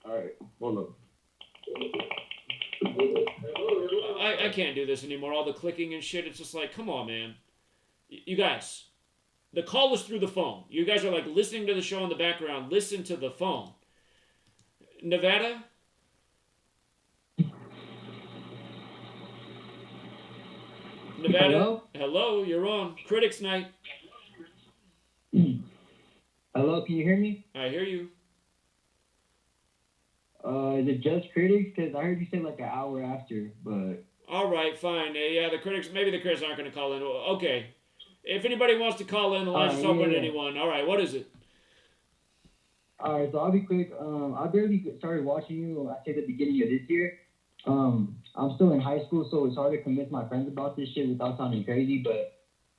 Alright, hold on. I can't do this anymore. All the clicking and shit. It's just like, come on, man. You guys, the call was through the phone. You guys are like listening to the show in the background. Listen to the phone. Nevada? Nevada? Hello, you're on. Critics Night. Hello, can you hear me? I hear you. Is it just critics? Because I heard you say like an hour after, but... All right, fine. Yeah, the critics, maybe the critics aren't going to call in. Okay. If anybody wants to call in, the line's just open to anyone. All right, what is it? All right, so I'll be quick. I barely started watching you, I say the beginning of this year. I'm still in high school, so it's hard to convince my friends about this shit without sounding crazy, but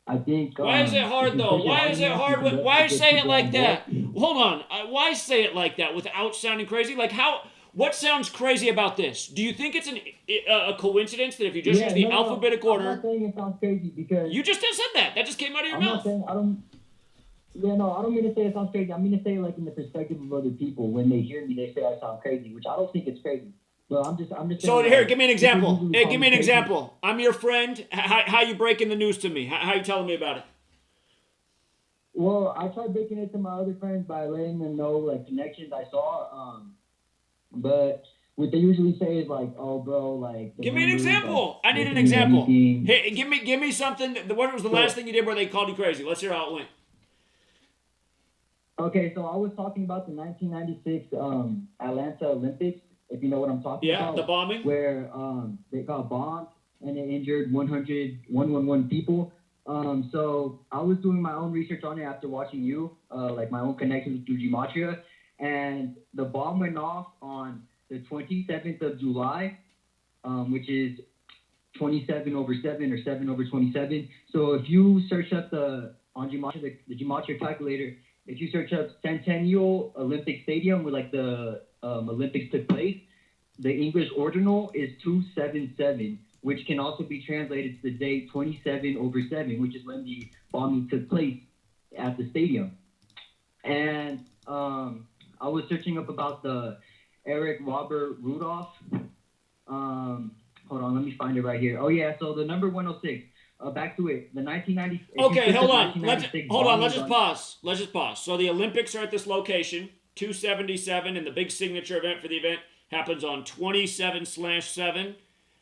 I think... Why is it hard, though? Why is it hard? Why say it like that? Hold on. Why say it like that without sounding crazy? Like, how... What sounds crazy about this? Do you think it's a coincidence that if you just use the alphabetical order... I'm not saying it sounds crazy because... You just said that. That just came out of your I'm mouth. not saying... I don't mean to say it sounds crazy. I mean to say it like in the perspective of other people. When they hear me, they say I sound crazy, which I don't think it's crazy. But I'm just So saying, here, like, give me an example. people usually Hey, call give me an crazy. example. I'm your friend. How you breaking the news to me? How you telling me about it? Well, I tried breaking it to my other friends by letting them know like connections I saw. But what they usually say is like, "Oh, bro, like." Give me an example. I need an example. Hey, give me something. What was the last thing you did where they called you crazy? Let's hear how it went. Okay, so I was talking about the 1996 Atlanta Olympics, if you know what I'm talking about. Yeah, the bombing. Where they got bombed and it injured 111 people. So I was doing my own research on it after watching you, like my own connections through Gematria, and the bomb went off on the 27th of July, which is 27/7 or 7/27. So if you search up on Gematria, the Gematria calculator, if you search up Centennial Olympic Stadium where like the Olympics took place, the English ordinal is 277, which can also be translated to the date 27/7, which is when the bombing took place at the stadium. And I was searching up about the Eric Robert Rudolph. Hold on, let me find it right here. Oh yeah, so the number 106. Back to it. The 1990. Okay, hold on. Let's just pause. Let's just pause. So the Olympics are at this location, 277, and the big signature event for the event happens on 27/7.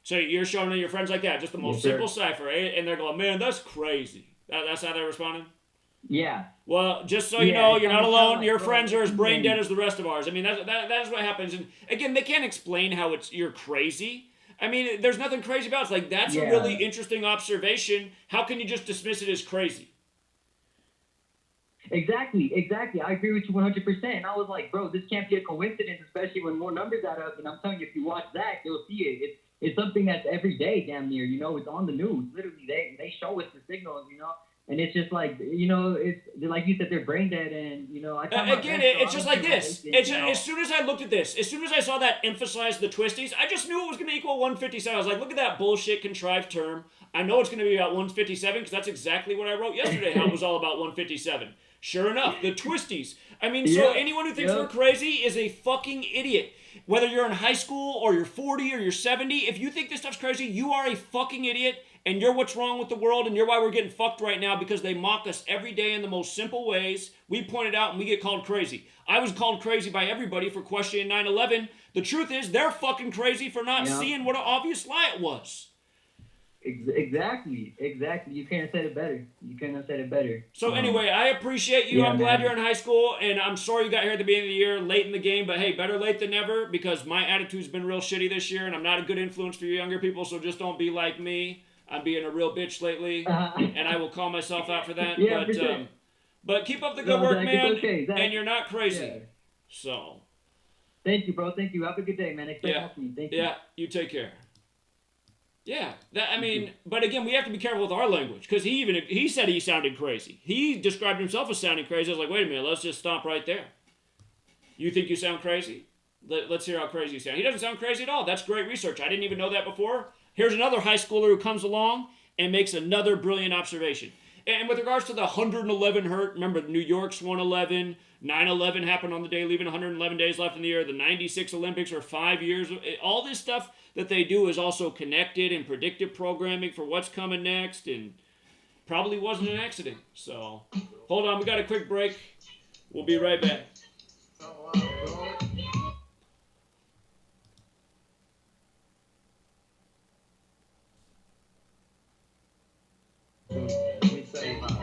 So you're showing to your friends like that, just the most simple cipher, eh? And they're going, man, that's crazy. That's how they're responding? Yeah. Well, just so you know, you're not alone. Your friends are as brain dead as the rest of ours. I mean, that is what happens. And again, they can't explain how you're crazy. I mean, there's nothing crazy about it. It's like, that's a really interesting observation. How can you just dismiss it as crazy? Exactly. I agree with you 100%. And I was like, bro, this can't be a coincidence, especially when more numbers add up. And I'm telling you, if you watch that, you'll see it. It's something that's every day, damn near. You know, it's on the news. Literally, they show us the signals, you know. And it's just like, you know, it's like you said, they're brain dead. And, you know, it's just like this. As soon as I looked at this, as soon as I saw that emphasize the twisties, I just knew it was going to equal 157. I was like, look at that bullshit contrived term. I know it's going to be about 157 because that's exactly what I wrote yesterday, how it was all about 157. Sure enough, the twisties. I mean, so anyone who thinks we're crazy is a fucking idiot. Whether you're in high school or you're 40 or you're 70, if you think this stuff's crazy, you are a fucking idiot. And you're what's wrong with the world, and you're why we're getting fucked right now, because they mock us every day in the most simple ways. We point it out, and we get called crazy. I was called crazy by everybody for questioning 9/11. The truth is, they're fucking crazy for not seeing what an obvious lie it was. Exactly. You can't have said it better. So anyway, I appreciate you. I'm glad you're in high school, and I'm sorry you got here at the beginning of the year, late in the game. But hey, better late than never, because my attitude's been real shitty this year, and I'm not a good influence for you younger people, so just don't be like me. I'm being a real bitch lately, and I will call myself out for that. But keep up the good work, man, and you're not crazy. Yeah. So, Thank you, bro. Thank you. Have a good day, man. Expect more from you. Thank you. Yeah, you take care. Yeah, but again, we have to be careful with our language because he said he sounded crazy. He described himself as sounding crazy. I was like, wait a minute, let's just stop right there. You think you sound crazy? Let's hear how crazy you sound. He doesn't sound crazy at all. That's great research. I didn't even know that before. Here's another high schooler who comes along and makes another brilliant observation. And with regards to the 111 hurt, remember New York's 111, 9/11 happened on the day, leaving 111 days left in the year. The 96 Olympics are 5 years. All this stuff that they do is also connected and predictive programming for what's coming next, and probably wasn't an accident. So, hold on, we got a quick break. We'll be right back. We say hi.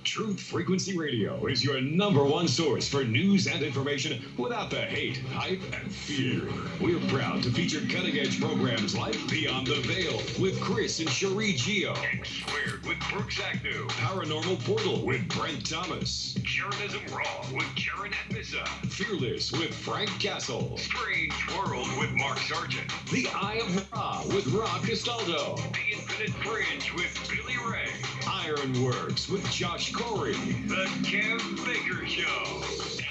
Truth Frequency Radio is your #1 source for news and information without the hate, hype, and fear. We're proud to feature cutting-edge programs like Beyond the Veil with Chris and Cherie Geo, X Squared with Brooks Agnew, Paranormal Portal with Brent Thomas, Karanism Raw with Karen Atmissa, Fearless with Frank Castle, Strange World with Mark Sargent, The Eye of Ra with Rob Castaldo, The Infinite Fringe with Billy Ray, Ironworks with Josh Corey, The Kev Baker Show,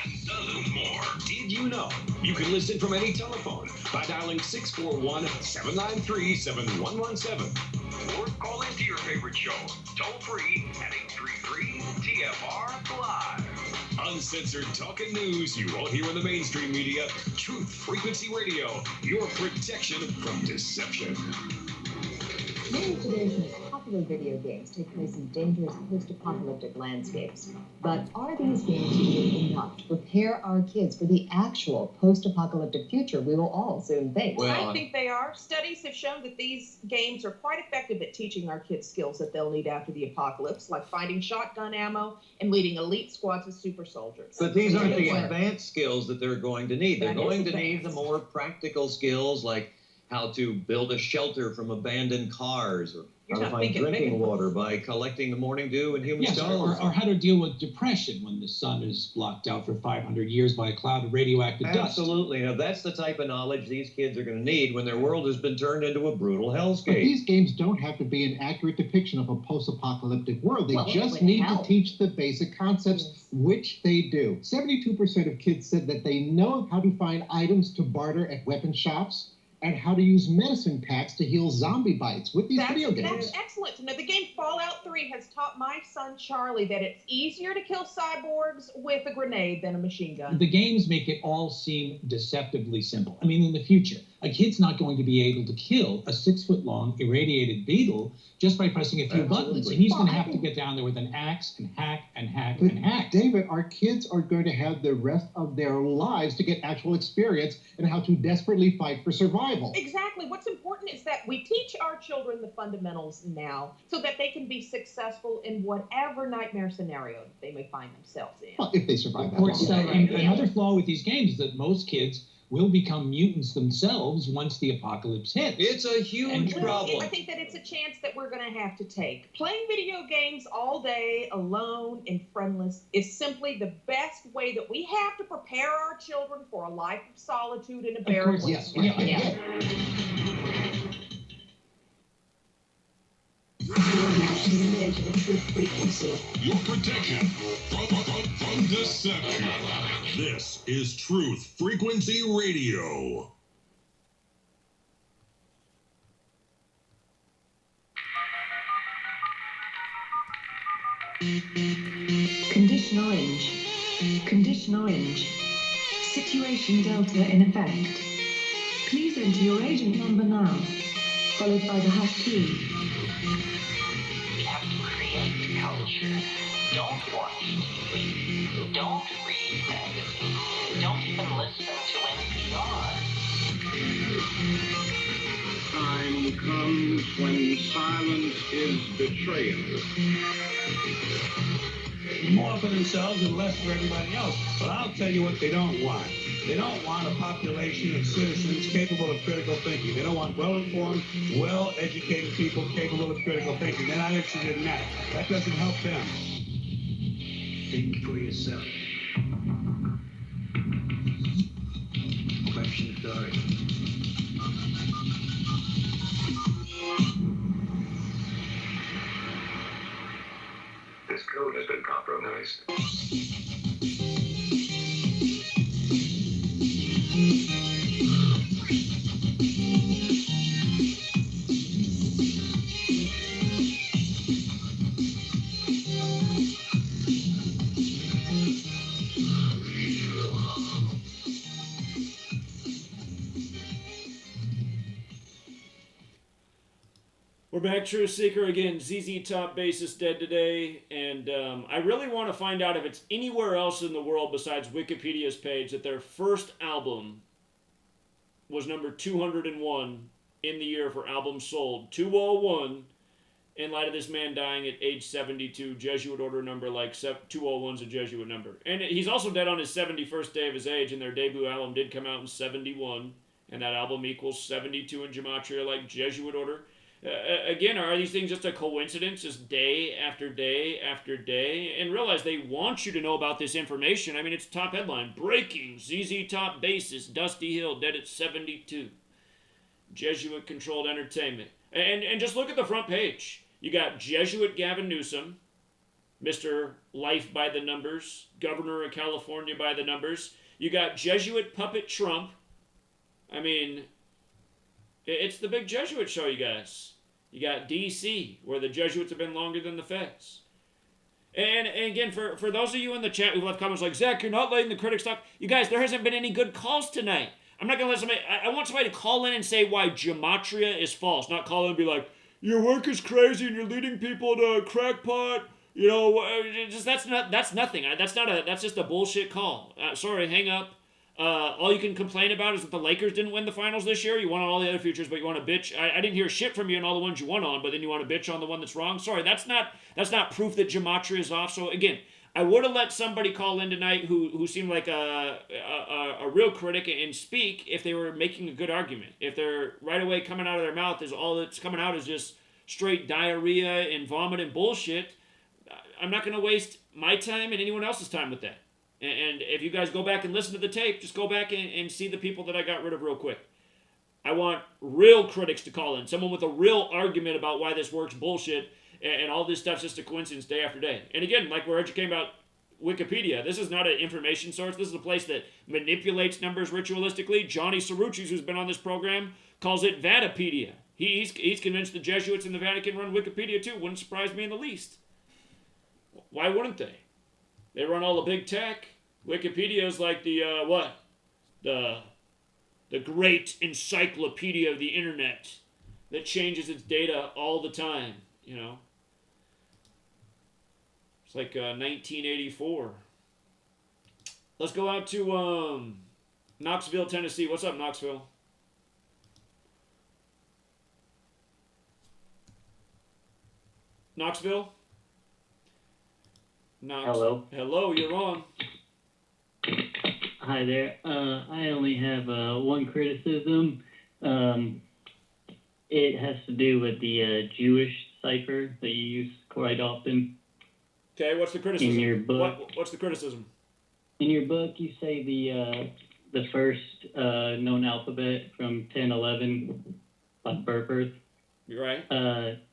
and dozens more. Did you know you can listen from any telephone by dialing 641-793-7117 or call into your favorite show toll free at 833-TFR Live. Uncensored talk and news you won't hear in the mainstream media. Truth Frequency Radio, your protection from deception. Many of today's most popular video games take place in dangerous post-apocalyptic landscapes. But are these games doing enough to prepare our kids for the actual post-apocalyptic future we will all soon face? I think they are. Studies have shown that these games are quite effective at teaching our kids skills that they'll need after the apocalypse, like finding shotgun ammo and leading elite squads of super soldiers. But these aren't the advanced skills that they're going to need. They're That going is to need the more practical skills like how to build a shelter from abandoned cars, or how to find drinking water by collecting the morning dew in human skulls. Or how to deal with depression when the sun is blocked out for 500 years by a cloud of radioactive dust. Absolutely. Now, that's the type of knowledge these kids are going to need when their world has been turned into a brutal hellscape. But these games don't have to be an accurate depiction of a post-apocalyptic world. They just need to teach the basic concepts, which they do. 72% of kids said that they know how to find items to barter at weapon shops and how to use medicine packs to heal zombie bites with these video games. That's excellent to know. The game Fallout 3 has taught my son Charlie that it's easier to kill cyborgs with a grenade than a machine gun. The games make it all seem deceptively simple. I mean, in the future, a kid's not going to be able to kill a 6-foot-long irradiated beetle just by pressing a few buttons. And he's going to have to get down there with an axe and hack and hack and hack. David, our kids are going to have the rest of their lives to get actual experience in how to desperately fight for survival. Exactly. What's important is that we teach our children the fundamentals now so that they can be successful in whatever nightmare scenario they may find themselves in. Well, if they survive that Or long. it's, another flaw with these games is that most kids will become mutants themselves once the apocalypse hits. It's a huge problem. I think that it's a chance that we're going to have to take. Playing video games all day, alone and friendless, is simply the best way that we have to prepare our children for a life of solitude and a barren wasteland. Your protection from deception. This is Truth Frequency Radio. Condition orange. Condition orange. Situation Delta in effect. Please enter your agent number now, followed by the hash key. We have to create culture. Don't watch TV. Don't read magazines. Don't even listen to NPR. Time comes when silence is betrayal. More for themselves and less for everybody else. But I'll tell you what they don't want. They don't want a population of citizens capable of critical thinking. They don't want well-informed, well-educated people capable of critical thinking. They're not interested in that. That doesn't help them. Think for yourself. Question authority. This code has been compromised. We're back, Truth Seeker again. ZZ Top bassist dead today, and I really want to find out if it's anywhere else in the world besides Wikipedia's page that their first album was number 201 in the year for albums sold. 201, in light of this man dying at age 72, Jesuit order number, like 201's a Jesuit number. And he's also dead on his 71st day of his age, and their debut album did come out in 71, and that album equals 72 in Gematria, like Jesuit order. Again, are these things just a coincidence, just day after day after day? And realize they want you to know about this information. I mean, it's top headline. Breaking, ZZ Top bassist Dusty Hill dead at 72. Jesuit-controlled entertainment. And just look at the front page. You got Jesuit Gavin Newsom, Mr. Life by the Numbers, Governor of California by the Numbers. You got Jesuit Puppet Trump. I mean, it's the big Jesuit show, you guys. You got D.C., where the Jesuits have been longer than the Feds. And again, for those of you in the chat who left comments like, Zach, you're not letting the critics talk. You guys, there hasn't been any good calls tonight. I'm not going to let somebody... I want somebody to call in and say why Gematria is false. Not call in and be like, your work is crazy and you're leading people to crackpot. You know, just that's nothing. That's just a bullshit call. Sorry, hang up. All you can complain about is that the Lakers didn't win the finals this year. You won on all the other futures, but you want to bitch. I didn't hear shit from you on all the ones you won on, but then you want to bitch on the one that's wrong. Sorry, that's not proof that Gematria is off. So again, I would have let somebody call in tonight who seemed like a real critic and speak if they were making a good argument. If they're right away coming out of their mouth is all that's coming out is just straight diarrhea and vomit and bullshit, I'm not going to waste my time and anyone else's time with that. And if you guys go back and listen to the tape, just go back and see the people that I got rid of real quick. I want real critics to call in. Someone with a real argument about why this works bullshit and all this stuff's just a coincidence day after day. And again, like we're educating about Wikipedia, this is not an information source. This is a place that manipulates numbers ritualistically. Johnny Cerrucci's, who's been on this program, calls it Vatipedia. He's convinced the Jesuits in the Vatican run Wikipedia too. Wouldn't surprise me in the least. Why wouldn't they? They run all the big tech. Wikipedia is like the great encyclopedia of the internet that changes its data all the time, you know. It's like 1984. Let's go out to Knoxville, Tennessee. What's up, Knoxville? Knoxville? Hello. Hello, you're on. Hi there. I only have one criticism. It has to do with the Jewish cipher that you use quite often. Okay, what's the criticism? In your book. What's the criticism? In your book, you say the first known alphabet from 1011, like birth. You're right.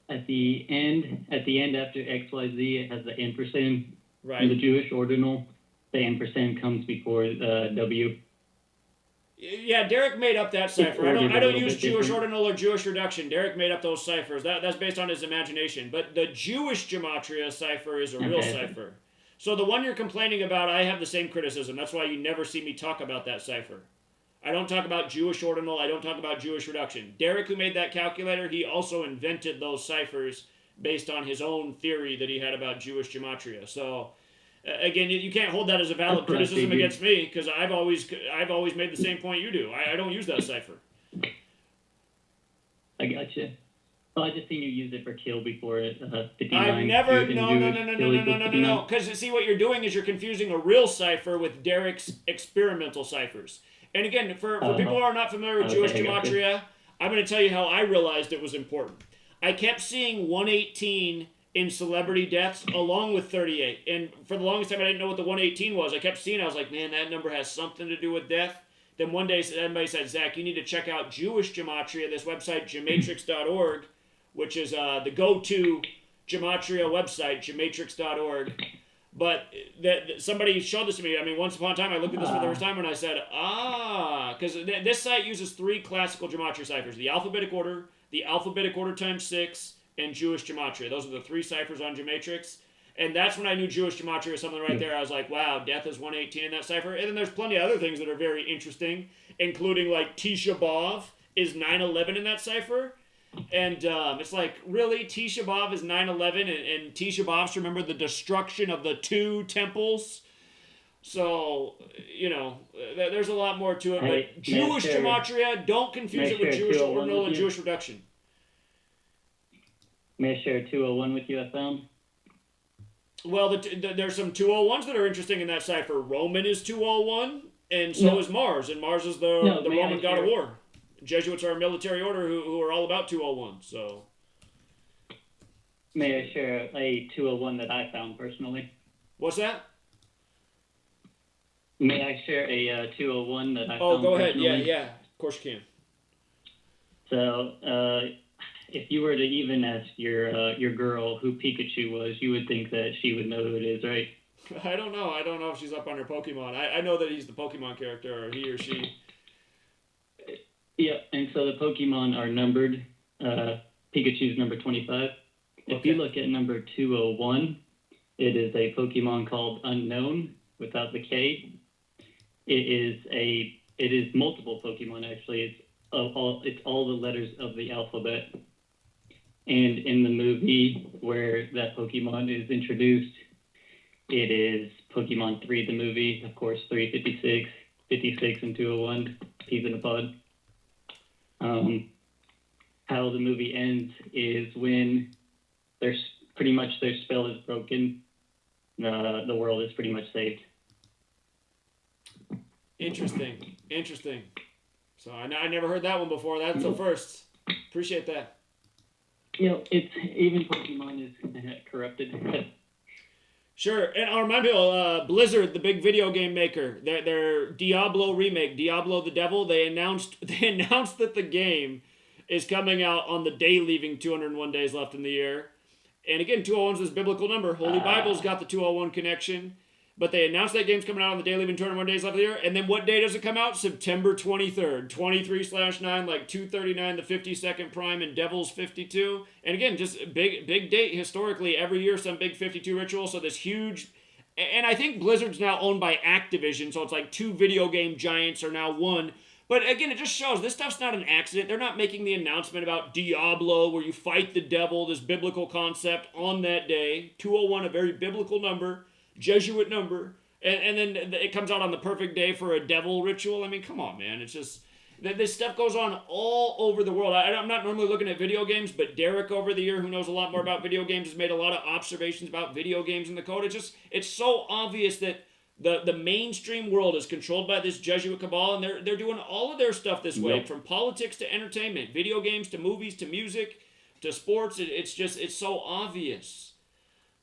At the end after XYZ, it has the ampersand. Right. In the Jewish ordinal, the ampersand comes before the W. Yeah, Derek made up that cipher. I don't use Jewish ordinal or Jewish reduction. Derek made up those ciphers. That's based on his imagination. But the Jewish Gematria cipher is a real cipher. So the one you're complaining about, I have the same criticism. That's why you never see me talk about that cipher. I don't talk about Jewish ordinal. I don't talk about Jewish reduction. Derek, who made that calculator, he also invented those ciphers based on his own theory that he had about Jewish Gematria. So, again, you can't hold that as a valid criticism against me, because I've always made the same point you do. I don't use that cipher. I gotcha. Well, I just seen you use it for kill before 59. I've never, no. Because see, what you're doing is you're confusing a real cipher with Derek's experimental ciphers. And again, for people who are not familiar with Jewish Gematria, I'm going to tell you how I realized it was important. I kept seeing 118 in celebrity deaths along with 38. And for the longest time, I didn't know what the 118 was. I kept seeing it. I was like, man, that number has something to do with death. Then one day, somebody said, Zach, you need to check out Jewish Gematria, this website, gematrix.org, which is the go-to Gematria website, gematrix.org. But somebody showed this to me. I mean, once upon a time, I looked at this for the first time, and I said, because this site uses 3 classical Gematria ciphers, the alphabetic order times 6, and Jewish Gematria. Those are the 3 ciphers on Gematrix. And that's when I knew Jewish Gematria was something right there. I was like, wow, death is 118 in that cipher. And then there's plenty of other things that are very interesting, including like Tisha B'Av is 9/11 in that cipher. And it's like, really? Tisha B'Av is 9/11? And Tisha B'Av's remember the destruction of the 2 temples? So, there's a lot more to it. But Jewish Gematria, don't confuse it with Jewish ordinal and Jewish reduction. May I share 201 with you, I found? Well, there's some 201s that are interesting in that cipher. Roman is 201, and so is Mars. And Mars is the Roman god of war. Jesuits are a military order who are all about 201. So, may I share a 201 that I found personally? What's that? May I share a 201 that I found? Oh, go ahead. Personally? Yeah. Of course you can. So, if you were to even ask your girl who Pikachu was, you would think that she would know who it is, right? I don't know. I don't know if she's up on her Pokemon. I know that he's the Pokemon character, or he or she. Yeah, and so the Pokemon are numbered. Pikachu's number 25. If you look at number 201, it is a Pokemon called Unknown without the K. It is multiple Pokemon actually. It's all the letters of the alphabet. And in the movie where that Pokemon is introduced, it is Pokemon 3, the movie. Of course, 356, 56, and 201, peas in a pod. How the movie ends is when their spell is broken, the world is pretty much saved. Interesting. So I never heard that one before. That's the first. Appreciate that. It's even Pokemon is corrupted. Sure, and I'll remind people, Blizzard, the big video game maker, their Diablo remake, Diablo the Devil, they announced that the game is coming out on the day leaving 201 days left in the year. And again, 201 is this biblical number. Holy Bible's got the 201 connection. But they announced that game's coming out on the day leaving 201 days left of the year. And then what day does it come out? September 23rd. 23/9, like 239, the 52nd prime, and Devil's 52. And again, just big date historically. Every year, some big 52 ritual. So this huge... And I think Blizzard's now owned by Activision. So it's like 2 video game giants are now one. But again, it just shows this stuff's not an accident. They're not making the announcement about Diablo, where you fight the devil, this biblical concept, on that day. 201, a very biblical number. Jesuit number, and then it comes out on the perfect day for a devil ritual. I mean, come on, man. It's just, this stuff goes on all over the world. I'm not normally looking at video games, but Derek over the year, who knows a lot more about video games, has made a lot of observations about video games in the code. It's so obvious that the mainstream world is controlled by this Jesuit cabal, and they're doing all of their stuff this way, from politics to entertainment, video games to movies to music to sports. It's so obvious.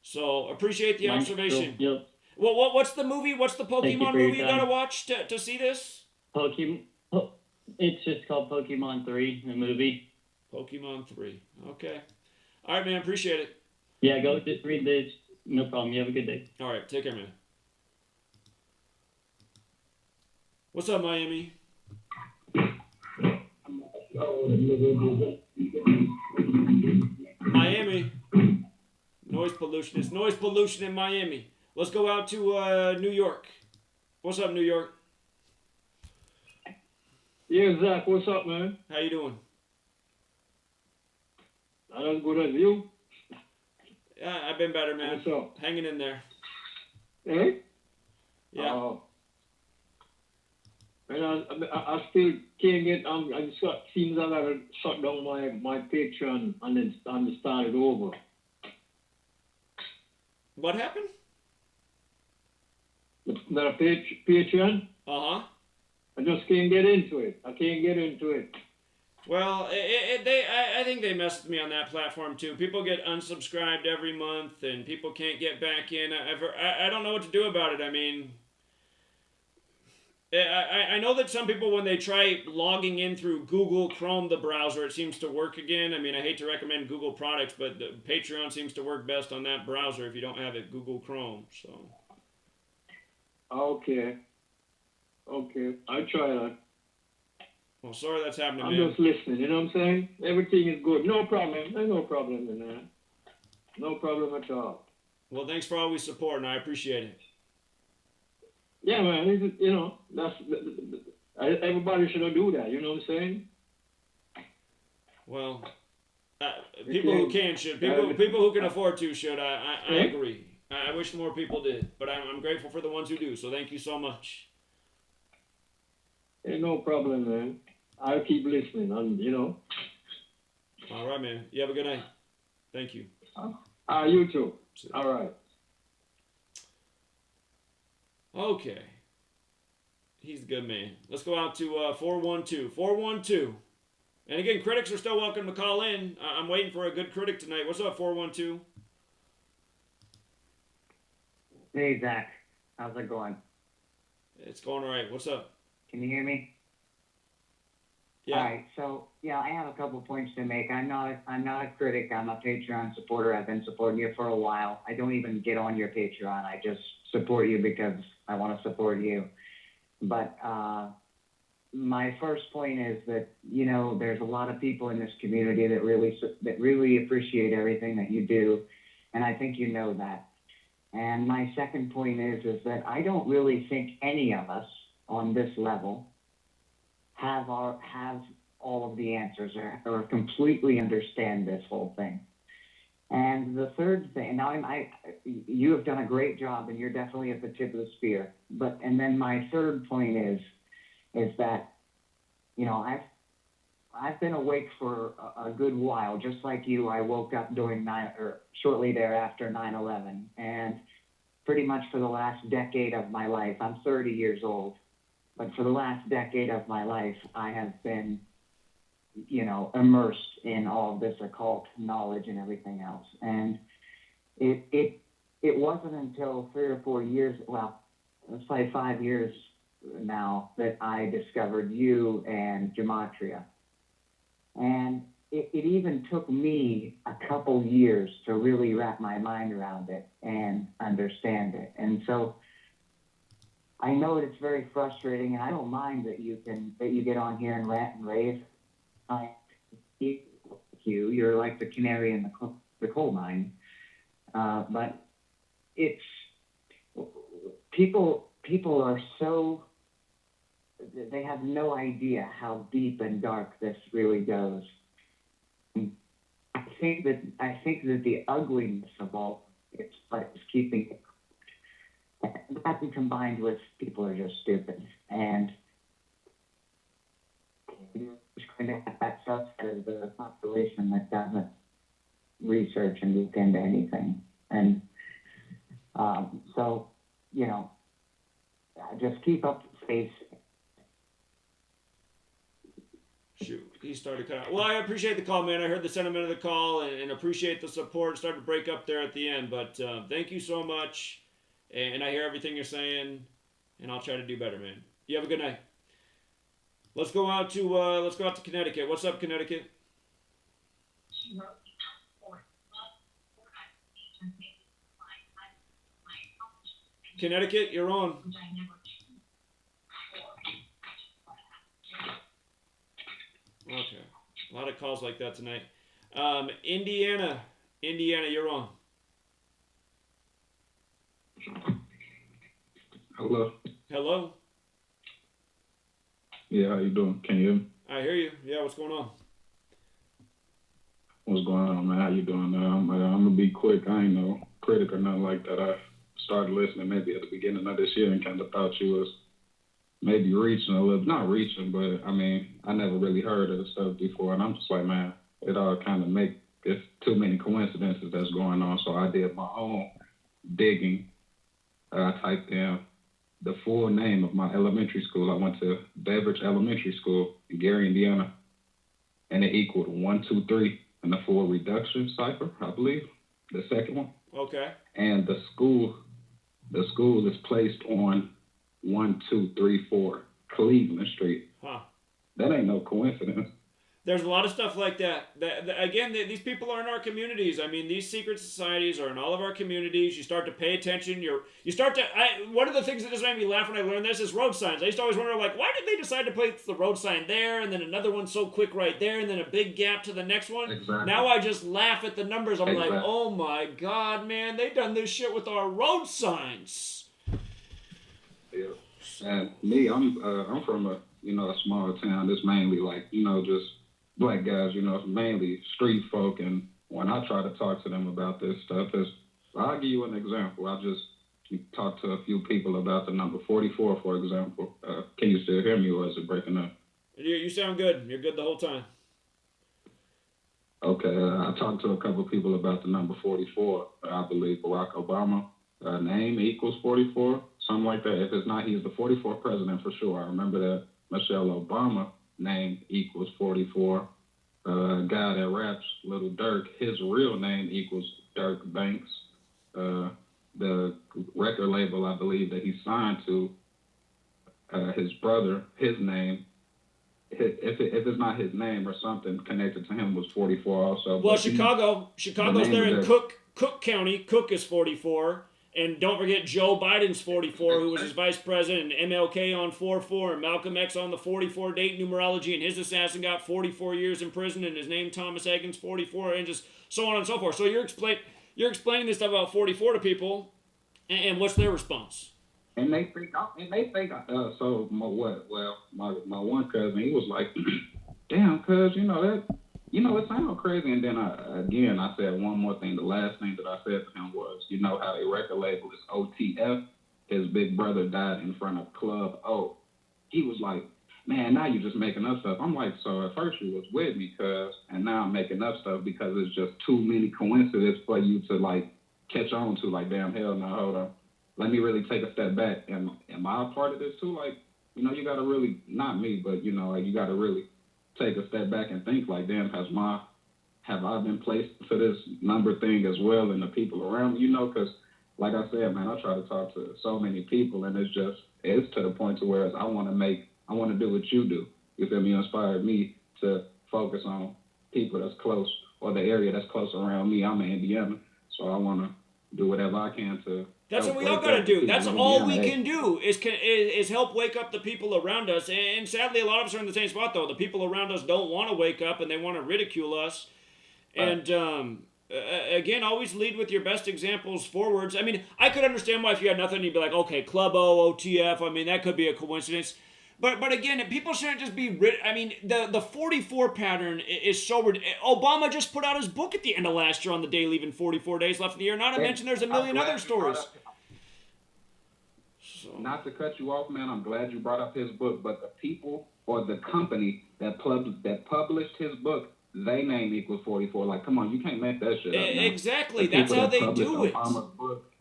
So, appreciate the observation. Yep. Well, what's the movie? What's the Pokemon movie you gotta watch to see this? It's just called Pokemon 3, the movie. Pokemon 3. Okay. All right, man. Appreciate it. Yeah, go just read this. No problem. You have a good day. All right. Take care, man. What's up, Miami? Miami. Noise pollution. It's noise pollution in Miami. Let's go out to New York. What's up, New York? Yeah, Zach, what's up, man? How you doing? Not as good as you. Yeah, I've been better, man. What's up? Hanging in there. Eh? Yeah. And I still can't get. I just got seems I gotta shut down my Patreon and then start it over. What happened? The Patreon. Uh-huh. I just can't get into it. I can't get into it. Well, I think they messed with me on that platform too. People get unsubscribed every month, and people can't get back in. I don't know what to do about it. I mean, I know that some people, when they try logging in through Google Chrome, the browser, it seems to work again. I mean, I hate to recommend Google products, but the Patreon seems to work best on that browser if you don't have it Google Chrome. So. Okay. I try that. Well, sorry that's happening, I'm man. just listening, you know what I'm saying? Everything is good. No problem. There's no problem in that. No problem at all. Well, thanks for always supporting. I appreciate it. Yeah, man. You know, everybody should do that. You know what I'm saying? Well, people who can should. People who can afford to should. I agree. I wish more people did, but I'm grateful for the ones who do. So thank you so much. Ain't no problem, man. I'll keep listening. You know. All right, man. You have a good night. Thank you. You too. All right. Okay. He's a good man. Let's go out to 412. 412. And again, critics are still welcome to call in. I'm waiting for a good critic tonight. What's up, 412? Hey, Zach. How's it going? It's going all right. What's up? Can you hear me? Yeah. All right. So, yeah, I have a couple points to make. I'm not a critic. I'm a Patreon supporter. I've been supporting you for a while. I don't even get on your Patreon. I just support you because I want to support you. But my first point is that, you know, there's a lot of people in this community that really appreciate everything that you do, and I think you know that. And my second point is that I don't really think any of us on this level have all of the answers or completely understand this whole thing. And the third thing, now you have done a great job, and you're definitely at the tip of the spear. And then my third point is that, you know, I've been awake for a good while, just like you. I woke up shortly thereafter 9/11, and pretty much for the last decade of my life, I'm 30 years old, but for the last decade of my life, I have been, you know, immersed in all of this occult knowledge and everything else. And it wasn't until 3 or 4 years, well, let's say 5 years now, that I discovered you and Gematria. And it even took me a couple years to really wrap my mind around it and understand it. And so I know it's very frustrating, and I don't mind that you get on here and rant and rave. You're like the canary in the coal mine. But it's people are so, they have no idea how deep and dark this really goes. I think that the ugliness of all it's keeping it. That combined with people are just stupid, and you're just going to have that subset of the population that doesn't research and look into anything. And so, you know, just keep up the pace. Shoot, he started cutting out. Well, I appreciate the call, man. I heard the sentiment of the call and appreciate the support. It started to break up there at the end, but thank you so much. And I hear everything you're saying, and I'll try to do better, man. You have a good night. Let's go out to Connecticut. What's up, Connecticut? Connecticut, you're on. Okay. A lot of calls like that tonight. Indiana, you're on. Hello. Hello. Yeah, how you doing? Can you hear me? I hear you. Yeah, what's going on? What's going on, man? How you doing? I'm gonna be quick. I ain't no critic or nothing like that. I started listening maybe at the beginning of this year and kind of thought you was maybe reaching a little, not reaching, but I mean, I never really heard of the stuff before, and I'm just like, man, it all kind of it's too many coincidences that's going on. So I did my own digging. I typed in the full name of my elementary school. I went to Beveridge Elementary School in Gary, Indiana, and it equaled 123 in the full reduction cipher, I believe, the second one. Okay. And the school is placed on 1234 Cleveland Street. Huh. That ain't no coincidence. There's a lot of stuff like that. Again, these people are in our communities. I mean, these secret societies are in all of our communities. You start to pay attention. One of the things that just made me laugh when I learned this is road signs. I used to always wonder, like, why did they decide to place the road sign there, and then another one so quick right there, and then a big gap to the next one? Exactly. Now I just laugh at the numbers. I'm like, oh my God, man, they done this shit with our road signs. Yeah. And me, I'm from a small town. It's mainly like, just black guys, it's mainly street folk. And when I try to talk to them about this stuff, I'll give you an example. I just talked to a few people about the number 44, for example. Can you still hear me, or is it breaking up? You sound good. You're good the whole time. Okay, I talked to a couple of people about the number 44. I believe Barack Obama name equals 44, something like that. If it's not, he's the 44th president for sure. I remember that. Michelle Obama name equals 44. Guy that raps, Little Dirk, his real name equals Dirk Banks. The record label, I believe, that he signed to, his brother, his name, if it's not his name or something connected to him, was 44 also. Well, Chicago's there in Cook County. Cook is 44. And don't forget Joe Biden's 44, who was his vice president, and MLK on 44, and Malcolm X on the 44 date numerology, and his assassin got 44 years in prison, and his name Thomas Egan's 44, and just so on and so forth. So you're explaining this stuff about 44 to people, and what's their response? And they think, so my one cousin, he was like, damn, cuz, it sounds crazy. And then I said one more thing. The last thing that I said to him was, how their record label is OTF. His big brother died in front of Club O. He was like, man, now you're just making up stuff. I'm like, so at first you was with me, cuz, and now I'm making up stuff because it's just too many coincidences for you to, like, catch on to. Like, damn, hell no, hold on. Let me really take a step back. And am I a part of this too? Like, you got to really, not me, but, you got to really take a step back and think, like, damn, have I been placed for this number thing as well, and the people around me, because, like I said, man, I try to talk to so many people, and it's to the point to where I want to do what you do. You feel me? You inspired me to focus on people that's close, or the area that's close around me. I'm in Indiana, so I want to do whatever I can to. That's what we all got to do. That's all we can do is help wake up the people around us. And sadly, a lot of us are in the same spot, though. The people around us don't want to wake up, and they want to ridicule us. And again, always lead with your best examples forwards. I mean, I could understand why if you had nothing, you'd be like, okay, Club O, OTF. I mean, that could be a coincidence. But again, people shouldn't just be I mean, the 44 pattern is so Obama just put out his book at the end of last year on the day leaving 44 days left in the year. Not to mention there's a million other stories. Not to cut you off, man, I'm glad you brought up his book, but the people or the company that published his book, they name equals 44. Like, come on, you can't make that shit up, man. Exactly. That's how they do it.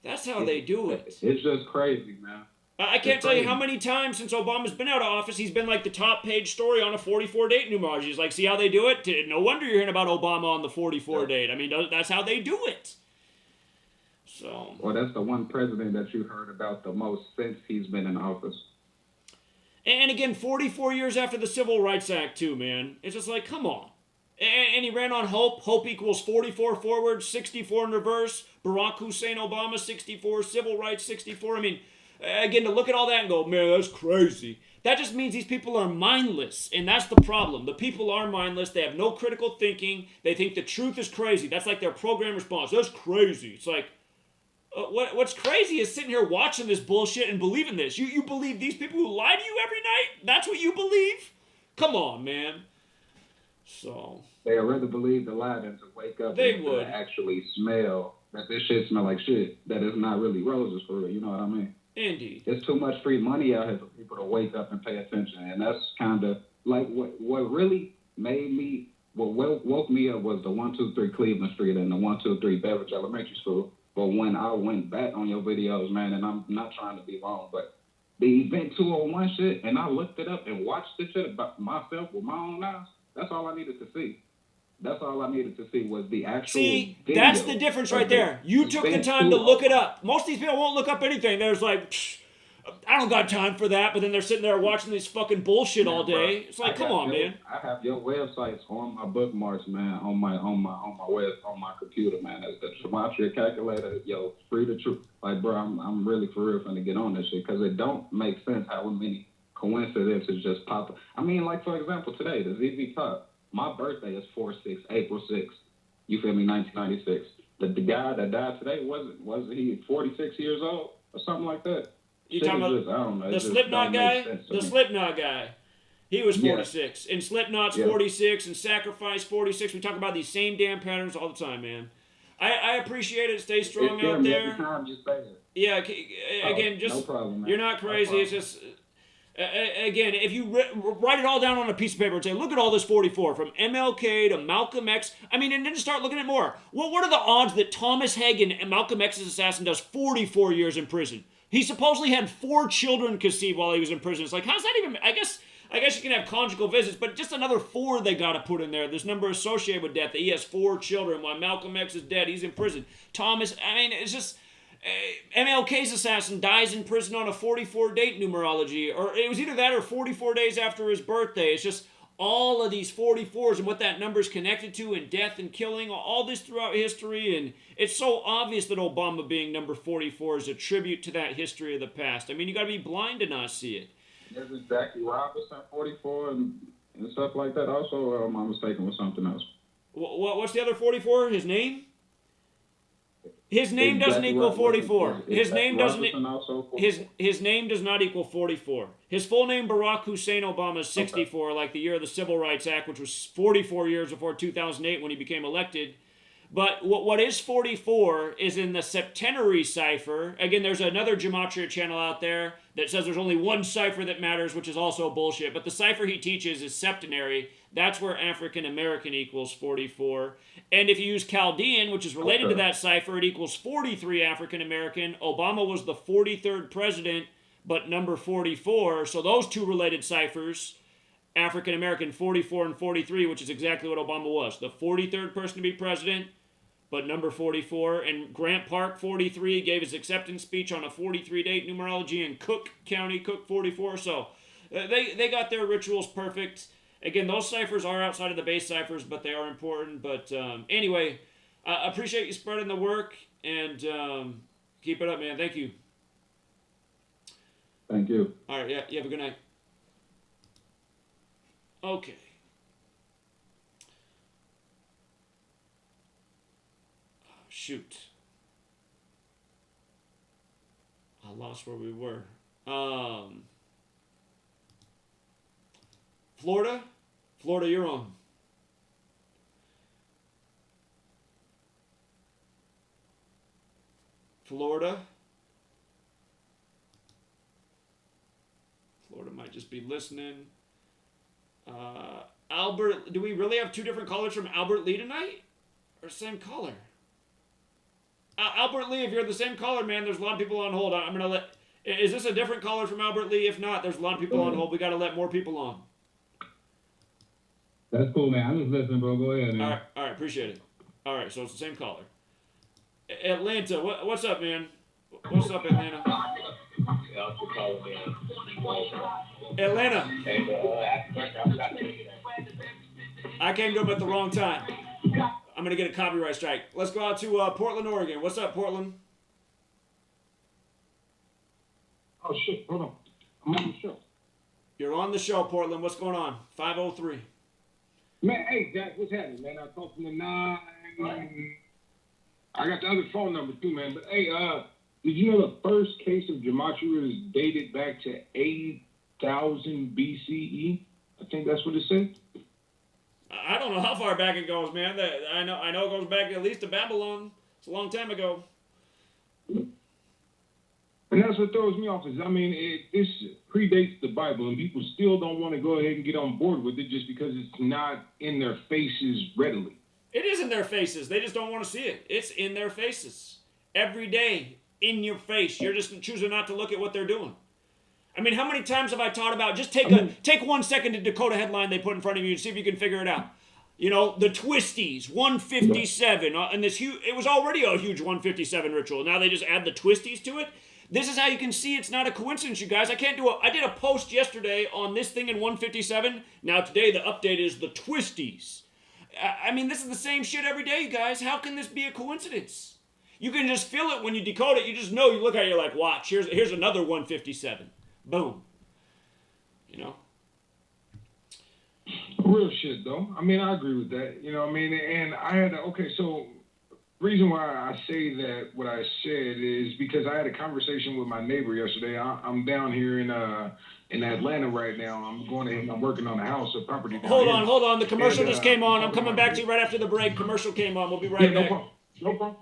That's how they do it. It's just crazy, man. I can't tell you how many times since Obama's been out of office, he's been like the top page story on a 44 date numerology. He's like, see how they do it? No wonder you're hearing about Obama on the 44 date. I mean, that's how they do it. So. Well, that's the one president that you heard about the most since he's been in office. And again, 44 years after the Civil Rights Act, too, man. It's just like, come on. And he ran on hope. Hope equals 44 forward, 64 in reverse. Barack Hussein Obama, 64. Civil rights, 64. I mean, again, to look at all that and go, man, that's crazy. That just means these people are mindless, and that's the problem. The people are mindless. They have no critical thinking. They think the truth is crazy. That's like their program response. That's crazy. It's like, what's crazy is sitting here watching this bullshit and believing this. You believe these people who lie to you every night? That's what you believe? Come on, man. So they'd rather believe the lie than to wake up and actually smell that this shit smell like shit. That is not really roses for real. You know what I mean? Indeed. There's too much free money out here for people to wake up and pay attention, and that's kind of like what really made me. What woke me up was the 123 Cleveland Street and the 123 Beverage Elementary School. But when I went back on your videos, man, and I'm not trying to be wrong, but the Event 201 shit, and I looked it up and watched the shit about myself with my own eyes. That's all I needed to see. That's all I needed to see was the actual. See, that's the difference right there. You took the time to look it up. Most of these people won't look up anything. There's like, psh, I don't got time for that. But then they're sitting there watching this fucking bullshit all day. It's like, come on, man. I have your websites on my bookmarks, man, on my computer, man. That's the Gematria calculator, yo, free the truth. Like, bro, I'm really for real finna get on this shit because it don't make sense how many coincidences just pop up. I mean, like for example, today the ZZ Top. My birthday is 4/6, April 6th. You feel me? 1996. The guy that died today wasn't he 46 years old or something like that? You talking about I don't know, the Slipknot guy? The Slipknot guy. He was 46. And Slipknot's 46 and Sacrifice 46. We talk about these same damn patterns all the time, man. I appreciate it. Stay strong out there. Every time you say it. Yeah, again, just no problem, man. You're not crazy. It's just again, if you write it all down on a piece of paper and say, look at all this 44 from MLK to Malcolm X. I mean, and then start looking at more. Well, what are the odds that Thomas Hagen, Malcolm X's assassin, does 44 years in prison? He supposedly had 4 children conceived while he was in prison. It's like, how's that even? I guess you can have conjugal visits, but just another 4 they got to put in there. This number associated with death, that he has 4 children while Malcolm X is dead. He's in prison. Thomas, I mean, it's just... MLK's assassin dies in prison on a 44 date numerology, or it was either that or 44 days after his birthday. It's just all of these 44s and what that number is connected to, and death and killing, all this throughout history, and it's so obvious that Obama being number 44 is a tribute to that history of the past. I mean, you got to be blind to not see it. There's Jackie Robinson 44 and stuff like that. Also, I'm mistaken with something else. What's the other 44? His name? His name doesn't equal 44. His name doesn't. His name does not equal 44. His full name, Barack Hussein Obama, is 64, like the year of the Civil Rights Act, which was 44 years before 2008 when he became elected. But what is 44 is in the septenary cipher. Again, there's another Gematria channel out there that says there's only one cipher that matters, which is also bullshit. But the cipher he teaches is septenary. That's where African American equals 44. And if you use Chaldean, which is related to that cipher, it equals 43 African American. Obama was the 43rd president, but number 44. So those two related ciphers, African American 44 and 43, which is exactly what Obama was. The 43rd person to be president, but number 44. And Grant Park 43 gave his acceptance speech on a 43 date numerology in Cook County, Cook 44. So they got their rituals perfect. Again, those ciphers are outside of the base ciphers, but they are important. But anyway, I appreciate you spreading the work, and keep it up, man. Thank you. Thank you. All right, yeah, you have a good night. Okay. Shoot. I lost where we were. Florida? Florida, you're on. Florida? Florida might just be listening. Albert, do we really have 2 different callers from Albert Lee tonight? Or same caller? Albert Lee, if you're the same caller, man, there's a lot of people on hold. I'm going to let... Is this a different caller from Albert Lee? If not, there's a lot of people on hold. We got to let more people on. That's cool, man. I'm just listening, bro. Go ahead, man. All right, appreciate it. All right, so it's the same caller. Atlanta, what's up, man? What's up, Atlanta? Atlanta. I came to him at the wrong time. I'm going to get a copyright strike. Let's go out to Portland, Oregon. What's up, Portland? Oh, shit. Hold on. I'm on the show. You're on the show, Portland. What's going on? 503. Man, hey, Jack, what's happening, man? I talked from the 9. I got the other phone number, too, man. But, hey, did you know the first case of Gematria is dated back to 80,000 BCE? I think that's what it said. I don't know how far back it goes, man. I know it goes back at least to Babylon. It's a long time ago. And that's what throws me off is, I mean, this predates the Bible, and people still don't want to go ahead and get on board with it just because it's not in their faces readily. It is in their faces. They just don't want to see it. It's in their faces. Every day, in your face. You're just choosing not to look at what they're doing. I mean, how many times have I taught about, just take 1 second to decode a headline they put in front of you and see if you can figure it out. You know, the twisties, 157, and this huge, it was already a huge 157 ritual. Now they just add the twisties to it. This is how you can see it's not a coincidence, you guys. I did a post yesterday on this thing in 157. Now today the update is the twisties. I mean, this is the same shit every day, you guys. How can this be a coincidence? You can just feel it when you decode it. You just know, you look at it, you're like, watch, here's another 157. Boom. You know? Real shit, though. I mean, I agree with that. You know what I mean? And I had so the reason why I say that what I said is because I had a conversation with my neighbor yesterday. I'm down here in Atlanta right now. I'm working on a house, a property down Hold here. on. The commercial just came on. I'm coming back to you right after the break. Commercial came on. We'll be right back. No problem.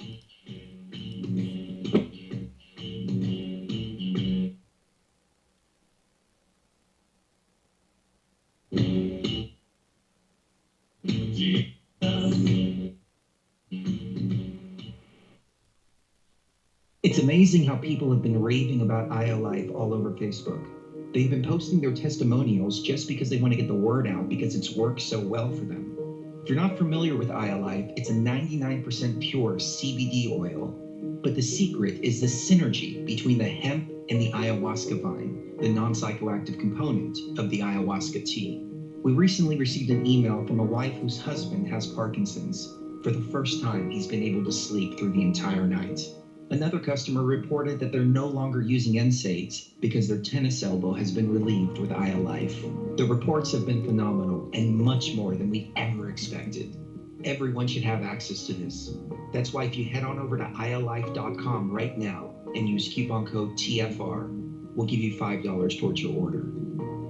It's amazing how people have been raving about IOLife all over Facebook. They've been posting their testimonials just because they want to get the word out because it's worked so well for them. If you're not familiar with IOLife, it's a 99% pure CBD oil. But the secret is the synergy between the hemp and the ayahuasca vine, the non-psychoactive component of the ayahuasca tea. We recently received an email from a wife whose husband has Parkinson's. For the first time, he's been able to sleep through the entire night. Another customer reported that they're no longer using NSAIDs because their tennis elbow has been relieved with IOLife. The reports have been phenomenal and much more than we ever expected. Everyone should have access to this. That's why if you head on over to iolife.com right now and use coupon code TFR, we'll give you $5 towards your order.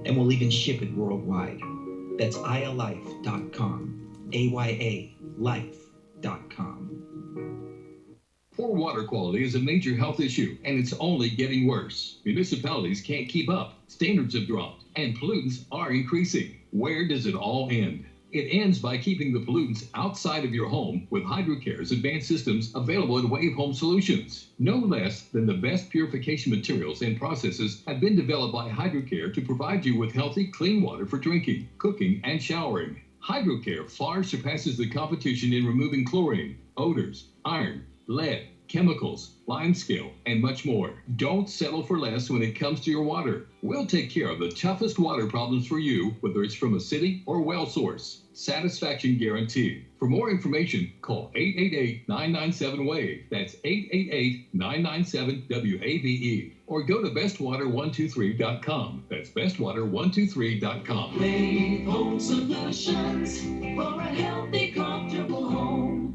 And we'll even ship it worldwide. That's iolife.com, AYALife.com. Poor water quality is a major health issue, and it's only getting worse. Municipalities can't keep up, standards have dropped, and pollutants are increasing. Where does it all end? It ends by keeping the pollutants outside of your home with HydroCare's advanced systems available at Wave Home Solutions. No less than the best purification materials and processes have been developed by HydroCare to provide you with healthy, clean water for drinking, cooking, and showering. HydroCare far surpasses the competition in removing chlorine, odors, iron, lead, chemicals, limescale, and much more. Don't settle for less when it comes to your water. We'll take care of the toughest water problems for you, whether it's from a city or well source. Satisfaction guaranteed. For more information, call 888-997-WAVE. That's 888-997-WAVE. Or go to bestwater123.com. That's bestwater123.com. Wave Home Solutions for a healthy, comfortable home.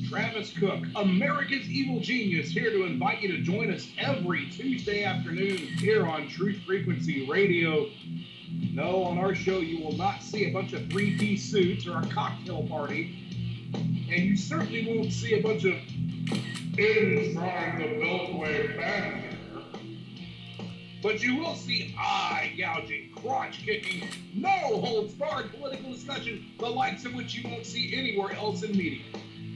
Travis Cook, America's Evil Genius, here to invite you to join us every Tuesday afternoon here on Truth Frequency Radio. No, on our show you will not see a bunch of three-piece suits or a cocktail party, and you certainly won't see a bunch of inside the Beltway banter. But you will see eye-gouging, crotch-kicking, no-holds-barred political discussion, the likes of which you won't see anywhere else in media.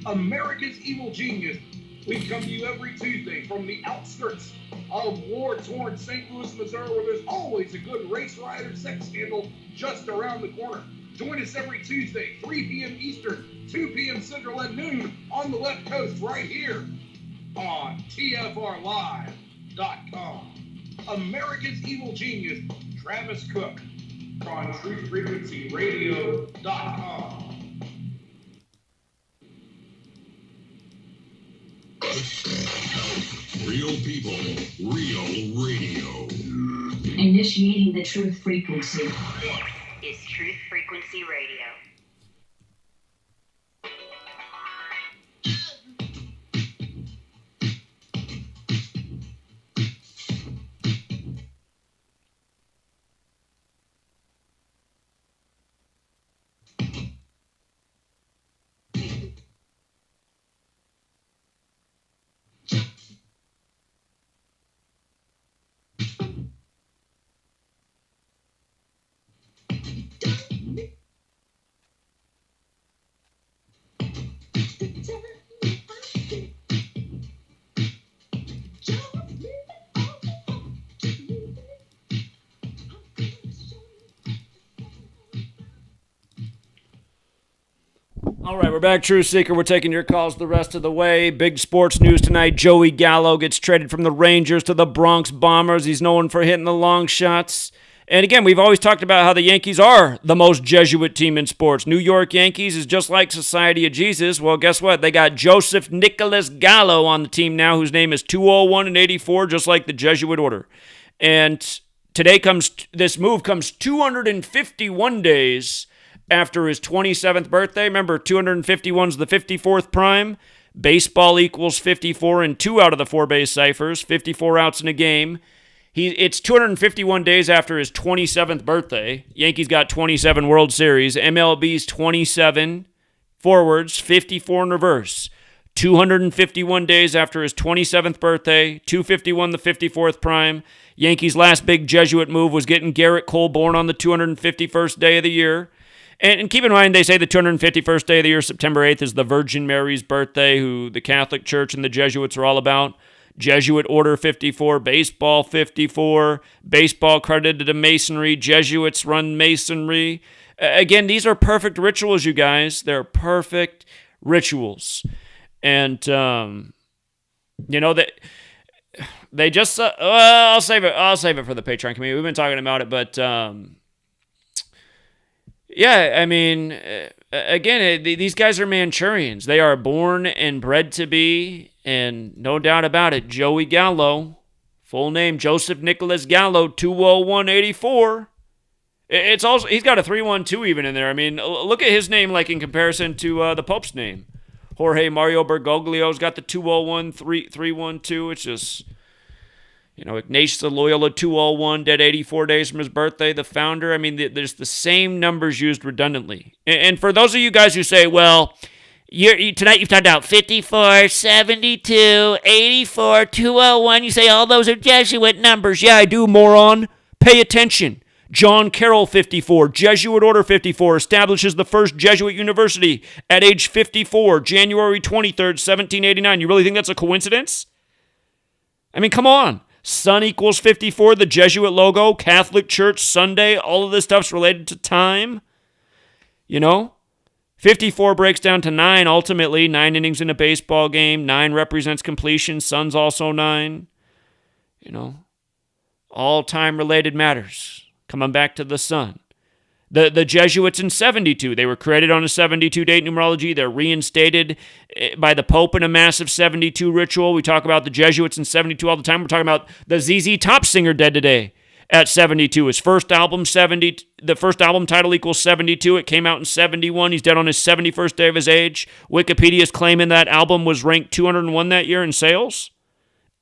America's Evil Genius. We come to you every Tuesday from the outskirts of war-torn St. Louis, Missouri, where there's always a good race rider sex scandal just around the corner. Join us every Tuesday, 3 p.m. Eastern, 2 p.m. Central, at noon on the left coast right here on TFRLive.com. America's Evil Genius, Travis Cook, on TruthFrequencyRadio.com. Real people, real radio. Initiating the truth frequency. This is Truth Frequency Radio. All right, we're back, True Seeker. We're taking your calls the rest of the way. Big sports news tonight. Joey Gallo gets traded from the Rangers to the Bronx Bombers. He's known for hitting the long shots. And again, we've always talked about how the Yankees are the most Jesuit team in sports. New York Yankees is just like Society of Jesus. Well, guess what? They got Joseph Nicholas Gallo on the team now, whose name is 201 and 84, just like the Jesuit order. And this move comes 251 days after his 27th birthday. Remember, 251 is the 54th prime. Baseball equals 54 in 2 out of the 4 base ciphers, 54 outs in a game. It's 251 days after his 27th birthday. Yankees got 27 World Series. MLB's 27 forwards, 54 in reverse. 251 days after his 27th birthday, 251 the 54th prime. Yankees' last big Jesuit move was getting Garrett Cole born on the 251st day of the year. And keep in mind, they say the 251st day of the year, September 8th, is the Virgin Mary's birthday, who the Catholic Church and the Jesuits are all about. Jesuit Order 54, Baseball 54, baseball credited to Masonry, Jesuits run Masonry. Again, these are perfect rituals, you guys. They're perfect rituals. And, they just, I'll save it for the Patreon community. We've been talking about it, but, yeah, I mean, again, these guys are Manchurians. They are born and bred to be, and no doubt about it, Joey Gallo, full name Joseph Nicholas Gallo, 201-84. It's also, he's got a 312 even in there. I mean, look at his name like in comparison to the Pope's name. Jorge Mario Bergoglio's got the 201-312. It's just, Ignatius of Loyola 201, dead 84 days from his birthday, the founder. I mean, there's the same numbers used redundantly. And for those of you guys who say, well, tonight you've talked about 54, 72, 84, 201. You say all those are Jesuit numbers. Yeah, I do, moron. Pay attention. John Carroll 54, Jesuit Order 54, establishes the first Jesuit university at age 54, January 23rd, 1789. You really think that's a coincidence? I mean, come on. Sun equals 54, the Jesuit logo, Catholic Church, Sunday, all of this stuff's related to time. 54 breaks down to 9 ultimately, 9 innings in a baseball game. 9 represents completion. Sun's also 9. All time-related matters. Coming back to the sun. The Jesuits in 72, they were created on a 72 date numerology. They're reinstated by the Pope in a massive 72 ritual. We talk about the Jesuits in 72 all the time. We're talking about the ZZ Top singer dead today at 72. His first album, the first album title equals 72. It came out in 71. He's dead on his 71st day of his age. Wikipedia is claiming that album was ranked 201 that year in sales.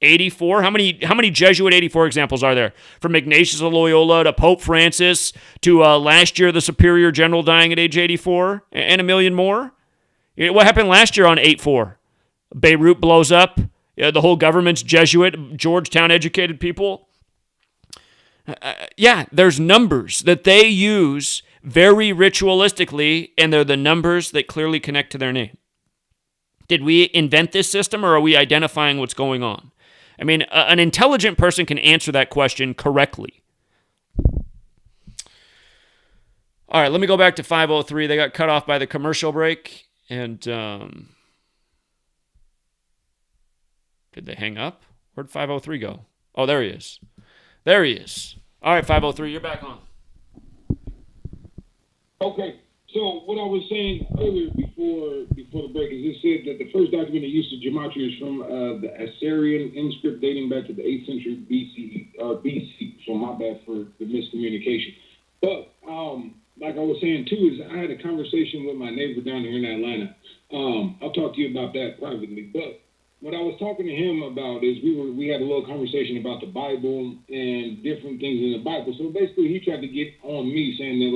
84? How many Jesuit 84 examples are there? From Ignatius of Loyola to Pope Francis to last year the Superior General dying at age 84 and a million more? What happened last year on 8/4? Beirut blows up. The whole government's Jesuit, Georgetown educated people. There's numbers that they use very ritualistically, and they're the numbers that clearly connect to their name. Did we invent this system, or are we identifying what's going on? I mean, an intelligent person can answer that question correctly. All right, let me go back to 503. They got cut off by the commercial break. And did they hang up? Where'd 503 go? Oh, there he is. There he is. All right, 503, you're back on. Okay. So what I was saying earlier before the break is it said that the first documented use of gematria is from the Assyrian inscript dating back to the 8th century BC. So my bad for the miscommunication. But like I was saying too, is I had a conversation with my neighbor down here in Atlanta. I'll talk to you about that privately. But what I was talking to him about is we had a little conversation about the Bible and different things in the Bible. So basically, he tried to get on me saying that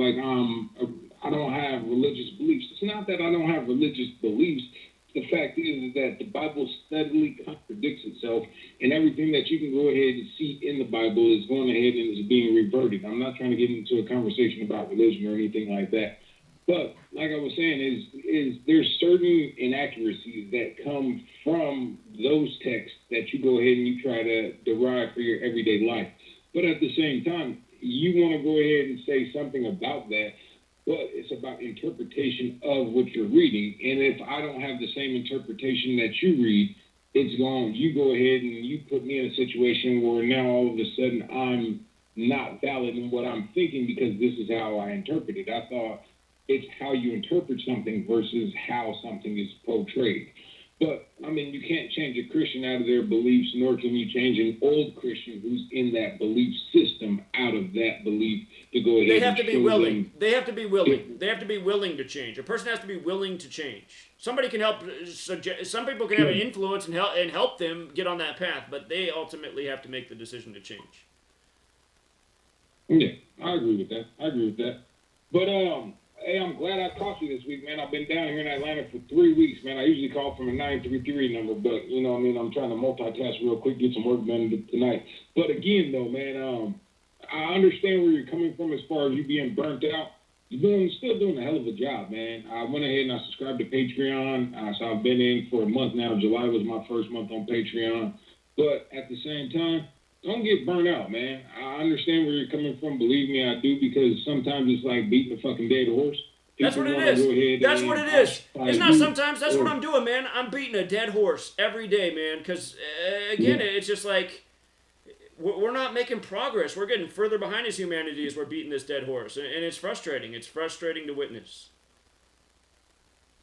I don't have religious beliefs. It's not that I don't have religious beliefs. The fact is that the Bible steadily contradicts itself, and everything that you can go ahead and see in the Bible is going ahead and is being reverted. I'm not trying to get into a conversation about religion or anything like that. But like I was saying, is there's certain inaccuracies that come from those texts that you go ahead and you try to derive for your everyday life. But at the same time, you want to go ahead and say something about that. But it's about interpretation of what you're reading. And if I don't have the same interpretation that you read, it's gone. You go ahead and you put me in a situation where now all of a sudden I'm not valid in what I'm thinking because this is how I interpret it. I thought it's how you interpret something versus how something is portrayed. But, I mean, you can't change a Christian out of their beliefs, nor can you change an old Christian who's in that belief system out of that belief to go ahead They have and to be show willing. them. They have to be willing. They have to be willing to change. A person has to be willing to change. Somebody can help suggest. Some people can have an influence and help them get on that path, but they ultimately have to make the decision to change. Yeah, I agree with that. But, hey, I'm glad I caught you this week, man. I've been down here in Atlanta for 3 weeks, man. I usually call from a 933 number, but, you know what I mean, I'm trying to multitask real quick, get some work done tonight. But again, though, man, I understand where you're coming from as far as you being burnt out. You're still doing a hell of a job, man. I went ahead and I subscribed to Patreon, so I've been in for a month now. July was my first month on Patreon. But at the same time, don't get burnt out, man. I understand where you're coming from. Believe me, I do, because sometimes it's like beating a fucking dead horse. That's what it is. That's what it is. It's not sometimes. That's what I'm doing, man. I'm beating a dead horse every day, man. Because, again, it's just like we're not making progress. We're getting further behind as humanity as we're beating this dead horse. And it's frustrating. It's frustrating to witness.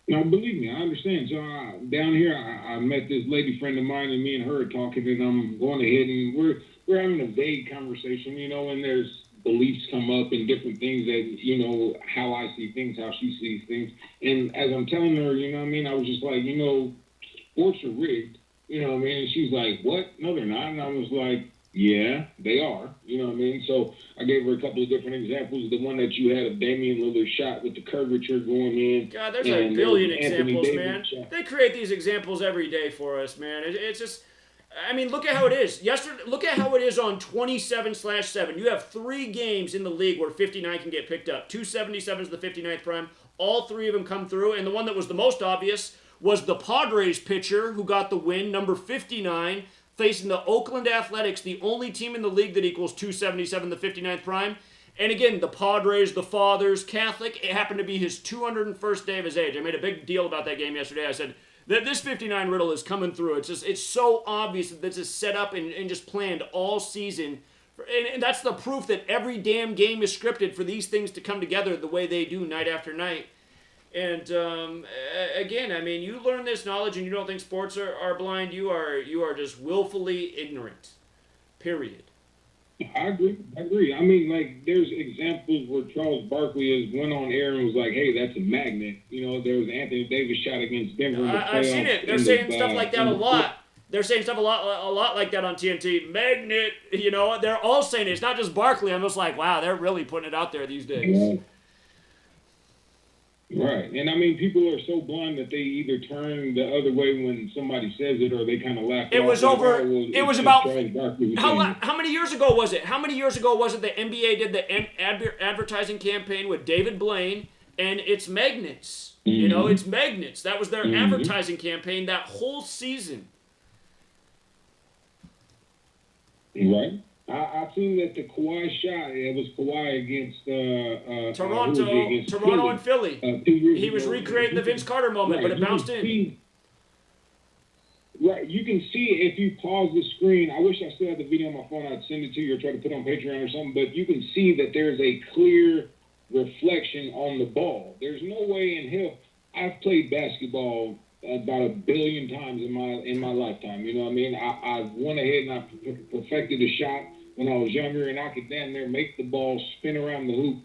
Now, believe me, I understand. So down here, I met this lady friend of mine, and me and her are talking, and I'm going ahead, and we're having a vague conversation, you know, and there's beliefs come up and different things that, you know, how I see things, how she sees things. And as I'm telling her, you know what I mean, I was just like, you know, sports are rigged, you know what I mean? And she's like, what? No, they're not. And I was like, yeah, they are. You know what I mean? So I gave her a couple of different examples. The one that you had of Damian Lillard shot with the curvature going in. God, there's a billion examples, man. They create these examples every day for us, man. It's just, I mean, look at how it is. Look at how it is on 27/7. You have 3 games in the league where 59 can get picked up. 277 is the 59th prime. All 3 of them come through. And the one that was the most obvious was the Padres pitcher who got the win, number 59, facing the Oakland Athletics, the only team in the league that equals 277, the 59th prime. And again, the Padres, the Fathers, Catholic, it happened to be his 201st day of his age. I made a big deal about that game yesterday. I said that this 59 riddle is coming through. It's so obvious that this is set up and just planned all season. And that's the proof that every damn game is scripted for these things to come together the way they do night after night. And again, I mean, you learn this knowledge and you don't think sports are blind. You are just willfully ignorant. Period. I agree. I mean, like, there's examples where Charles Barkley has went on air and was like, hey, that's a magnet. You know, there was Anthony Davis shot against Denver in the playoffs. I've seen it. They're saying stuff like that a lot. They're saying stuff a lot like that on TNT. Magnet, you know, they're all saying it. It's not just Barkley. I'm just like, wow, they're really putting it out there these days. Right. And I mean, people are so blind that they either turn the other way when somebody says it or they kind of laugh. It was over. It was about how many years ago was it? How many years ago was it the NBA did the advertising campaign with David Blaine and it's magnets? Mm-hmm. You know, it's magnets. That was their advertising campaign that whole season. Right. I've seen that the Kawhi shot, it was Kawhi against Toronto and Philly. 2 years he was ago. recreating the Vince Carter moment, but it bounced in. Right, you can see if you pause the screen. I wish I still had the video on my phone. I'd send it to you or try to put it on Patreon or something. But you can see that there's a clear reflection on the ball. There's no way in hell. I've played basketball about 1 billion times in my lifetime. You know what I mean? I went ahead and I perfected a shot when I was younger, and I could damn near make the ball spin around the hoop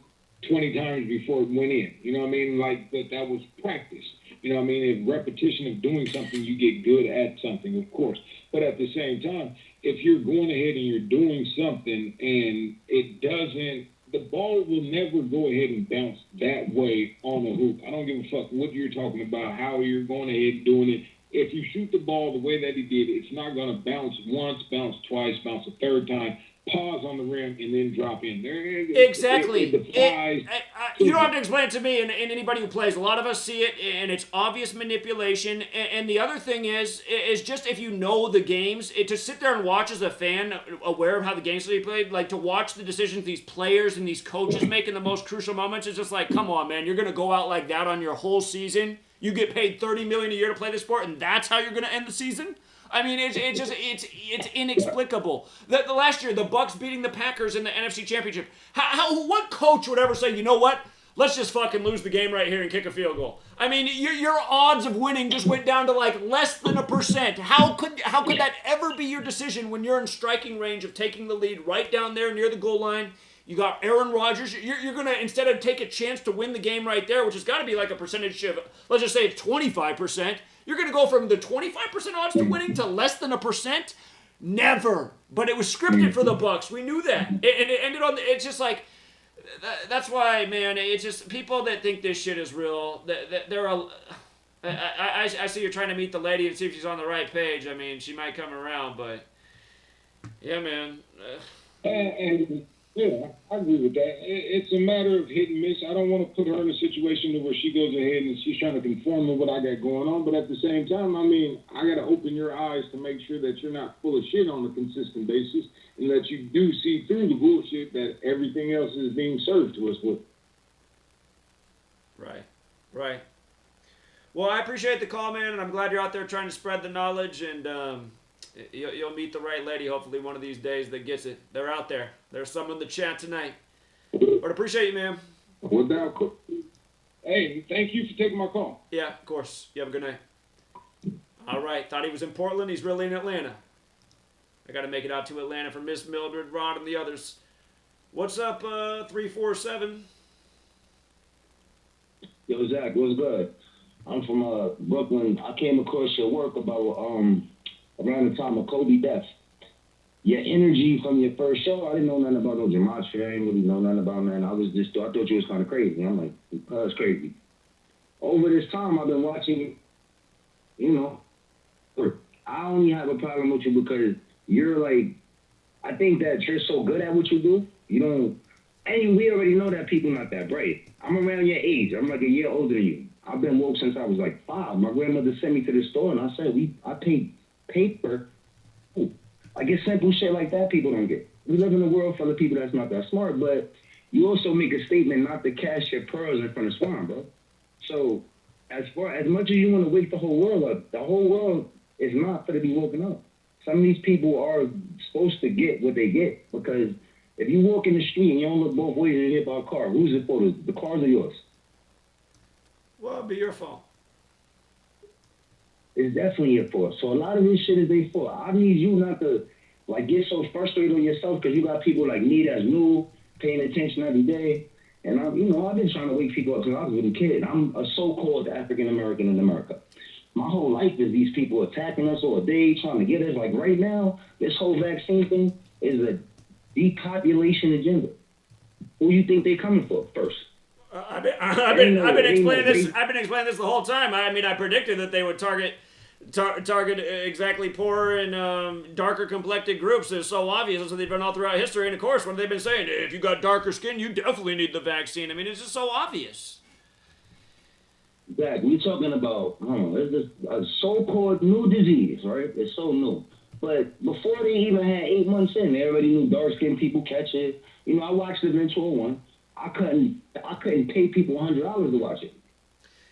20 times before it went in. You know what I mean? Like, but that was practice. You know what I mean? If repetition of doing something, you get good at something, of course. But at the same time, if you're going ahead and you're doing something and it doesn't, the ball will never go ahead and bounce that way on a hoop. I don't give a fuck what you're talking about, how you're going ahead and doing it. If you shoot the ball the way that he did, it's not going to bounce once, bounce twice, bounce a third time, pause on the rim, and then drop in. Exactly. You don't have to explain it to me and anybody who plays. A lot of us see it, and it's obvious manipulation. And the other thing is just if you know the games, to sit there and watch as a fan, aware of how the games are played, like to watch the decisions these players and these coaches make in the most crucial moments, it's just like, come on, man, you're going to go out like that on your whole season? You get paid $30 million a year to play this sport, and that's how you're going to end the season? I mean, it's inexplicable. The last year, the Bucks beating the Packers in the NFC Championship. What coach would ever say, you know what? Let's just fucking lose the game right here and kick a field goal. I mean, your odds of winning just went down to like less than 1%. How could that ever be your decision when you're in striking range of taking the lead right down there near the goal line? You got Aaron Rodgers. You're going to, instead of take a chance to win the game right there, which has got to be like a percentage of, let's just say it's 25%, you're going to go from the 25% odds to winning to less than 1%? Never. But it was scripted for the Bucks. We knew that. And it ended on, it's just like, that's why, man, it's just people that think this shit is real, I see you're trying to meet the lady and see if she's on the right page. I mean, she might come around, but yeah, man. And yeah, I agree with that. It's a matter of hit and miss. I don't want to put her in a situation where she goes ahead and she's trying to conform to what I got going on. But at the same time, I mean, I got to open your eyes to make sure that you're not full of shit on a consistent basis and that you do see through the bullshit that everything else is being served to us with. Right. Well, I appreciate the call, man, and I'm glad you're out there trying to spread the knowledge, and you'll meet the right lady hopefully one of these days that gets it. They're out there. There's some in the chat tonight. But appreciate you, man. Without, hey, thank you for taking my call. Yeah, of course. You have a good night. All right. Thought he was in Portland. He's really in Atlanta. I got to make it out to Atlanta for Miss Mildred, Rod, and the others. What's up, 347? Yo, Zach, what's good? I'm from Brooklyn. I came across your work about around the time of Kobe death. Your energy from your first show, I didn't know nothing about no Gematria. I didn't really know nothing about, man. I thought you was kind of crazy. I'm like, that's crazy. Over this time, I've been watching, you know, I only have a problem with you because you're like, I think that you're so good at what you do. You don't, and we already know that people not that bright. I'm around your age. I'm like a year older than you. I've been woke since I was like 5. My grandmother sent me to the store, and I said, I paid paper. Ooh, I get simple shit like that people don't get. We live in a world full of people that's not that smart, but you also make a statement not to cash your pearls in front of swine, bro. So as much as you want to wake the whole world up, the whole world is not for to be woken up. Some of these people are supposed to get what they get, because if you walk in the street and you don't look both ways and you hit by a car, who's it for? The cars are yours. Well, it'll be your fault. It's definitely your fault. So a lot of this shit is their fault. I need you not to like get so frustrated on yourself because you got people like me that's new, paying attention every day. And I've been trying to wake people up since I was a little kid. I'm a so-called African American in America. My whole life is these people attacking us all day, trying to get us. Like right now, this whole vaccine thing is a depopulation agenda. Who you think they coming for first? I've been explaining this the whole time. I mean, I predicted that they would target exactly poorer and darker complected groups. It's so obvious. That's what they've done all throughout history. And of course, what they've been saying, if you got darker skin, you definitely need the vaccine. I mean, it's just so obvious. Zach, we're talking about, it's just a so-called new disease, right? It's so new. But before they even had 8 months in, they already knew dark-skinned people catch it. You know, I watched Event 201. I couldn't pay people $100 to watch it.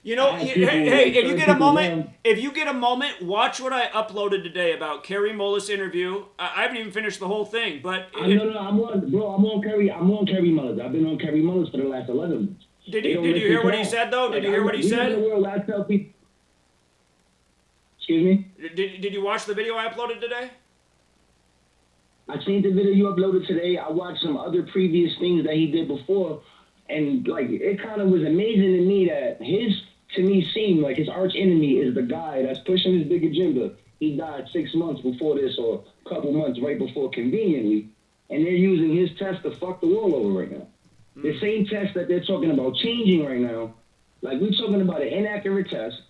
You know, hey, if you get a moment, watch what I uploaded today about Kerry Mullis' interview. I haven't even finished the whole thing, but I'm on Kerry Mullis. I've been on Kerry Mullis for the last 11 months. Did you hear what he said though? Did you hear what he said? Excuse me? Did you watch the video I uploaded today? I seen the video you uploaded today. I watched some other previous things that he did before, and like it kind of was amazing to me that to me seemed like his arch enemy is the guy that's pushing his big agenda. He died 6 months before this, or a couple months right before, conveniently, and they're using his test to fuck the world over right now. The same test that they're talking about changing right now, like we're talking about an inaccurate test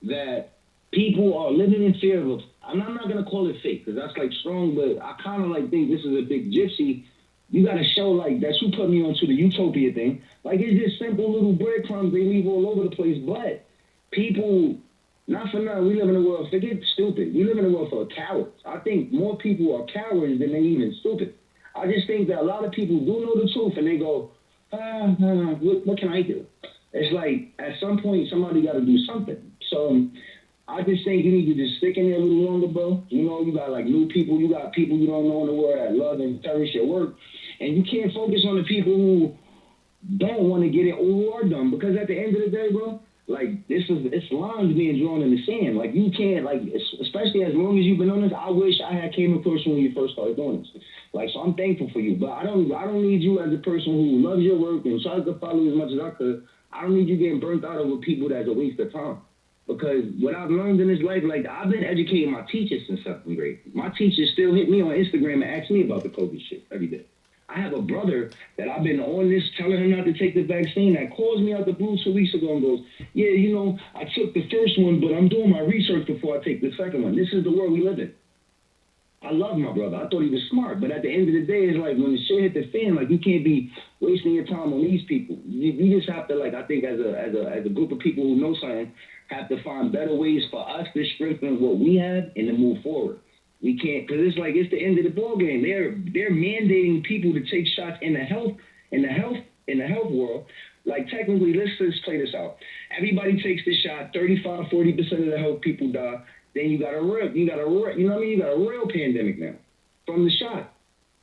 that people are living in fear of. I'm not going to call it fake because that's like strong, but I kind of like think this is a big gypsy. You got to show like that you put me onto the utopia thing. Like it's just simple little breadcrumbs they leave all over the place. But people, not for nothing, we live in a world, forget stupid. We live in a world full of cowards. I think more people are cowards than they even stupid. I just think that a lot of people do know the truth and they go, what can I do? It's like at some point somebody got to do something. So I just think you need to just stick in there a little longer, bro. You know, you got like new people, you got people you don't know in the world that love and cherish your work, and you can't focus on the people who don't want to get it or done, because at the end of the day, bro, like it's lines being drawn in the sand. Like you can't, like, especially as long as you've been on this. I wish I had came across when you first started doing this. Like, so I'm thankful for you, but I don't need you as a person who loves your work and tries to follow as much as I could. I don't need you getting burnt out over people that's a waste of time. Because what I've learned in this life, like I've been educating my teachers since 7th grade. My teachers still hit me on Instagram and ask me about the COVID shit every day. I have a brother that I've been on this telling him not to take the vaccine that calls me out the blue 2 weeks ago and goes, yeah, you know, I took the first one, but I'm doing my research before I take the second one. This is the world we live in. I love my brother. I thought he was smart, but at the end of the day, it's like when the shit hit the fan, like you can't be wasting your time on these people. You just have to, like, I think as a group of people who know something, have to find better ways for us to strengthen what we have and to move forward. We can't, because it's like it's the end of the ball game. They're mandating people to take shots in the health world. Like technically, let's just play this out. Everybody takes the shot. 35-40% of the health people die. Then you got a real pandemic now from the shot,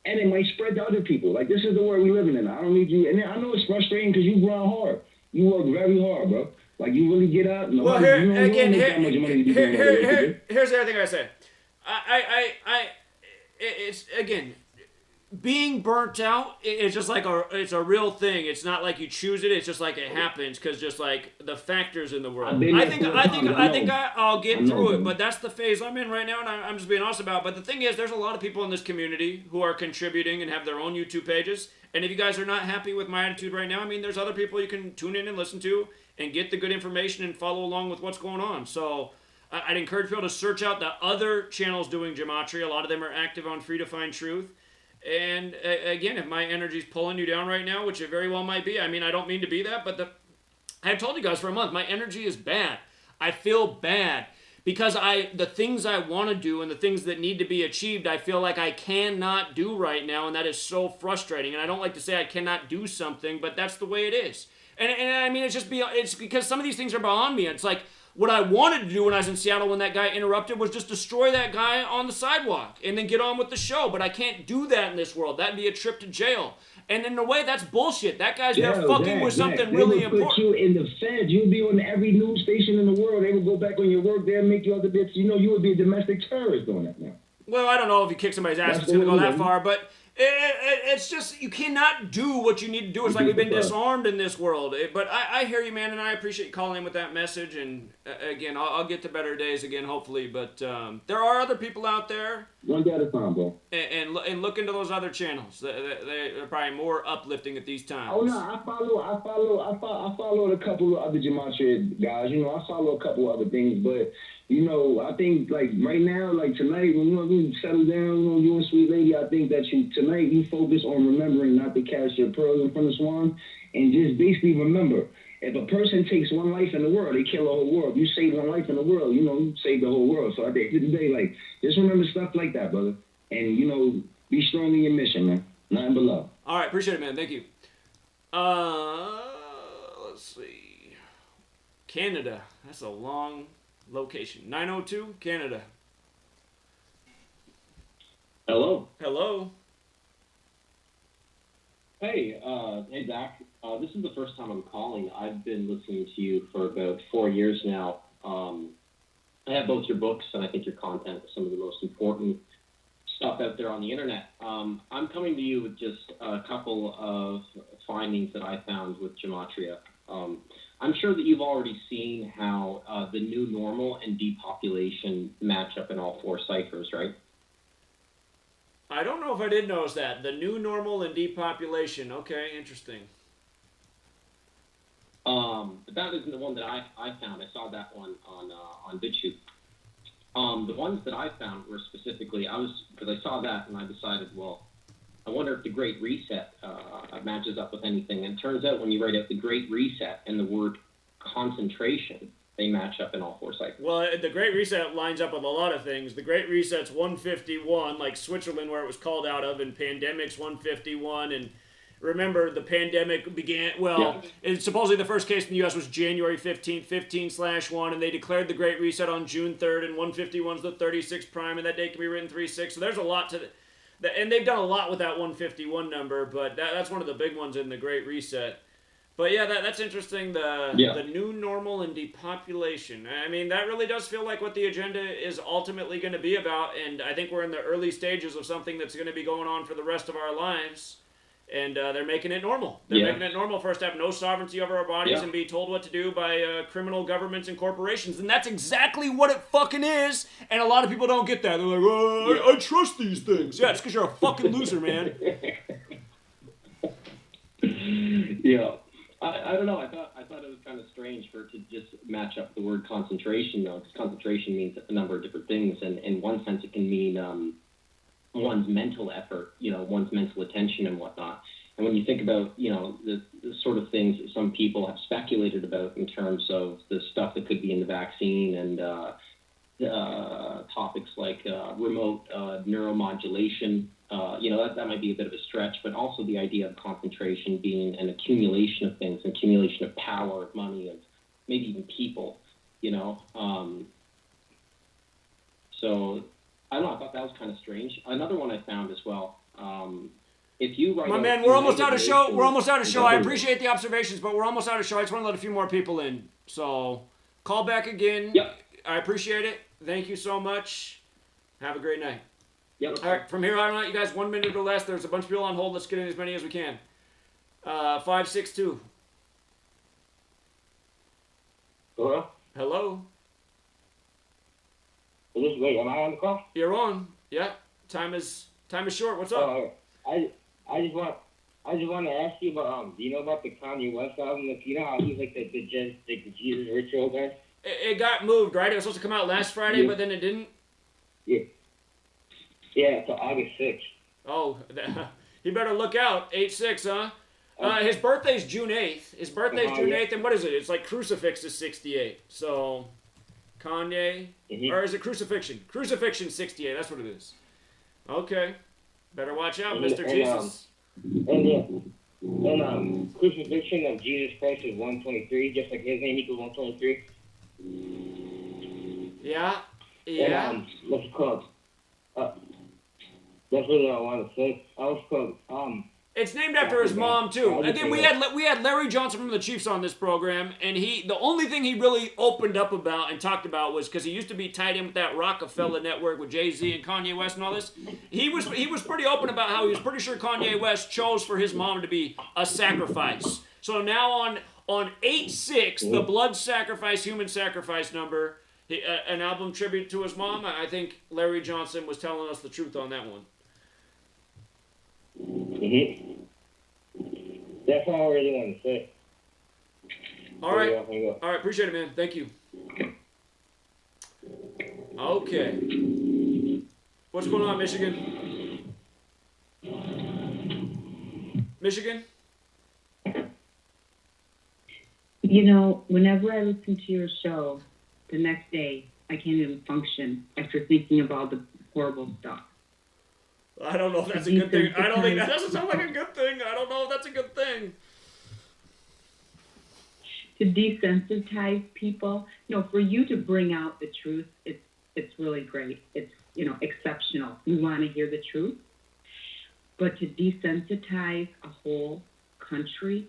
and it might spread to other people. Like, this is the world we living in. I don't need you, and I know it's frustrating because you grind hard. You work very hard, bro. Like, you really get out. Well, here's the other thing I say. It's again, being burnt out. It's just like it's a real thing. It's not like you choose it. It's just like it happens because just like the factors in the world. I'll get through it, but that's the phase I'm in right now, and I'm just being honest about it. But the thing is, there's a lot of people in this community who are contributing and have their own YouTube pages. And if you guys are not happy with my attitude right now, I mean, there's other people you can tune in and listen to and get the good information and follow along with what's going on. So I'd encourage people to search out the other channels doing Gematria. A lot of them are active on Free to Find Truth. And again, if my energy's pulling you down right now, which it very well might be, I mean, I don't mean to be that, but I've told you guys for a month, my energy is bad. I feel bad because the things I want to do and the things that need to be achieved, I feel like I cannot do right now, and that is so frustrating. And I don't like to say I cannot do something, but that's the way it is. And I mean, it's because some of these things are beyond me. It's like, what I wanted to do when I was in Seattle when that guy interrupted was just destroy that guy on the sidewalk and then get on with the show. But I can't do that in this world. That'd be a trip to jail. And in a way, that's bullshit. That guy's there fucking with something really important. They would put you in the feds. You'd be on every news station in the world. They would go back on your work there and make you other bits. You know, you would be a domestic terrorist doing that now. Well, I don't know if you kick somebody's ass, it's going to go that far, but it's just, you cannot do what you need to do. It's like we've been disarmed in this world. But I hear you, man, and I appreciate you calling in with that message. And again, I'll get to better days again, hopefully. But there are other people out there. One day at a time, bro. And look into those other channels. They're probably more uplifting at these times. Oh no, I followed a couple of other Gematria guys. You know, I follow a couple of other things, but you know, I think like right now, like tonight, when you settle down, you and Sweet Lady, I think that tonight you focus on remembering not to cast your pearls in front of swine, and just basically remember, if a person takes one life in the world, they kill the whole world. You save one life in the world, you know, you save the whole world. So at the end of the day, like, just remember stuff like that, brother. And, you know, be strong in your mission, man. Nothing but love. All right, appreciate it, man. Thank you. Let's see. Canada. That's a long location. 902, Canada. Hello. Hello. Hey, hey, Zach. This is the first time I'm calling. I've been listening to you for about 4 years now. I have both your books, and I think your content is some of the most important stuff out there on the internet. I'm coming to you with just a couple of findings that I found with Gematria. I'm sure that you've already seen how the new normal and depopulation match up in all four ciphers, right? I don't know if I did notice that. The new normal and depopulation. Okay, interesting. But that isn't the one that I found. I saw that one on BitChute. The ones that I found were specifically, because I saw that and I decided, well, I wonder if the Great Reset matches up with anything. And it turns out when you write out the Great Reset and the word concentration, they match up in all four cycles. Well, the Great Reset lines up with a lot of things. The Great Reset's 151, like Switzerland, where it was called out of, and pandemic's 151, and remember the pandemic began, well, supposedly the first case in the U.S. was January 15th, 15/1, and they declared the Great Reset on June 3rd, and 151's the 36th prime, and that date can be written 36. So there's a lot to and they've done a lot with that 151 number, but that's one of the big ones in the Great Reset. But yeah, that's interesting, the new normal and depopulation. I mean, that really does feel like what the agenda is ultimately going to be about, and I think we're in the early stages of something that's going to be going on for the rest of our lives. And they're making it normal. They're making it normal for us to have no sovereignty over our bodies and be told what to do by criminal governments and corporations. And that's exactly what it fucking is. And a lot of people don't get that. They're like, I trust these things. Yeah, it's because you're a fucking loser, man. Yeah. I don't know. I thought it was kind of strange for it to just match up the word concentration, though, because concentration means a number of different things. And in one sense, it can mean one's mental effort, one's mental attention and whatnot. And when you think about, the sort of things that some people have speculated about in terms of the stuff that could be in the vaccine and topics like remote neuromodulation, that might be a bit of a stretch, but also the idea of concentration being an accumulation of things, an accumulation of power, of money, of maybe even people, So I don't know. I thought that was kind of strange. Another one I found as well. If you write, my man, we're almost out of show. We're almost out of show. I appreciate the observations, but we're almost out of show. I just want to let a few more people in. So call back again. Yep. I appreciate it. Thank you so much. Have a great night. Yep. All right. From here on out, you guys, 1 minute or less. There's a bunch of people on hold. Let's get in as many as we can. 562. Hello? Hello. Wait, am I on the call? You're on. Yeah. Time is short. What's up? I just want to ask you about do you know about the Kanye West album? You know how he's like the Jesus ritual guy? It got moved, right? It was supposed to come out last Friday, but then it didn't. Yeah. Yeah, to August 6th. Oh, he better look out. 8/6, huh? His birthday's June 8th. His birthday's June 8th, and what is it? It's like Crucifix is 68. So, Kanye, or is it Crucifixion? Crucifixion 68. That's what it is. Okay, better watch out, Mr. Jesus. Crucifixion of Jesus Christ is 123, just like his name equals 123. Yeah. And, what's it called? That's what I want to say. It's named after his mom too. Again, we had Larry Johnson from the Chiefs on this program, and the only thing he really opened up about and talked about was because he used to be tied in with that Rockefeller network with Jay-Z and Kanye West and all this. He was pretty open about how he was pretty sure Kanye West chose for his mom to be a sacrifice. So now on 8/6, the blood sacrifice, human sacrifice number, an album tribute to his mom. I think Larry Johnson was telling us the truth on that one. That's all I really want to say. All right. Appreciate it, man. Thank you. Okay. What's going on, Michigan? Michigan? Whenever I listen to your show, the next day, I can't even function after thinking of all the horrible stuff. I don't know if that's a good thing. I don't think that doesn't sound like a good thing. I don't know if that's a good thing. To desensitize people, for you to bring out the truth, it's really great. It's exceptional. We want to hear the truth, but to desensitize a whole country,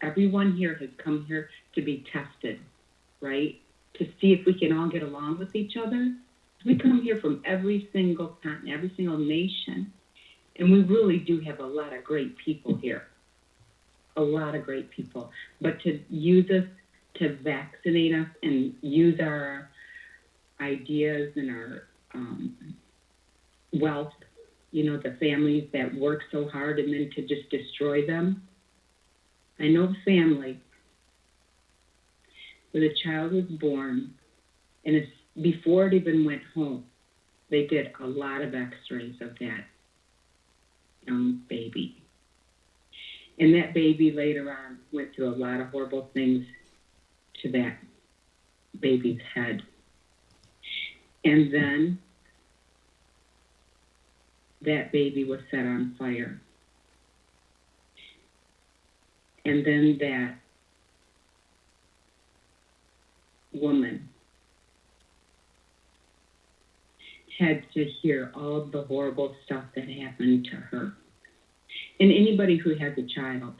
everyone here has come here to be tested, right? To see if we can all get along with each other. We come here from every single continent, every single nation, and we really do have a lot of great people here. A lot of great people. But to use us, to vaccinate us and use our ideas and our wealth, the families that work so hard and then to just destroy them. I know a family where the child was born and it's before it even went home, they did a lot of x-rays of that young baby. And that baby later on went through a lot of horrible things to that baby's head. And then that baby was set on fire. And then that woman had to hear all the horrible stuff that happened to her. And anybody who has a child,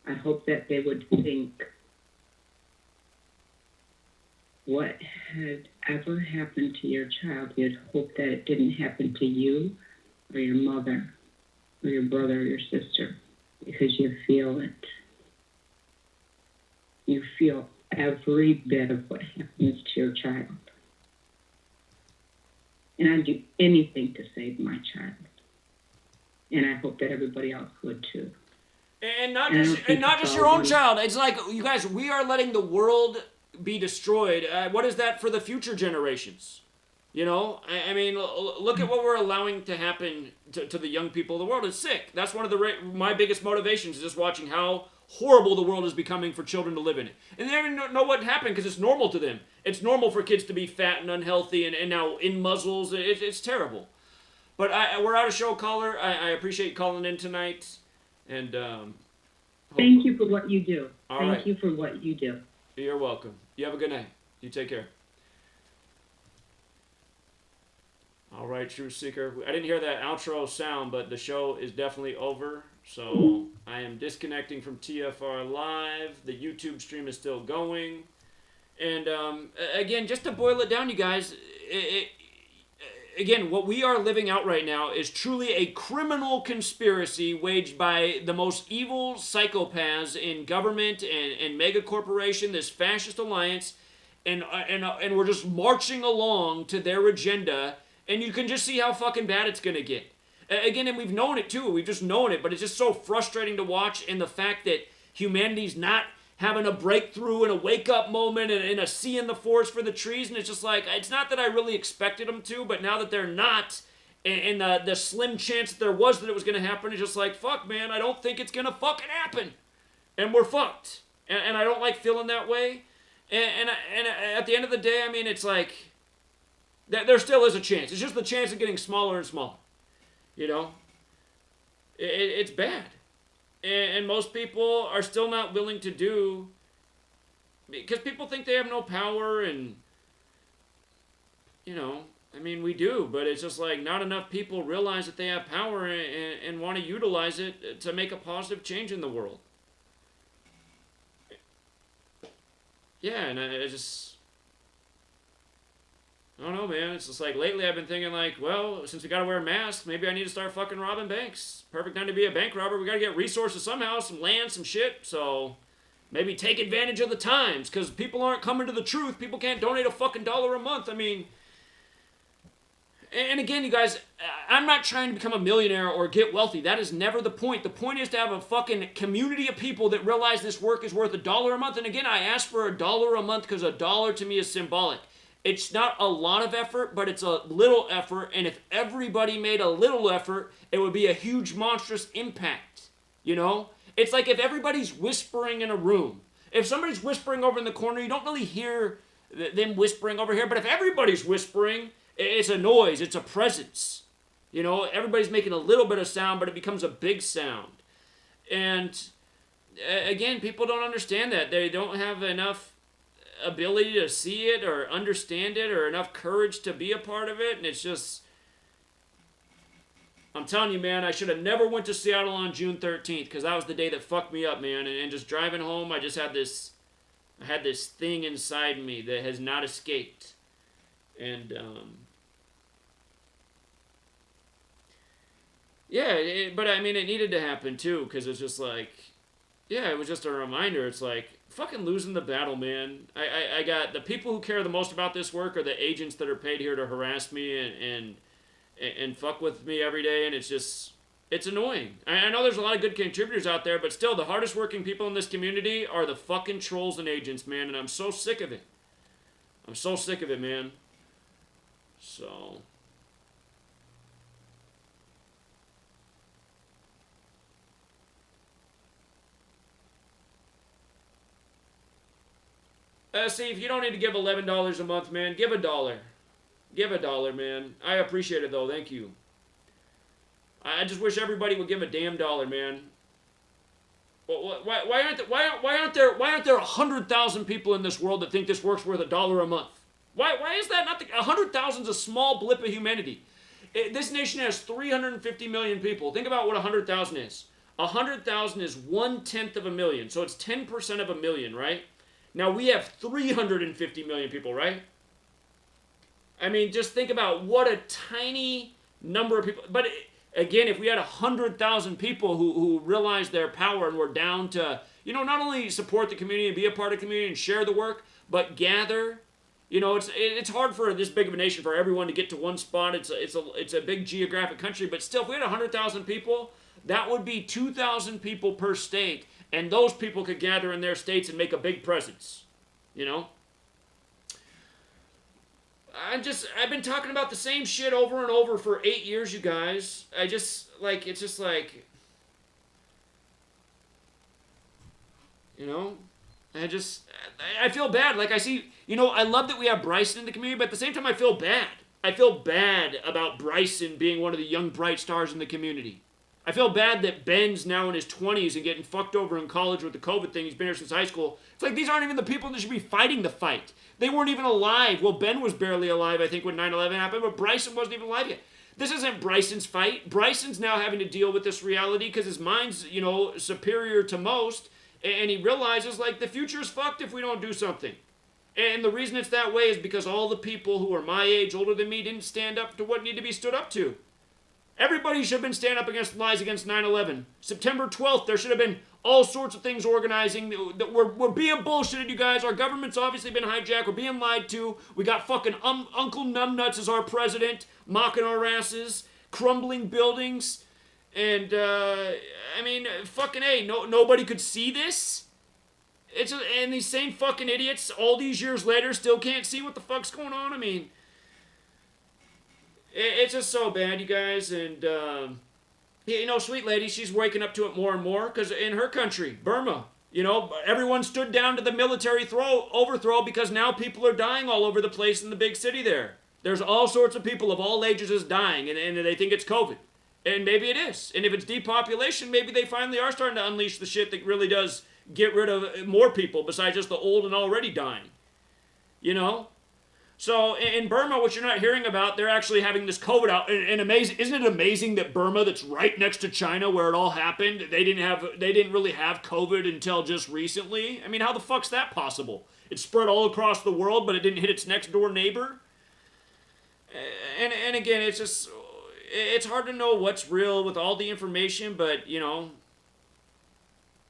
I hope that they would think, what had ever happened to your child, you'd hope that it didn't happen to you or your mother or your brother or your sister, because you feel it. You feel every bit of what happens to your child. And I'd do anything to save my child. And I hope that everybody else would too. And not just your own child. It's like, you guys, we are letting the world be destroyed. What is that for the future generations? You know, I mean, look at what we're allowing to happen to the young people. The world is sick. That's one of my biggest motivations, is just watching how horrible the world is becoming for children to live in it. And they don't even know what happened because it's normal to them. It's normal for kids to be fat and unhealthy and now in muzzles. It's terrible. But we're out of show, caller. I appreciate you calling in tonight. And thank you for what you do. Thank right. you for what you do. You're welcome. You have a good night. You take care. All right, Truth Seeker. I didn't hear that outro sound, but the show is definitely over. So I am disconnecting from TFR Live. The YouTube stream is still going. And again, just to boil it down, you guys, again, what we are living out right now is truly a criminal conspiracy waged by the most evil psychopaths in government and mega corporation, this fascist alliance, and we're just marching along to their agenda, and you can just see how fucking bad it's gonna get. Again, and we've known it too, we've just known it, but it's just so frustrating to watch, and the fact that humanity's not having a breakthrough and a wake-up moment and a sea in the forest for the trees, and it's just like, it's not that I really expected them to, but now that they're not, and the slim chance that there was that it was going to happen, it's just like, fuck, man, I don't think it's going to fucking happen. And we're fucked. And I don't like feeling that way. And at the end of the day, I mean, it's like, there still is a chance. It's just the chance of getting smaller and smaller. You know? It's bad. And most people are still not willing to do, because people think they have no power, and, you know, I mean, we do, but it's just like not enough people realize that they have power and want to utilize it to make a positive change in the world. Yeah, and I don't know, man. It's just like lately I've been thinking like, well, since we gotta wear masks, maybe I need to start fucking robbing banks. Perfect time to be a bank robber. We gotta get resources somehow, some land, some shit. So maybe take advantage of the times, because people aren't coming to the truth. People can't donate a fucking $1 a month. I mean, and again, you guys, I'm not trying to become a millionaire or get wealthy. That is never the point. The point is to have a fucking community of people that realize this work is worth $1 a month. And again, I ask for $1 a month because $1 to me is symbolic. It's not a lot of effort, but it's a little effort, and if everybody made a little effort, it would be a huge, monstrous impact, you know? It's like if everybody's whispering in a room. If somebody's whispering over in the corner, you don't really hear them whispering over here, but if everybody's whispering, it's a noise, it's a presence. You know, everybody's making a little bit of sound, but it becomes a big sound. And, again, people don't understand that. They don't have enough ability to see it or understand it or enough courage to be a part of it, and it's just, I'm telling you, man, I should have never went to Seattle on June 13th, because that was the day that fucked me up, man. And just driving home, I just had this thing inside me that has not escaped. And yeah, but I mean, it needed to happen too, because it's just like, yeah, it was just a reminder. It's like, fucking losing the battle, man. I got the people who care the most about this work are the agents that are paid here to harass me and fuck with me every day, and it's just, it's annoying. I know there's a lot of good contributors out there, but still, the hardest working people in this community are the fucking trolls and agents, man, and I'm so sick of it. I'm so sick of it, man. So... see, if you don't need to give $11 a month, man, give $1. Give $1, man. I appreciate it, though. Thank you. I just wish everybody would give a damn dollar, man. Why aren't there 100,000 people in this world that think this work's worth $1 a month? Why is that not the 100,000 is a small blip of humanity? This nation has 350 million people. Think about what 100,000 is. 100,000 is 1/10 of a million, so it's 10% of a million, right? Now we have 350 million people, right? I mean, just think about what a tiny number of people. But again, if we had 100,000 people who realized their power and were down to, not only support the community and be a part of the community and share the work, but gather. It's hard for this big of a nation for everyone to get to one spot. It's a big geographic country, but still, if we had 100,000 people, that would be 2,000 people per state, and those people could gather in their states and make a big presence. I've been talking about the same shit over and over for 8 years, you guys. It's just like, I feel bad. Like I see, I love that we have Bryson in the community, but at the same time I feel bad. I feel bad about Bryson being one of the young bright stars in the community. I feel bad that Ben's now in his 20s and getting fucked over in college with the COVID thing. He's been here since high school. It's like these aren't even the people that should be fighting the fight. They weren't even alive. Well, Ben was barely alive, I think, when 9/11 happened, but Bryson wasn't even alive yet. This isn't Bryson's fight. Bryson's now having to deal with this reality because his mind's, superior to most, and he realizes, the future's fucked if we don't do something. And the reason it's that way is because all the people who are my age, older than me, didn't stand up to what needed to be stood up to. Everybody should have been standing up against lies against 9/11. September 12th, there should have been all sorts of things organizing. We're being bullshitted, you guys. Our government's obviously been hijacked. We're being lied to. We got fucking Uncle Numbnuts as our president, mocking our asses, crumbling buildings. And, fucking A, nobody could see this. And these same fucking idiots, all these years later, still can't see what the fuck's going on. It's just so bad, you guys, and, Sweet Lady, she's waking up to it more and more, because in her country, Burma, everyone stood down to the military overthrow because now people are dying all over the place in the big city there. There's all sorts of people of all ages is dying, and they think it's COVID. And maybe it is. And if it's depopulation, maybe they finally are starting to unleash the shit that really does get rid of more people besides just the old and already dying. So in Burma, what you're not hearing about, they're actually having this COVID out. And amazing, isn't it amazing that Burma, that's right next to China, where it all happened, they didn't really have COVID until just recently? How the fuck's that possible? It spread all across the world, but it didn't hit its next door neighbor. And again, it's hard to know what's real with all the information, but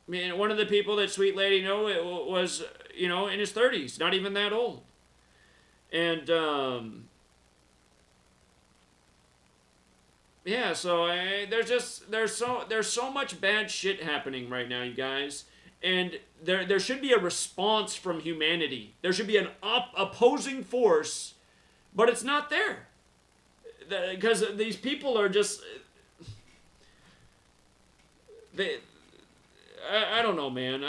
one of the people that Sweet Lady was in his 30s, not even that old. And, so there's so much bad shit happening right now, you guys. And there should be a response from humanity. There should be an opposing force, but it's not there. Because these people are just, I don't know, man.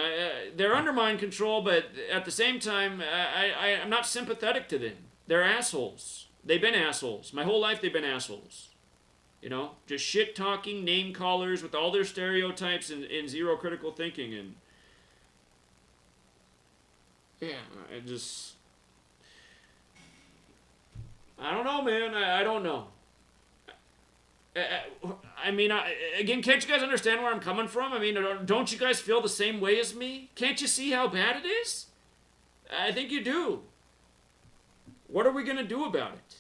They're under mind control, but at the same time, I'm not sympathetic to them. They're assholes. They've been assholes. My whole life, they've been assholes. Just shit-talking, name-callers with all their stereotypes and zero critical thinking. And, I don't know, man. I don't know. Again, can't you guys understand where I'm coming from? Don't you guys feel the same way as me? Can't you see how bad it is? I think you do. What are we going to do about it?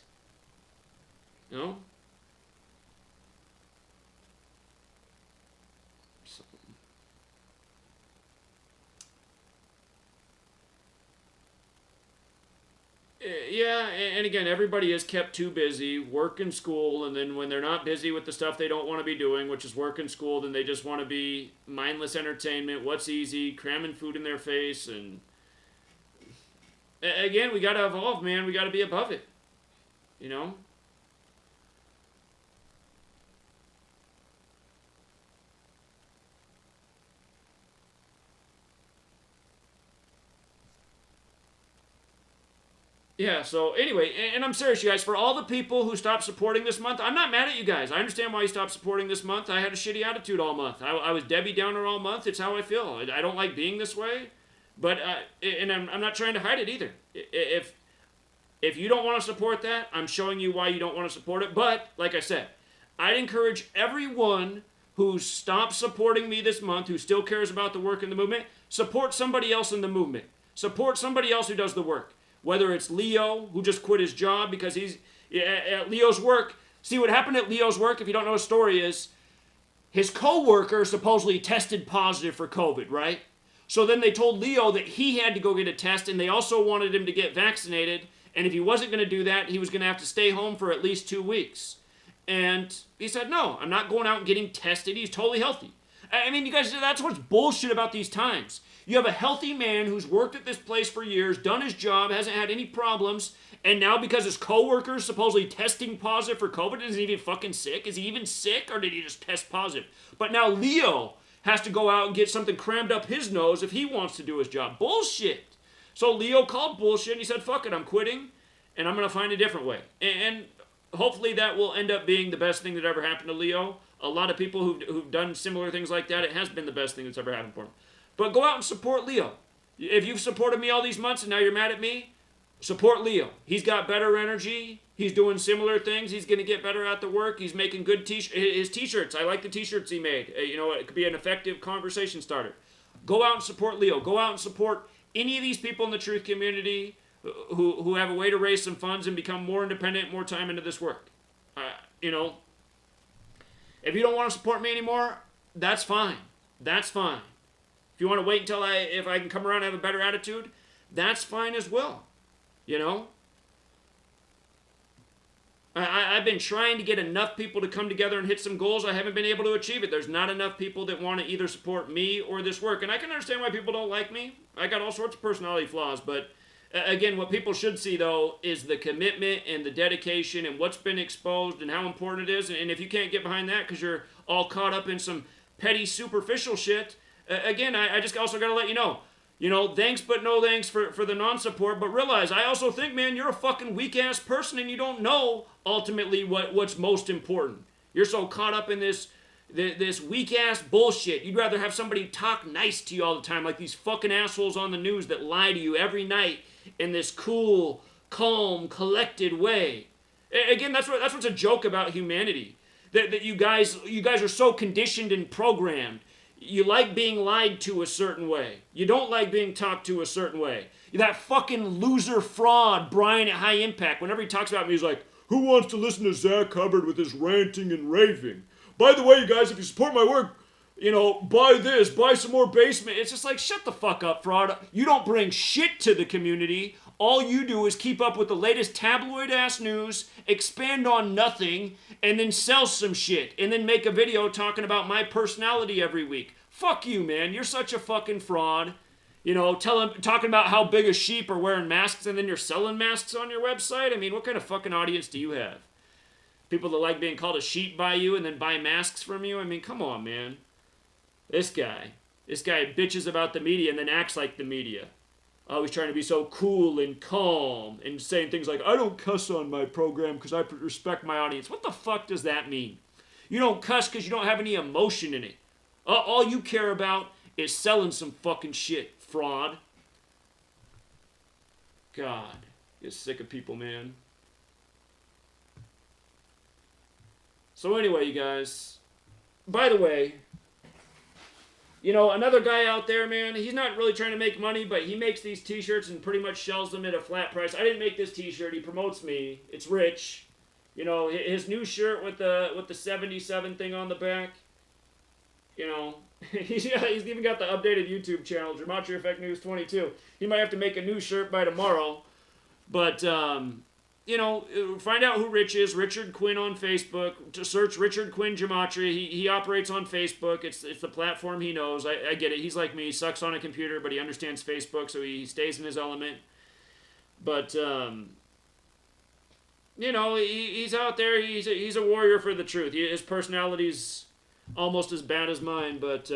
Yeah, and again, everybody is kept too busy, work and school, and then when they're not busy with the stuff they don't want to be doing, which is work and school, then they just want to be mindless entertainment, what's easy, cramming food in their face, and again, we got to evolve, man. We got to be above it, Yeah, so anyway, and I'm serious, you guys, for all the people who stopped supporting this month, I'm not mad at you guys. I understand why you stopped supporting this month. I had a shitty attitude all month. I was Debbie Downer all month. It's how I feel. I don't like being this way, but, and I'm not trying to hide it either. If you don't want to support that, I'm showing you why you don't want to support it. But, like I said, I'd encourage everyone who stopped supporting me this month, who still cares about the work in the movement, support somebody else in the movement. Support somebody else who does the work. Whether it's Leo, who just quit his job because he's at Leo's work. See, what happened at Leo's work, if you don't know his story, is his co-worker supposedly tested positive for COVID, right? So then they told Leo that he had to go get a test, and they also wanted him to get vaccinated, and if he wasn't going to do that, he was going to have to stay home for at least 2 weeks. And he said, no, I'm not going out and getting tested. He's totally healthy. I mean, you guys, that's what's bullshit about these times. You have a healthy man who's worked at this place for years, done his job, hasn't had any problems, and now because his coworker's supposedly testing positive for COVID, is he even fucking sick? Is he even sick, or did he just test positive? But now Leo has to go out and get something crammed up his nose if he wants to do his job. Bullshit. So Leo called bullshit, and he said, fuck it, I'm quitting, and I'm going to find a different way. And hopefully that will end up being the best thing that ever happened to Leo. A lot of people who've done similar things like that, it has been the best thing that's ever happened for him. But go out and support Leo. If you've supported me all these months and now you're mad at me, support Leo. He's got better energy. He's doing similar things. He's going to get better at the work. He's making good his t-shirts. I like the t-shirts he made. It could be an effective conversation starter. Go out and support Leo. Go out and support any of these people in the truth community who have a way to raise some funds and become more independent, more time into this work. If you don't want to support me anymore, that's fine. That's fine. If you want to wait until if I can come around and have a better attitude, that's fine as well. I've been trying to get enough people to come together and hit some goals. I haven't been able to achieve it. There's not enough people that want to either support me or this work. And I can understand why people don't like me. I got all sorts of personality flaws. But again, what people should see, though, is the commitment and the dedication and what's been exposed and how important it is. And if you can't get behind that because you're all caught up in some petty, superficial shit, again, I just also got to let you know, thanks but no thanks for the non-support, but realize, I also think, man, you're a fucking weak-ass person and you don't know, ultimately, what's most important. You're so caught up in this weak-ass bullshit. You'd rather have somebody talk nice to you all the time, like these fucking assholes on the news that lie to you every night in this cool, calm, collected way. Again, that's what's a joke about humanity. That you guys are so conditioned and programmed. You like being lied to a certain way. You don't like being talked to a certain way. That fucking loser fraud, Brian at High Impact, whenever he talks about me, he's like, who wants to listen to Zach Hubbard with his ranting and raving? By the way, you guys, if you support my work, buy this, buy some more basement. It's just like, shut the fuck up, fraud. You don't bring shit to the community. All you do is keep up with the latest tabloid-ass news, expand on nothing, and then sell some shit, and then make a video talking about my personality every week. Fuck you, man. You're such a fucking fraud. Talking about how big a sheep are wearing masks, and then you're selling masks on your website? I mean, what kind of fucking audience do you have? People that like being called a sheep by you and then buy masks from you? I mean, come on, man. This guy bitches about the media and then acts like the media. Always trying to be so cool and calm and saying things like, I don't cuss on my program because I respect my audience. What the fuck does that mean? You don't cuss because you don't have any emotion in it. All you care about is selling some fucking shit, fraud. God, you're sick of people, man. So anyway, you guys, by the way, another guy out there, man, he's not really trying to make money, but he makes these t-shirts and pretty much sells them at a flat price. I didn't make this t-shirt. He promotes me. It's Rich. His new shirt with the 77 thing on the back. He's even got the updated YouTube channel, GematriaEffectNews 22. He might have to make a new shirt by tomorrow. But, find out who Rich is. Richard Quinn on Facebook. To search Richard Quinn Gematria. He operates on Facebook. It's the platform he knows. I get it. He's like me. He sucks on a computer, but he understands Facebook, so he stays in his element. But, he's out there. He's a warrior for the truth. His personality's almost as bad as mine, but,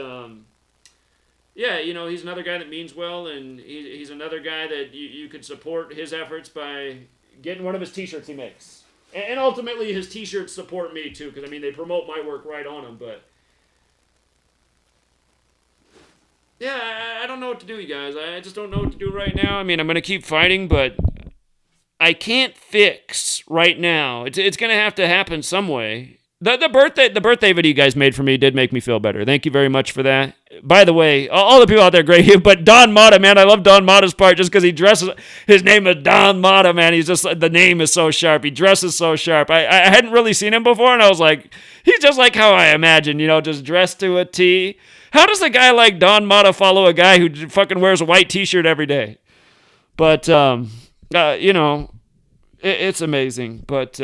yeah, he's another guy that means well, and he's another guy that you could support his efforts by getting one of his T-shirts he makes. And ultimately, his T-shirts support me, too, because, they promote my work right on them, but... Yeah, I don't know what to do, you guys. I just don't know what to do right now. I'm going to keep fighting, but I can't fix right now. It's going to happen some way. The birthday video you guys made for me did make me feel better. Thank you very much for that. By the way, all the people out there, great. But Don Mata, man, I love Don Mata's part just because he dresses. His name is Don Mata, man. He's just, the name is so sharp. He dresses so sharp. I hadn't really seen him before, and I was like, he's just like how I imagine, just dressed to a T. How does a guy like Don Mata follow a guy who fucking wears a white T-shirt every day? But it's amazing. But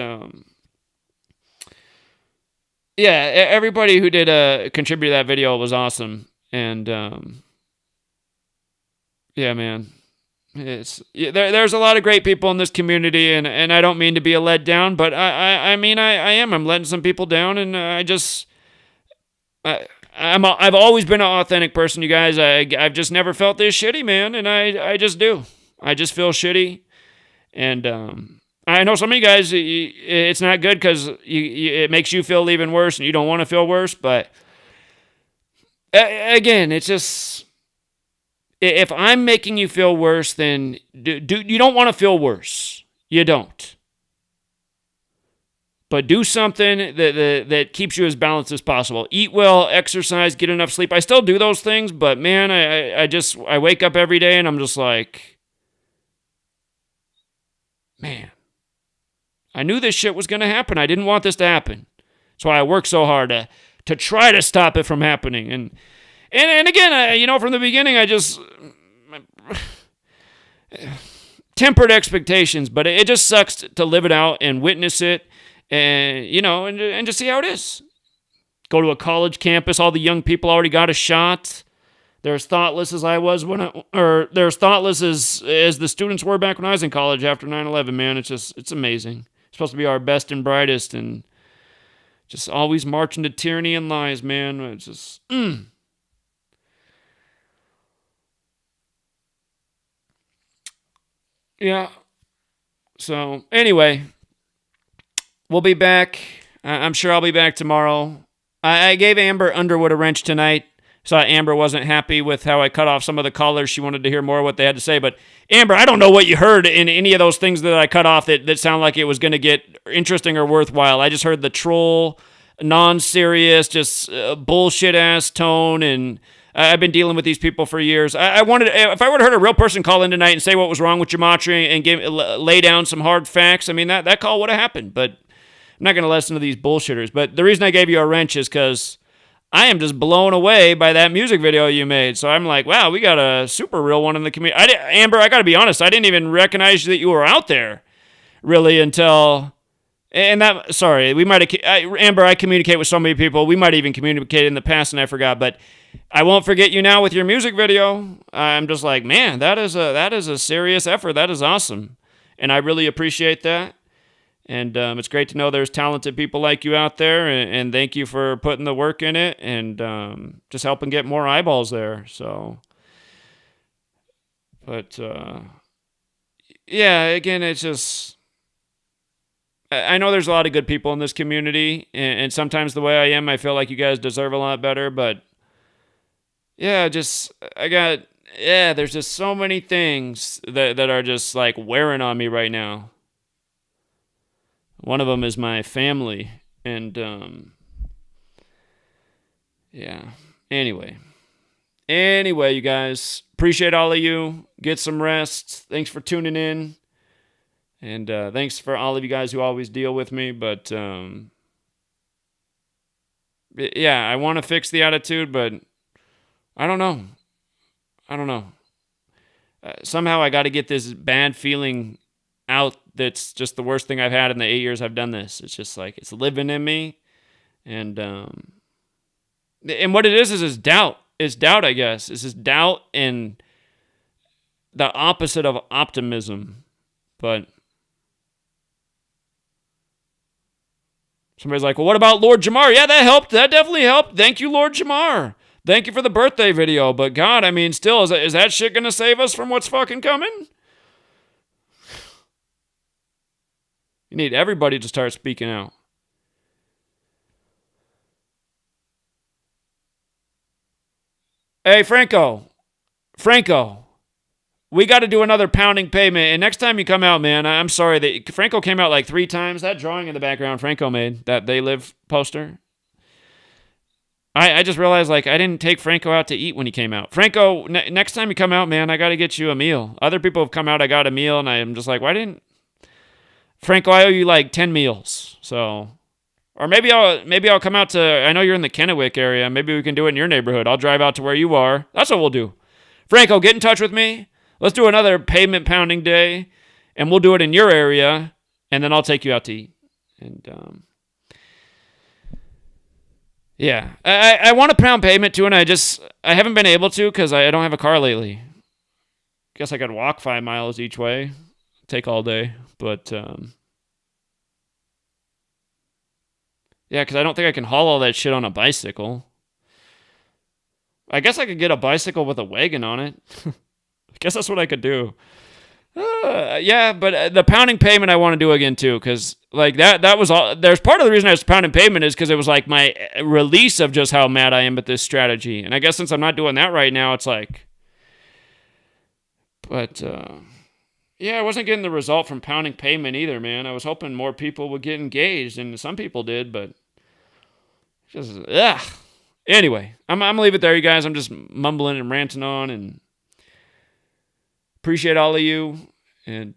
yeah, everybody who did contribute to that video was awesome. And yeah, man, there's a lot of great people in this community, and I don't mean to be a letdown, but I am. I'm letting some people down, and I've always been an authentic person, you guys. I've just never felt this shitty, man, and I just do. I just feel shitty, and I know some of you guys, it's not good because it makes you feel even worse, and you don't want to feel worse. But again, it's just, if I'm making you feel worse, then you don't want to feel worse. You don't. But do something that keeps you as balanced as possible. Eat well, exercise, get enough sleep. I still do those things, but man, I wake up every day and I'm just like, man, I knew this shit was going to happen. I didn't want this to happen. That's why I work so hard to try to stop it from happening. And again, from the beginning, I just tempered expectations, but it just sucks to live it out and witness it. And, and just see how it is. Go to a college campus, all the young people already got a shot. They're as thoughtless as I was they're as thoughtless as the students were back when I was in college after 9/11, man. It's amazing. It's supposed to be our best and brightest, and just always marching to tyranny and lies, man. It's just, Yeah. So, anyway, we'll be back. I'm sure I'll be back tomorrow. I gave Amber Underwood a wrench tonight. So Amber wasn't happy with how I cut off some of the callers. She wanted to hear more of what they had to say. But Amber, I don't know what you heard in any of those things that I cut off that sound like it was going to get interesting or worthwhile. I just heard the troll, non-serious, just bullshit-ass tone. And I've been dealing with these people for years. I wanted, if I would have heard a real person call in tonight and say what was wrong with Gematria and lay down some hard facts, that call would have happened. But I'm not going to listen to these bullshitters. But the reason I gave you a wrench is because I am just blown away by that music video you made. So I'm like, wow, we got a super real one in the community. Amber, I got to be honest, I didn't even recognize that you were out there, really, until... And that, sorry, we might have... Amber, I communicate with so many people. We might have even communicated in the past, and I forgot. But I won't forget you now with your music video. I'm just like, man, that is a serious effort. That is awesome. And I really appreciate that. And it's great to know there's talented people like you out there, and thank you for putting the work in it and just helping get more eyeballs there. So, but yeah, again, it's just, I know there's a lot of good people in this community, and sometimes the way I am, I feel like you guys deserve a lot better, but yeah, there's just so many things that are just like wearing on me right now. One of them is my family, and yeah. Anyway, you guys, appreciate all of you. Get some rest. Thanks for tuning in, and thanks for all of you guys who always deal with me. But yeah, I want to fix the attitude, but I don't know. Somehow I got to get this bad feeling out. That's just the worst thing I've had in the 8 years I've done this. It's just like, it's living in me. And what it is doubt. It's doubt, I guess. It's just doubt and the opposite of optimism. But somebody's like, well, what about Lord Jamar? Yeah, that helped. That definitely helped. Thank you, Lord Jamar. Thank you for the birthday video, but God, I mean, still, is that shit gonna save us from what's fucking coming? You need everybody to start speaking out. Hey, Franco, we got to do another pounding payment. And next time you come out, man, I'm sorry that Franco came out like 3 times. That drawing in the background Franco made, that They Live poster. I just realized, like, I didn't take Franco out to eat when he came out. Franco, next time you come out, man, I got to get you a meal. Other people have come out, I got a meal, and I'm just like, why didn't... Franco, I owe you like 10 meals. So... Or maybe I'll come out to... I know you're in the Kennewick area. Maybe we can do it in your neighborhood. I'll drive out to where you are. That's what we'll do. Franco, get in touch with me. Let's do another pavement pounding day, and we'll do it in your area, and then I'll take you out to eat. And, yeah. I want to pound pavement too, and I haven't been able to because I don't have a car lately. Guess I could walk 5 miles each way. Take all day. But, yeah, because I don't think I can haul all that shit on a bicycle. I guess I could get a bicycle with a wagon on it. I guess that's what I could do. Yeah, but the pounding pavement I want to do again too, because like that was all. There's part of the reason I was pounding pavement is because it was like my release of just how mad I am at this strategy. And I guess since I'm not doing that right now, it's like, but yeah, I wasn't getting the result from pounding pavement either, man. I was hoping more people would get engaged, and some people did, but just Anyway, I'm gonna leave it there, you guys. I'm just mumbling and ranting on, and appreciate all of you. And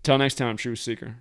till next time, Truth Seeker.